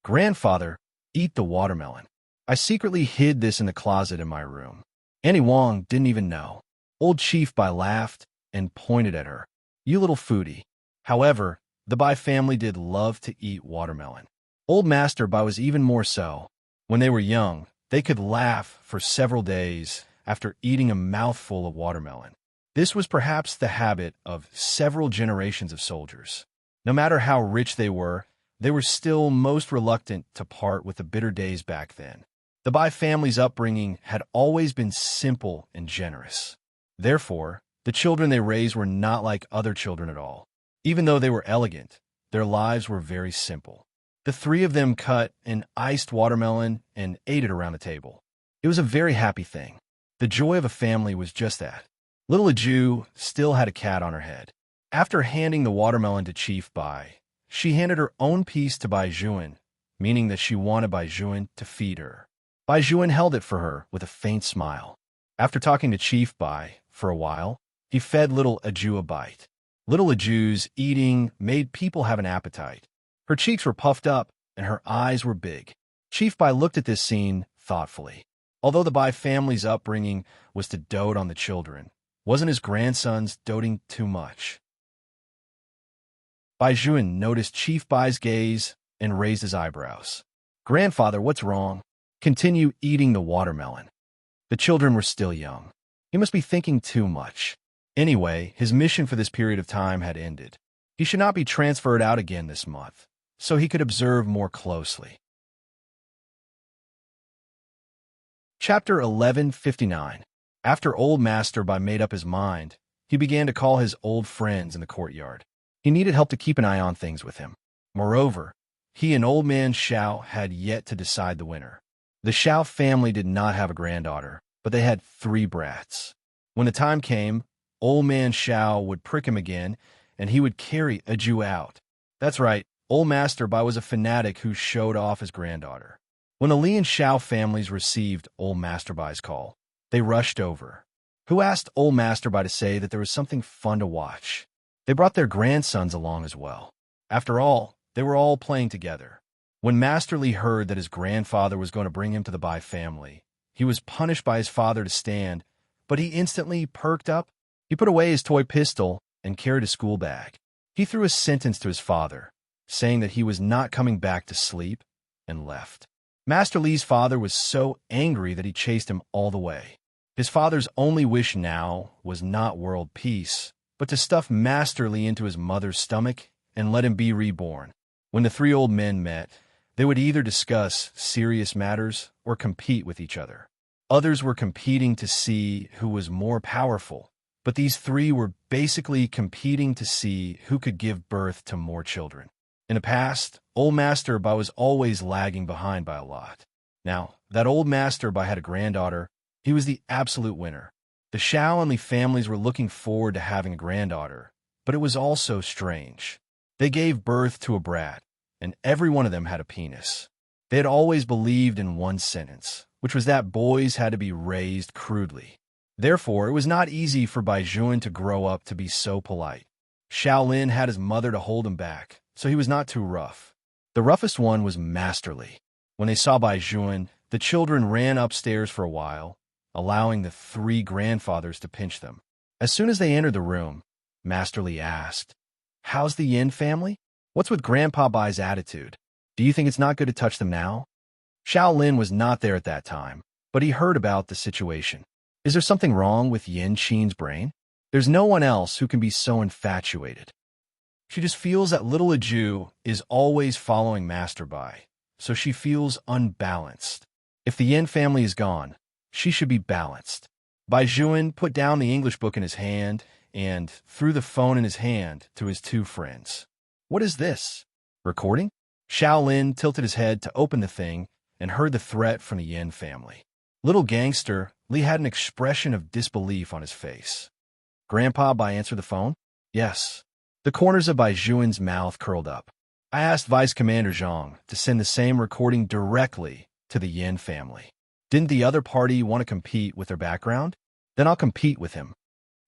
Grandfather, eat the watermelon. I secretly hid this in the closet in my room. Annie Wong didn't even know. Old Chief Bai laughed and pointed at her. You little foodie. However, the Bai family did love to eat watermelon. Old Master Bai was even more so. When they were young, they could laugh for several days after eating a mouthful of watermelon. This was perhaps the habit of several generations of soldiers. No matter how rich they were still most reluctant to part with the bitter days back then. The Bai family's upbringing had always been simple and generous. Therefore, the children they raised were not like other children at all. Even though they were elegant, their lives were very simple. The three of them cut an iced watermelon and ate it around the table. It was a very happy thing. The joy of a family was just that. Little Jew still had a cat on her head. After handing the watermelon to Chief Bai, she handed her own piece to Bai Juan, meaning that she wanted Bai Juan to feed her. Bai Juan held it for her with a faint smile. After talking to Chief Bai for a while, he fed little Aju a bite. Little Aju's eating made people have an appetite. Her cheeks were puffed up and her eyes were big. Chief Bai looked at this scene thoughtfully. Although the Bai family's upbringing was to dote on the children, wasn't his grandsons doting too much? Bai Juan noticed Chief Bai's gaze and raised his eyebrows. Grandfather, what's wrong? Continue eating the watermelon. The children were still young. He must be thinking too much. Anyway, his mission for this period of time had ended. He should not be transferred out again this month, so he could observe more closely. Chapter 1159. After Old Master Bai made up his mind, he began to call his old friends in the courtyard. He needed help to keep an eye on things with him. Moreover, he and Old Man Xiao had yet to decide the winner. The Xiao family did not have a granddaughter, but they had 3 brats. When the time came, Old Man Xiao would prick him again, and he would carry a Jew out. That's right, Old Master Bai was a fanatic who showed off his granddaughter. When the Li and Xiao families received Old Master Bai's call, they rushed over. Who asked Old Master Bai to say that there was something fun to watch? They brought their grandsons along as well. After all, they were all playing together. When Master Li heard that his grandfather was going to bring him to the Bai family, he was punished by his father to stand, but he instantly perked up. He put away his toy pistol and carried a school bag. He threw a sentence to his father, saying that he was not coming back to sleep, and left. Master Li's father was so angry that he chased him all the way. His father's only wish now was not world peace, but to stuff Master Li into his mother's stomach and let him be reborn. When the 3 old men met, they would either discuss serious matters or compete with each other. Others were competing to see who was more powerful, but these 3 were basically competing to see who could give birth to more children. In the past, Old Master Bai was always lagging behind by a lot. Now, that Old Master Bai had a granddaughter, he was the absolute winner. The Xiao and Li families were looking forward to having a granddaughter, but it was also strange. They gave birth to a brat, and every one of them had a penis. They had always believed in one sentence, which was that boys had to be raised crudely. Therefore, it was not easy for Bai Juan to grow up to be so polite. Shaolin had his mother to hold him back, so he was not too rough. The roughest one was Master Li. When they saw Bai Juan, the children ran upstairs for a while, allowing the 3 grandfathers to pinch them. As soon as they entered the room, Master Li asked, "How's the Yin family? What's with Grandpa Bai's attitude? Do you think it's not good to touch them now?" Shaolin was not there at that time, but he heard about the situation. Is there something wrong with Yin Qin's brain? There's no one else who can be so infatuated. She just feels that little Aju is always following Master Bai, so she feels unbalanced. If the Yin family is gone, she should be balanced. Bai Juan put down the English book in his hand and threw the phone in his hand to his 2 friends. "What is this? Recording?" Shaolin tilted his head to open the thing and heard the threat from the Yin family. Little gangster Li had an expression of disbelief on his face. "Grandpa Bai answered the phone?" "Yes." The corners of Bai Juan's mouth curled up. "I asked Vice Commander Zhang to send the same recording directly to the Yin family. Didn't the other party want to compete with their background? Then I'll compete with him."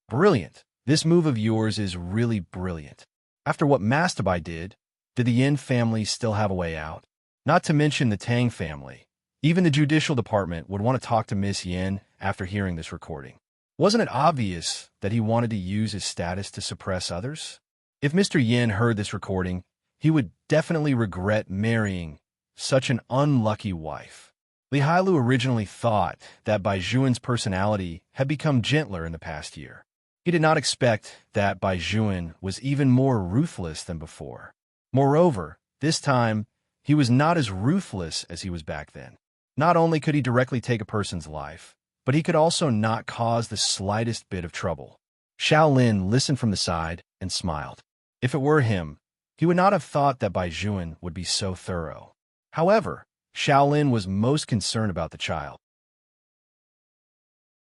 "Brilliant. This move of yours is really brilliant. After what Master Bai did the Yin family still have a way out? Not to mention the Tang family. Even the judicial department would want to talk to Miss Yin after hearing this recording. Wasn't it obvious that he wanted to use his status to suppress others? If Mr. Yin heard this recording, he would definitely regret marrying such an unlucky wife." Li Hailu originally thought that Bai Juan's personality had become gentler in the past year. He did not expect that Bai Juan was even more ruthless than before. Moreover, this time, he was not as ruthless as he was back then. Not only could he directly take a person's life, but he could also not cause the slightest bit of trouble. Shaolin listened from the side and smiled. If it were him, he would not have thought that Bai Juan would be so thorough. However, Shaolin was most concerned about the child.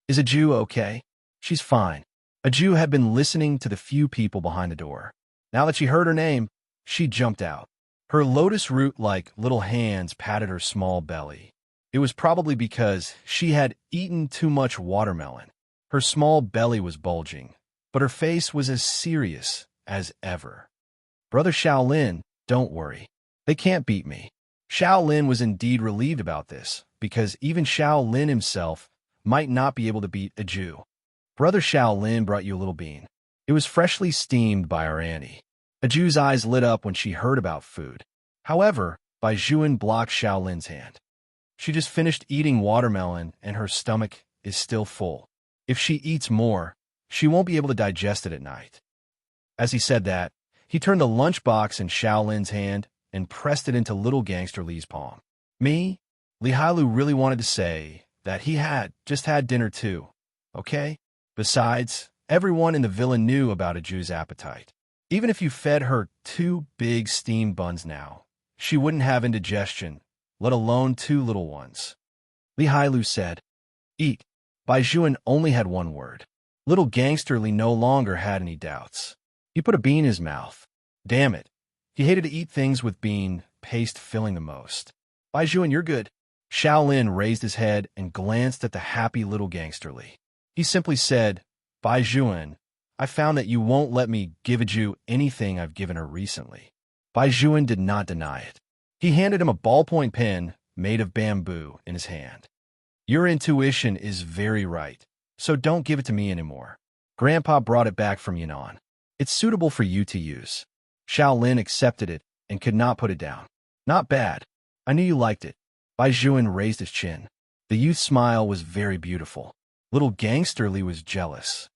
"Is Aju okay?" "She's fine." Aju had been listening to the few people behind the door. Now that she heard her name, she jumped out. Her lotus root-like little hands patted her small belly. It was probably because she had eaten too much watermelon. Her small belly was bulging, but her face was as serious as ever. "Brother Shaolin, don't worry. They can't beat me." Shaolin was indeed relieved about this, because even Shaolin himself might not be able to beat Aju. Brother Shaolin brought you a little bean. It was freshly steamed by our auntie. Aju's eyes lit up when she heard about food. However, Bai Juan blocked Shaolin's hand. "She just finished eating watermelon and her stomach is still full." If she eats more, she won't be able to digest it at night. As he said that, he turned the lunchbox in Shaolin's hand and pressed it into little gangster Li's palm. Me? Li Hailu really wanted to say that he had just had dinner too, okay? Besides, everyone in the villa knew about a Jew's appetite. Even if you fed her 2 big steamed buns now, she wouldn't have indigestion, let alone 2 little ones. Li Hailu said, "Eat." Bai Juan only had one word. Little gangster Li no longer had any doubts. He put a bean in his mouth. Damn it. He hated to eat things with bean paste filling the most. Bai Juan, you're good. Shaolin raised his head and glanced at the happy little gangster Li. He simply said, Bai Juan, I found that you won't let me give a Jew anything I've given her recently. Bai Juan did not deny it. He handed him a ballpoint pen made of bamboo in his hand. Your intuition is very right, so don't give it to me anymore. Grandpa brought it back from Yunnan. It's suitable for you to use. Shaolin accepted it and could not put it down. Not bad. I knew you liked it. Bai Juan raised his chin. The youth's smile was very beautiful. Little gangster Li was jealous.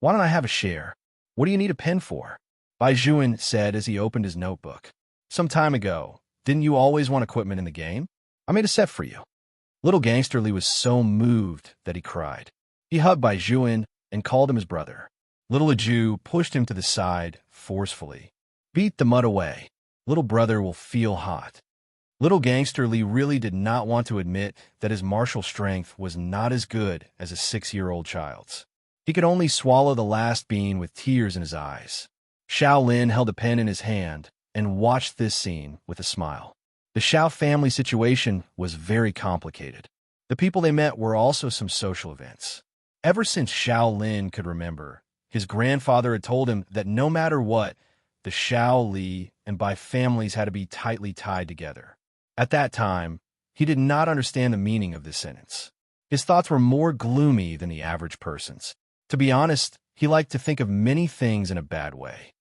Why don't I have a share? What do you need a pen for? Bai Juan said as he opened his notebook. Some time ago, didn't you always want equipment in the game? I made a set for you. Little gangster Li was so moved that he cried. He hugged Bai Juan and called him his brother. Little Jew pushed him to the side forcefully. Beat the mud away. Little brother will feel hot. Little gangster Li really did not want to admit that his martial strength was not as good as a 6-year-old child's. He could only swallow the last bean with tears in his eyes. Shaolin held a pen in his hand and watched this scene with a smile. The Shao family situation was very complicated. The people they met were also some social events. Ever since Shaolin could remember, his grandfather had told him that no matter what, the Shao, Li, and Bai families had to be tightly tied together. At that time, he did not understand the meaning of this sentence. His thoughts were more gloomy than the average person's. To be honest, he liked to think of many things in a bad way.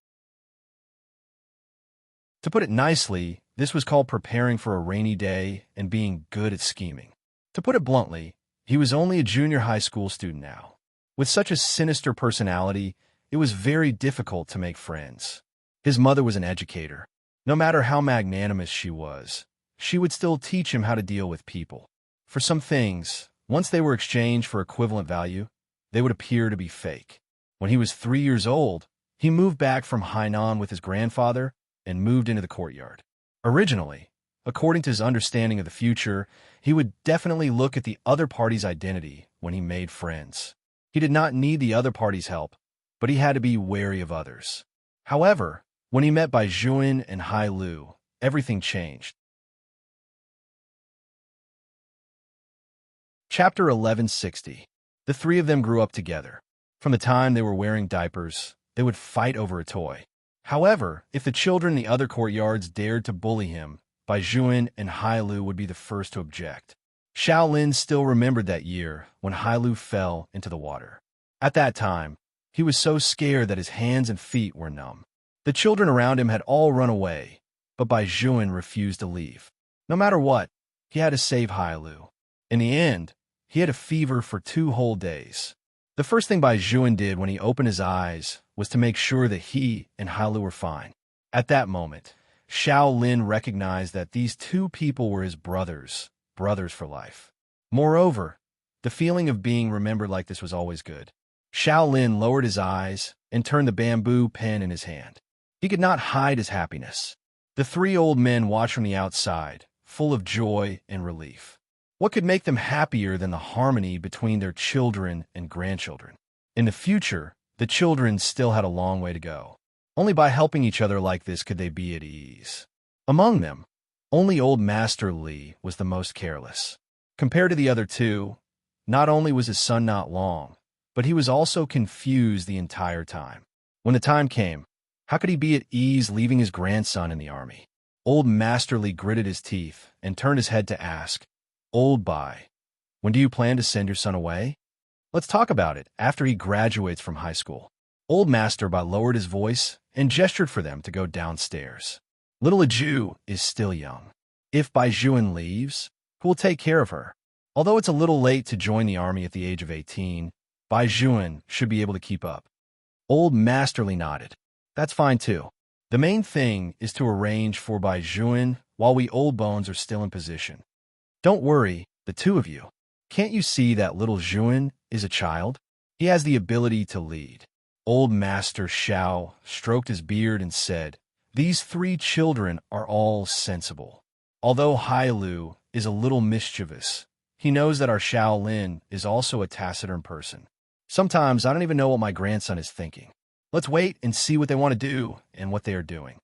To put it nicely, this was called preparing for a rainy day and being good at scheming. To put it bluntly, he was only a junior high school student now. With such a sinister personality, it was very difficult to make friends. His mother was an educator. No matter how magnanimous she was, she would still teach him how to deal with people. For some things, once they were exchanged for equivalent value, they would appear to be fake. When he was 3 years old, he moved back from Hainan with his grandfather and moved into the courtyard. Originally, according to his understanding of the future, he would definitely look at the other party's identity when he made friends. He did not need the other party's help, but he had to be wary of others. However, when he met Bai Juan and Hai Lu, everything changed. Chapter 1160. The 3 of them grew up together. From the time they were wearing diapers, they would fight over a toy. However, if the children in the other courtyards dared to bully him, Bai Juan and Hai Lu would be the first to object. Shaolin still remembered that year when Hai Lu fell into the water. At that time, he was so scared that his hands and feet were numb. The children around him had all run away, but Bai Juan refused to leave. No matter what, he had to save Hai Lu. In the end, he had a fever for 2 whole days. The first thing Bai Juan did when he opened his eyes was to make sure that he and Hai Lu were fine. At that moment, Shaolin recognized that these 2 people were his brothers for life. Moreover, the feeling of being remembered like this was always good. Shaolin lowered his eyes and turned the bamboo pen in his hand. He could not hide his happiness. The 3 old men watched from the outside, full of joy and relief. What could make them happier than the harmony between their children and grandchildren? In the future, the children still had a long way to go. Only by helping each other like this could they be at ease. Among them, only old Master Li was the most careless. Compared to the other 2, not only was his son not long, but he was also confused the entire time. When the time came, how could he be at ease leaving his grandson in the army? Old Master Li gritted his teeth and turned his head to ask, Old Bai, when do you plan to send your son away? Let's talk about it after he graduates from high school. Old Master Bai lowered his voice and gestured for them to go downstairs. Little Jew is still young. If Bai Juan leaves, who will take care of her? Although it's a little late to join the army at the age of 18, Bai Juan should be able to keep up. Old Masterly nodded. That's fine too. The main thing is to arrange for Bai Juan while we old bones are still in position. Don't worry, the two of you. Can't you see that little Juan is a child? He has the ability to lead. Old Master Xiao stroked his beard and said, These 3 children are all sensible. Although Hailu is a little mischievous, he knows that our Shaolin is also a taciturn person. Sometimes I don't even know what my grandson is thinking. Let's wait and see what they want to do and what they are doing.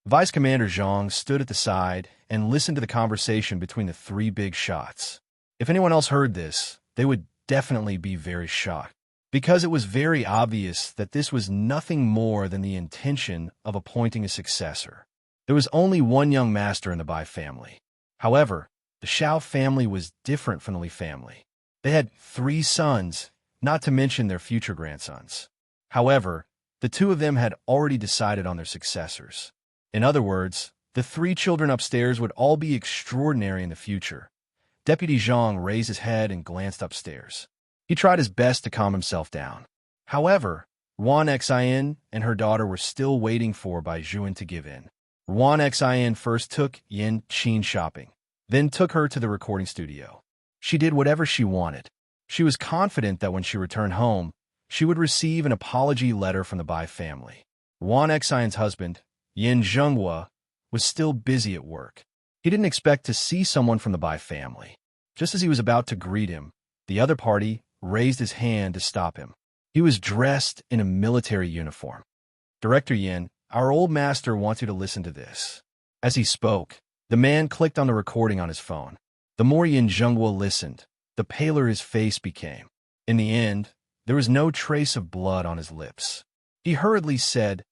Vice Commander Zhang stood at the side and listened to the conversation between the 3 big shots. If anyone else heard this, they would definitely be very shocked, because it was very obvious that this was nothing more than the intention of appointing a successor. There was only one young master in the Bai family. However, the Xiao family was different from the Li family. They had 3 sons, not to mention their future grandsons. However, the 2 of them had already decided on their successors. In other words, the 3 children upstairs would all be extraordinary in the future. Deputy Zhang raised his head and glanced upstairs. He tried his best to calm himself down. However, Ruan Xin and her daughter were still waiting for Bai Juan to give in. Ruan Xin first took Yin Qin shopping, then took her to the recording studio. She did whatever she wanted. She was confident that when she returned home, she would receive an apology letter from the Bai family. Ruan Xin's husband, Yin Zhenghua, was still busy at work. He didn't expect to see someone from the Bai family. Just as he was about to greet him, the other party raised his hand to stop him. He was dressed in a military uniform. Director Yin, our old master wants you to listen to this. As he spoke, the man clicked on the recording on his phone. The more Yin Zhenghua listened, the paler his face became. In the end, there was no trace of blood on his lips. He hurriedly said,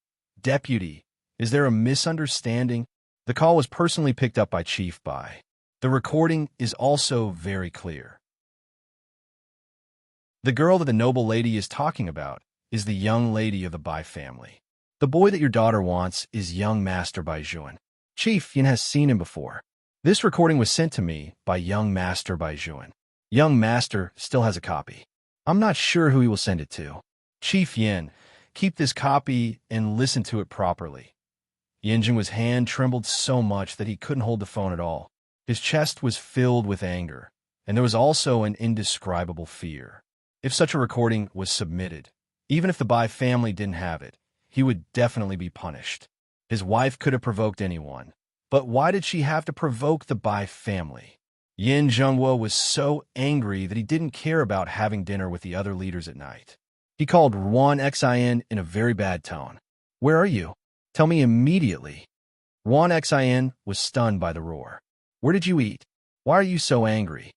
Deputy, is there a misunderstanding? The call was personally picked up by Chief Bai. The recording is also very clear. The girl that the noble lady is talking about is the young lady of the Bai family. The boy that your daughter wants is young Master Bai Juan. Chief Yin has seen him before. This recording was sent to me by young Master Bai Juan. Young Master still has a copy. I'm not sure who he will send it to. Chief Yin, keep this copy and listen to it properly. Yin Zhenhua's hand trembled so much that he couldn't hold the phone at all. His chest was filled with anger, and there was also an indescribable fear. If such a recording was submitted, even if the Bai family didn't have it, he would definitely be punished. His wife could have provoked anyone, but why did she have to provoke the Bai family? Yin Zhenghua was so angry that he didn't care about having dinner with the other leaders at night. He called Ruan Xin in a very bad tone. Where are you? Tell me immediately. Ruan Xin was stunned by the roar. Where did you eat? Why are you so angry?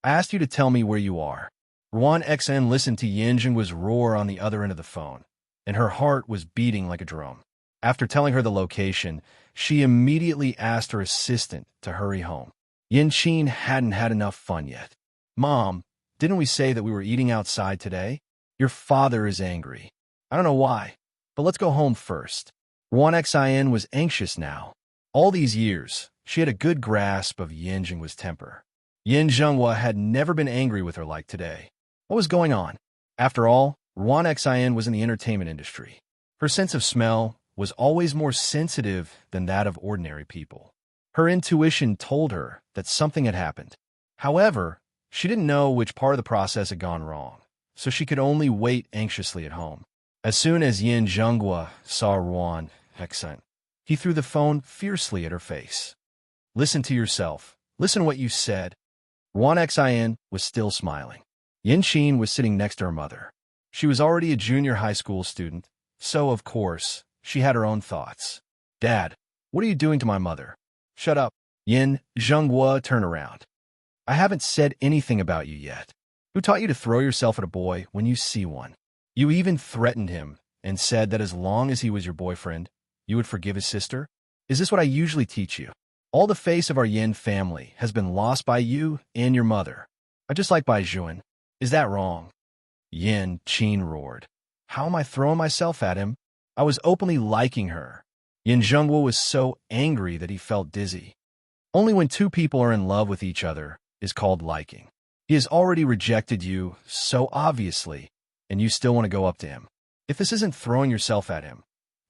I asked you to tell me where you are. Ruan Xin listened to Yin Zhenhua's roar on the other end of the phone, and her heart was beating like a drum. After telling her the location, she immediately asked her assistant to hurry home. Yin Qin hadn't had enough fun yet. Mom, didn't we say that we were eating outside today? Your father is angry. I don't know why, but let's go home first. Ruan Xin was anxious now. All these years, she had a good grasp of Yin Zhenhua's temper. Yin Zhenghua had never been angry with her like today. What was going on? After all, Ruan Xin was in the entertainment industry. Her sense of smell was always more sensitive than that of ordinary people. Her intuition told her that something had happened. However, she didn't know which part of the process had gone wrong, so she could only wait anxiously at home. As soon as Yin Zhenghua saw Ruan Xin, he threw the phone fiercely at her face. Listen to yourself. Listen what you said. Ruan Xin was still smiling. Yin Qin was sitting next to her mother. She was already a junior high school student, so of course, she had her own thoughts. Dad, what are you doing to my mother? Shut up. Yin Zhenghua turned around. I haven't said anything about you yet. Who taught you to throw yourself at a boy when you see one? You even threatened him and said that as long as he was your boyfriend, you would forgive his sister? Is this what I usually teach you? All the face of our Yin family has been lost by you and your mother. I just like Bai Juan. Is that wrong? Yin Qin roared. How am I throwing myself at him? I was openly liking her. Yin Zhenghua was so angry that he felt dizzy. Only when two people are in love with each other is called liking. He has already rejected you so obviously, and you still want to go up to him. If this isn't throwing yourself at him,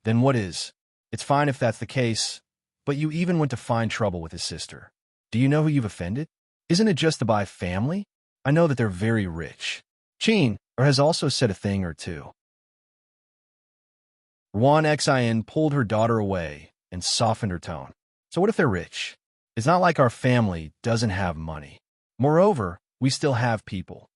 then what is? It's fine if that's the case, but you even went to find trouble with his sister. Do you know who you've offended? Isn't it just the Bai family? I know that they're very rich. Chin has also said a thing or two. Ruan Xin pulled her daughter away and softened her tone. So what if they're rich? It's not like our family doesn't have money. Moreover, we still have people.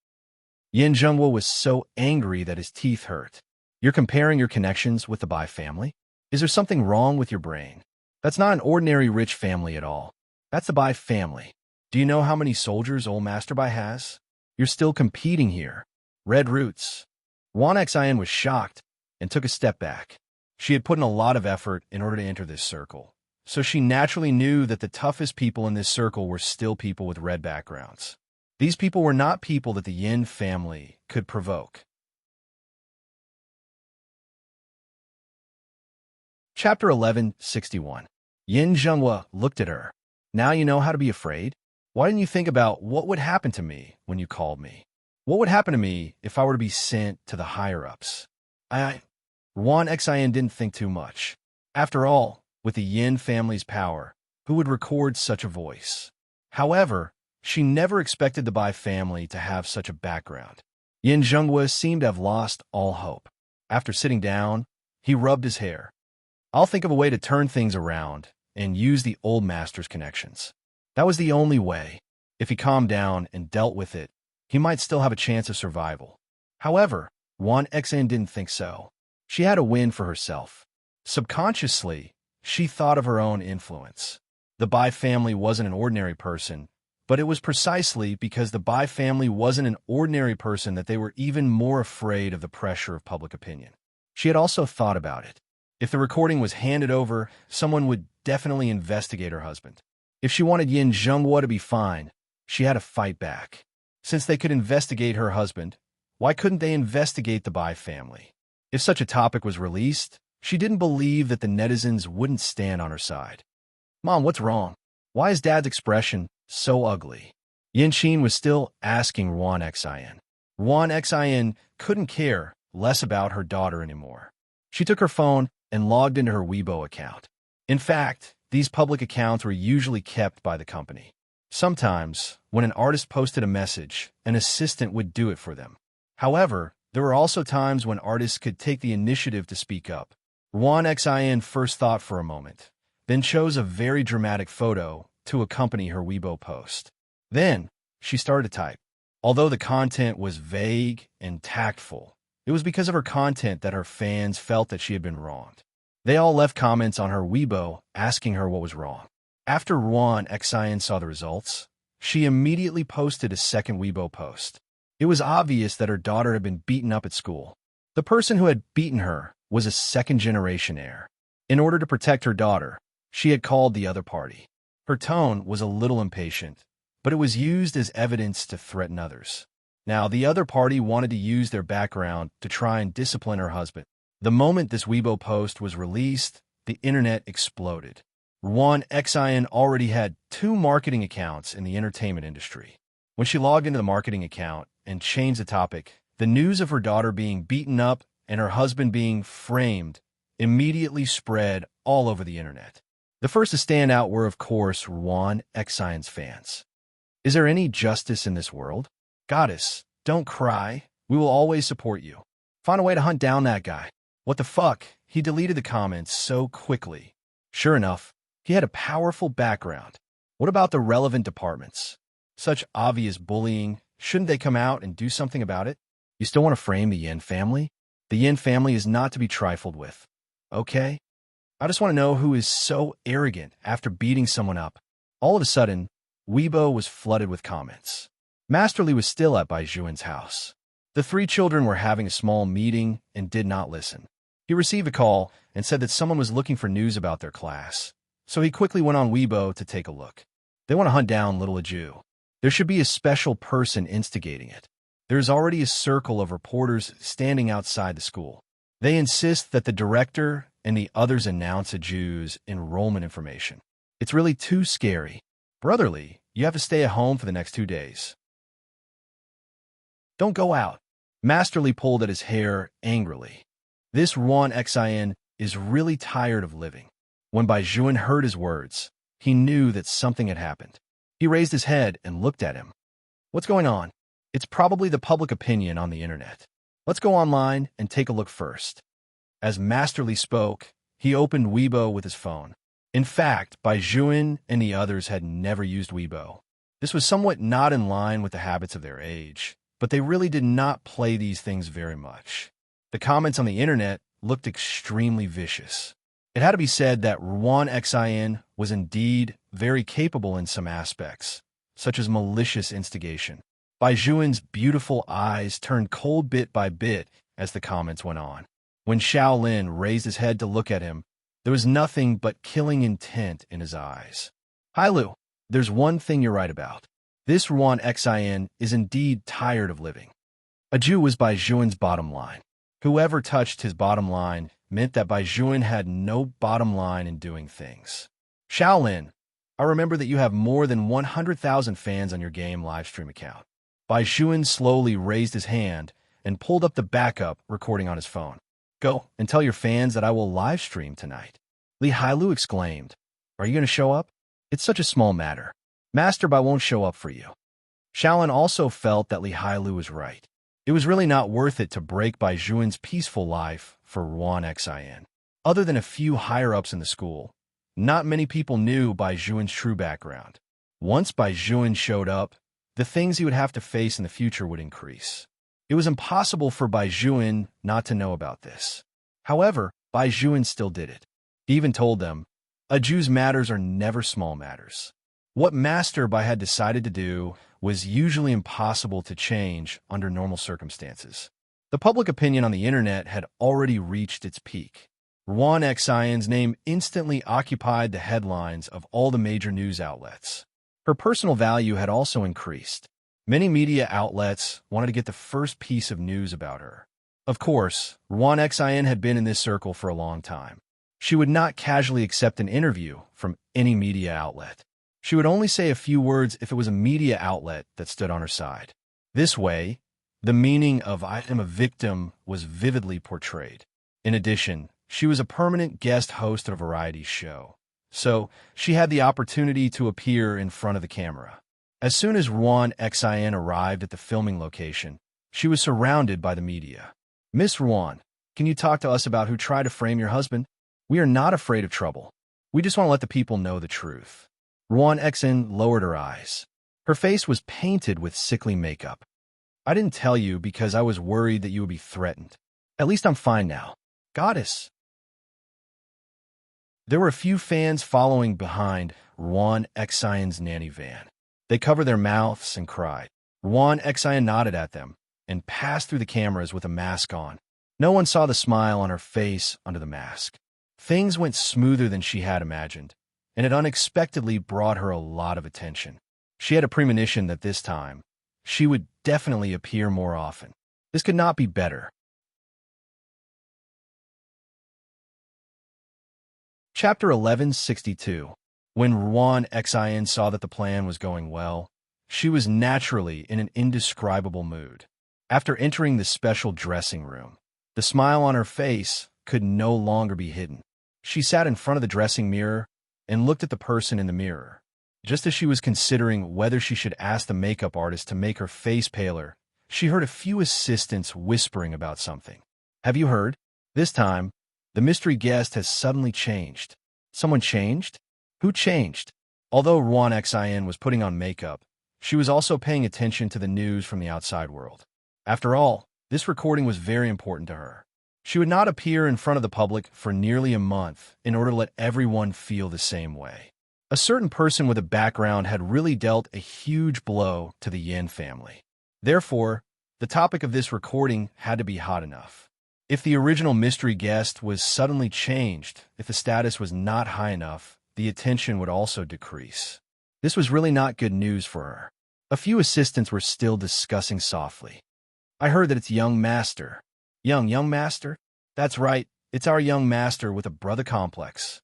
Yin Zhengwo was so angry that his teeth hurt. You're comparing your connections with the Bai family? Is there something wrong with your brain? That's not an ordinary rich family at all. That's the Bai family. Do you know how many soldiers old Master Bai has? You're still competing here. Red roots. Ruan Xin was shocked and took a step back. She had put in a lot of effort in order to enter this circle, so she naturally knew that the toughest people in this circle were still people with red backgrounds. These people were not people that the Yin family could provoke. Chapter 1161. Yin Zhenghua looked at her. Now you know how to be afraid? Why didn't you think about what would happen to me when you called me? What would happen to me if I were to be sent to the higher-ups? Ruan Xin didn't think too much. After all, with the Yin family's power, who would record such a voice? However, she never expected the Bai family to have such a background. Yin Zhenghua seemed to have lost all hope. After sitting down, he rubbed his hair. I'll think of a way to turn things around and use the old master's connections. That was the only way. If he calmed down and dealt with it, he might still have a chance of survival. However, Ruan Xin didn't think so. She had a win for herself. Subconsciously, she thought of her own influence. The Bai family wasn't an ordinary person, but it was precisely because the Bai family wasn't an ordinary person that they were even more afraid of the pressure of public opinion. She had also thought about it. If the recording was handed over, someone would definitely investigate her husband. If she wanted Yin Zhenghua to be fine, she had to fight back. Since they could investigate her husband, why couldn't they investigate the Bai family? If such a topic was released, she didn't believe that the netizens wouldn't stand on her side. Mom, what's wrong? Why is Dad's expression so ugly? Yin Qin was still asking Ruan Xin. Ruan Xin couldn't care less about her daughter anymore. She took her phone and logged into her Weibo account. In fact, these public accounts were usually kept by the company. Sometimes, when an artist posted a message, an assistant would do it for them. However, there were also times when artists could take the initiative to speak up. Ruan Xin first thought for a moment, then chose a very dramatic photo to accompany her Weibo post. Then, she started to type. Although the content was vague and tactful, it was because of her content that her fans felt that she had been wronged. They all left comments on her Weibo asking her what was wrong. After Ruan Xin saw the results, she immediately posted a second Weibo post. It was obvious that her daughter had been beaten up at school. The person who had beaten her was a second-generation heir. In order to protect her daughter, she had called the other party. Her tone was a little impatient, but it was used as evidence to threaten others. Now, the other party wanted to use their background to try and discipline her husband. The moment this Weibo post was released, the internet exploded. Ruan Xin already had 2 marketing accounts in the entertainment industry. When she logged into the marketing account and changed the topic, the news of her daughter being beaten up and her husband being framed immediately spread all over the internet. The first to stand out were, of course, Ruan Xion's fans. Is there any justice in this world? Goddess, don't cry. We will always support you. Find a way to hunt down that guy. What the fuck? He deleted the comments so quickly. Sure enough, he had a powerful background. What about the relevant departments? Such obvious bullying, shouldn't they come out and do something about it? You still want to frame the Yin family? The Yin family is not to be trifled with. Okay? I just want to know who is so arrogant after beating someone up. All of a sudden, Weibo was flooded with comments. Masterly was still at Bai Zhuan's house. The 3 children were having a small meeting and did not listen. He received a call and said that someone was looking for news about their class, so he quickly went on Weibo to take a look. They want to hunt down little Aju. There should be a special person instigating it. There is already a circle of reporters standing outside the school. They insist that the director and the others announce Aju's enrollment information. It's really too scary. Brotherly, you have to stay at home for the next 2 days. Don't go out. Masterly pulled at his hair angrily. This Ruan Xin is really tired of living. When Bai Juan heard his words, he knew that something had happened. He raised his head and looked at him. What's going on? It's probably the public opinion on the internet. Let's go online and take a look first. As Masterly spoke, he opened Weibo with his phone. In fact, Bai Juan and the others had never used Weibo. This was somewhat not in line with the habits of their age, but they really did not play these things very much. The comments on the internet looked extremely vicious. It had to be said that Ruan Xin was indeed very capable in some aspects, such as malicious instigation. Bai Juan's beautiful eyes turned cold bit by bit as the comments went on. When Shaolin raised his head to look at him, there was nothing but killing intent in his eyes. Hailu, there's one thing you're right about. This Ruan Xin is indeed tired of living. A Jew was Bai Juan's bottom line. Whoever touched his bottom line meant that Bai Juan had no bottom line in doing things. Shaolin, I remember that you have more than 100,000 fans on your game livestream account. Bai Juan slowly raised his hand and pulled up the backup recording on his phone. Go and tell your fans that I will livestream tonight. Li Hailu exclaimed. Are you going to show up? It's such a small matter. Master Bai won't show up for you. Shaolin also felt that Li Hailu was right. It was really not worth it to break Bai Juan's peaceful life for Ruan Xin. Other than a few higher-ups in the school, not many people knew Bai Juan's true background. Once Bai Juan showed up, the things he would have to face in the future would increase. It was impossible for Bai Juan not to know about this. However, Bai Juan still did it. He even told them, a Jew's matters are never small matters. What Master Bai had decided to do was usually impossible to change under normal circumstances. The public opinion on the internet had already reached its peak. Ruan Xion's name instantly occupied the headlines of all the major news outlets. Her personal value had also increased. Many media outlets wanted to get the first piece of news about her. Of course, Ruan Xion had been in this circle for a long time. She would not casually accept an interview from any media outlet. She would only say a few words if it was a media outlet that stood on her side. This way, the meaning of I am a victim was vividly portrayed. In addition, she was a permanent guest host at a variety show, so she had the opportunity to appear in front of the camera. As soon as Ruan Xion arrived at the filming location, she was surrounded by the media. Miss Ruan, can you talk to us about who tried to frame your husband? We are not afraid of trouble. We just want to let the people know the truth. Ruan Xin lowered her eyes. Her face was painted with sickly makeup. I didn't tell you because I was worried that you would be threatened. At least I'm fine now. Goddess. There were a few fans following behind Ruan Xion's nanny van. They covered their mouths and cried. Ruan Xion nodded at them and passed through the cameras with a mask on. No one saw the smile on her face under the mask. Things went smoother than she had imagined, and it unexpectedly brought her a lot of attention. She had a premonition that this time, she would definitely appear more often. This could not be better. Chapter 1162. When Ruan Xion saw that the plan was going well, she was naturally in an indescribable mood. After entering the special dressing room, the smile on her face could no longer be hidden. She sat in front of the dressing mirror and looked at the person in the mirror. Just as she was considering whether she should ask the makeup artist to make her face paler, she heard a few assistants whispering about something. Have you heard? This time, the mystery guest has suddenly changed. Someone changed? Who changed? Although Ruan Xion was putting on makeup, she was also paying attention to the news from the outside world. After all, this recording was very important to her. She would not appear in front of the public for nearly a month in order to let everyone feel the same way. A certain person with a background had really dealt a huge blow to the Yin family. Therefore, the topic of this recording had to be hot enough. If the original mystery guest was suddenly changed, if the status was not high enough, the attention would also decrease. This was really not good news for her. A few assistants were still discussing softly. I heard that it's young master. Young master? That's right, it's our young master with a brother complex.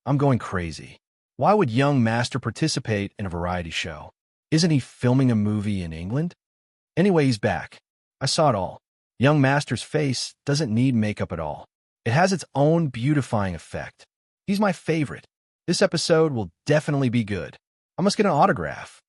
I'm going crazy. Why would young master participate in a variety show? Isn't he filming a movie in England? Anyway, he's back. I saw it all. Young Master's face doesn't need makeup at all. It has its own beautifying effect. He's my favorite. This episode will definitely be good. I must get an autograph.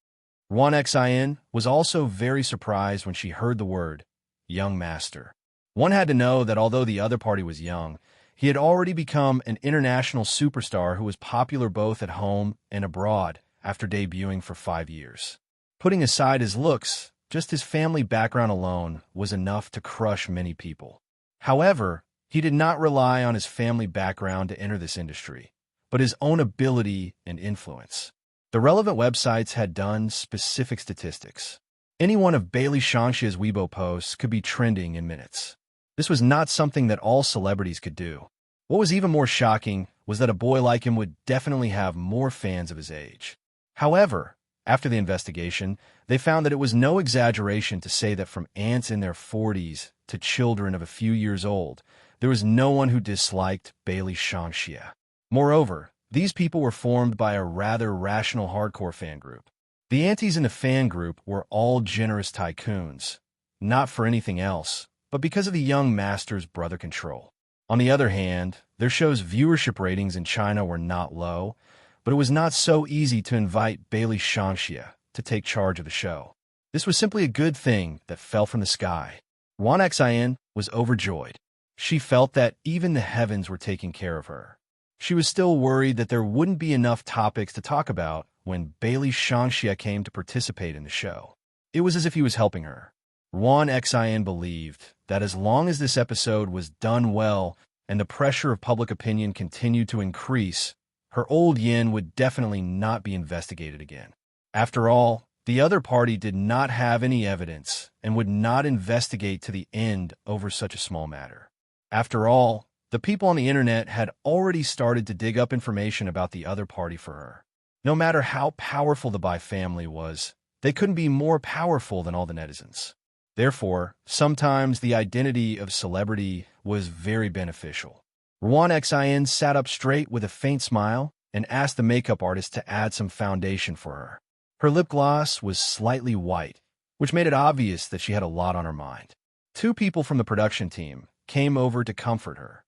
Xin was also very surprised when she heard the word, young master. One had to know that although the other party was young, he had already become an international superstar who was popular both at home and abroad after debuting for 5 years. Putting aside his looks, just his family background alone was enough to crush many people. However, he did not rely on his family background to enter this industry, but his own ability and influence. The relevant websites had done specific statistics. Any one of Bailey Shangxia's Weibo posts could be trending in minutes. This was not something that all celebrities could do. What was even more shocking was that a boy like him would definitely have more fans of his age. However, after the investigation, they found that it was no exaggeration to say that from aunts in their 40s to children of a few years old, there was no one who disliked Bailey Shangxia. Moreover, these people were formed by a rather rational hardcore fan group. The aunties in the fan group were all generous tycoons, not for anything else, but because of the young master's brother control. On the other hand, their show's viewership ratings in China were not low, but it was not so easy to invite Bailey Shangxia to take charge of the show. This was simply a good thing that fell from the sky. Xin was overjoyed. She felt that even the heavens were taking care of her. She was still worried that there wouldn't be enough topics to talk about when Bailey Shangxia came to participate in the show. It was as if he was helping her. Xin believed that as long as this episode was done well and the pressure of public opinion continued to increase, her old yin would definitely not be investigated again. After all, the other party did not have any evidence and would not investigate to the end over such a small matter. After all, the people on the internet had already started to dig up information about the other party for her. No matter how powerful the Bai family was, they couldn't be more powerful than all the netizens. Therefore, sometimes the identity of celebrity was very beneficial. Xin sat up straight with a faint smile and asked the makeup artist to add some foundation for her. Her lip gloss was slightly white, which made it obvious that she had a lot on her mind. 2 people from the production team came over to comfort her.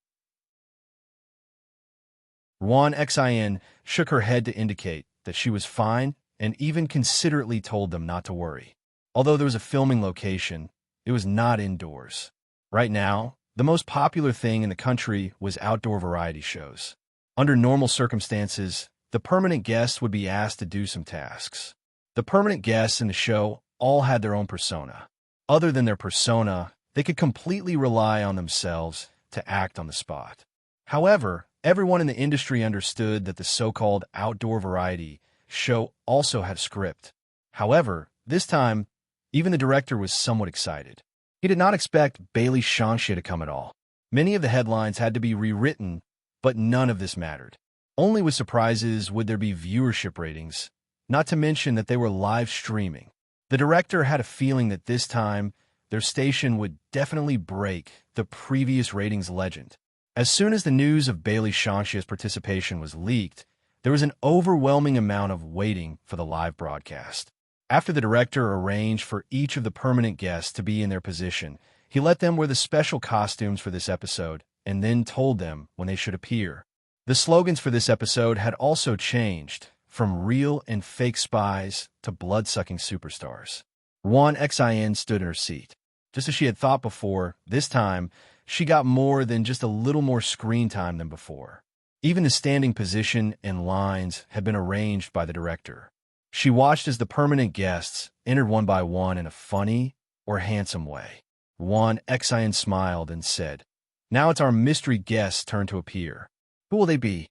Xin shook her head to indicate that she was fine and even considerately told them not to worry. Although there was a filming location, it was not indoors. Right now, the most popular thing in the country was outdoor variety shows. Under normal circumstances, the permanent guests would be asked to do some tasks. The permanent guests in the show all had their own persona. Other than their persona, they could completely rely on themselves to act on the spot. However, everyone in the industry understood that the so-called outdoor variety show also had a script. However, this time, even the director was somewhat excited. He did not expect Bailey Shangxia to come at all. Many of the headlines had to be rewritten, but none of this mattered. Only with surprises would there be viewership ratings, not to mention that they were live streaming. The director had a feeling that this time, their station would definitely break the previous ratings legend. As soon as the news of Bailey Shangxia's participation was leaked, there was an overwhelming amount of waiting for the live broadcast. After the director arranged for each of the permanent guests to be in their position, he let them wear the special costumes for this episode and then told them when they should appear. The slogans for this episode had also changed, from real and fake spies to blood-sucking superstars. Xin stood in her seat. Just as she had thought before, this time, she got more than just a little more screen time than before. Even the standing position and lines had been arranged by the director. She watched as the permanent guests entered one by one in a funny or handsome way. Xin smiled and said, "Now it's our mystery guest's turn to appear. Who will they be?"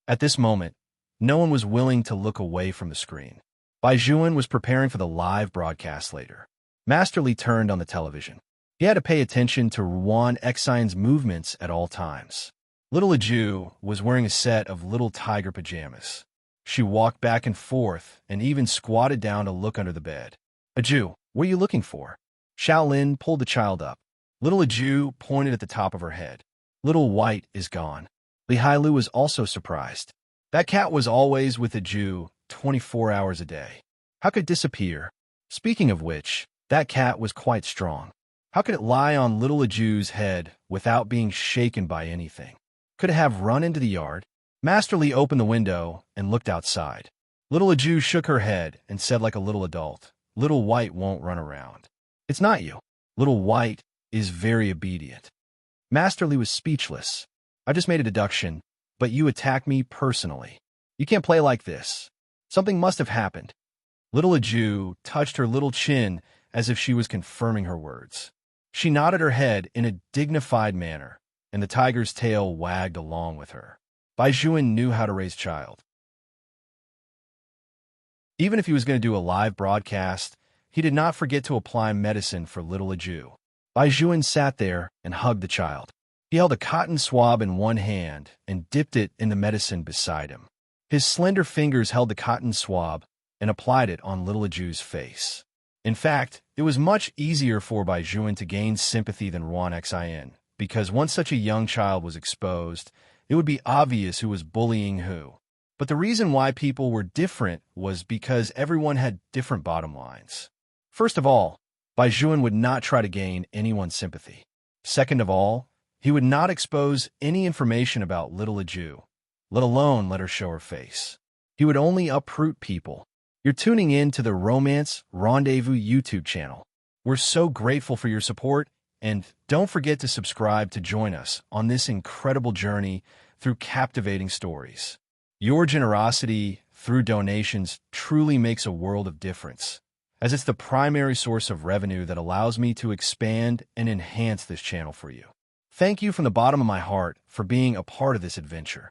At this moment, no one was willing to look away from the screen. Bai Juan was preparing for the live broadcast later. Masterly turned on the television. He had to pay attention to Xin's movements at all times. Little Aju was wearing a set of little tiger pajamas. She walked back and forth and even squatted down to look under the bed. "Aju, what are you looking for?" Shaolin pulled the child up. Little Aju pointed at the top of her head. Little White is gone. Li Hailu was also surprised. That cat was always with Aju 24 hours a day. How could it disappear? Speaking of which, That cat was quite strong. How could it lie on little Aju's head without being shaken by anything? Could it have run into the yard? Masterly opened the window and looked outside. Little Aju shook her head and said like a little adult, "Little White won't run around." "It's not you. Little White is very obedient." Masterly was speechless. "I just made a deduction, but you attacked me personally. You can't play like this. Something must have happened." Little Aju touched her little chin as if she was confirming her words. She nodded her head in a dignified manner, and the tiger's tail wagged along with her. Bai Juan knew how to raise child. Even if he was going to do a live broadcast, he did not forget to apply medicine for little Aju. Bai Juan sat there and hugged the child. He held a cotton swab in one hand and dipped it in the medicine beside him. His slender fingers held the cotton swab and applied it on little Aju's face. In fact, it was much easier for Bai Juan to gain sympathy than Ruan Xin, because once such a young child was exposed, it would be obvious who was bullying who. But the reason why people were different was because everyone had different bottom lines. First of all, Bai Juan would not try to gain anyone's sympathy. Second of all, he would not expose any information about little Aju, let alone let her show her face. He would only uproot people. You're tuning in to the Romance Rendezvous YouTube channel. We're so grateful for your support, and don't forget to subscribe to join us on this incredible journey through captivating stories. Your generosity through donations truly makes a world of difference, as it's the primary source of revenue that allows me to expand and enhance this channel for you. Thank you from the bottom of my heart for being a part of this adventure.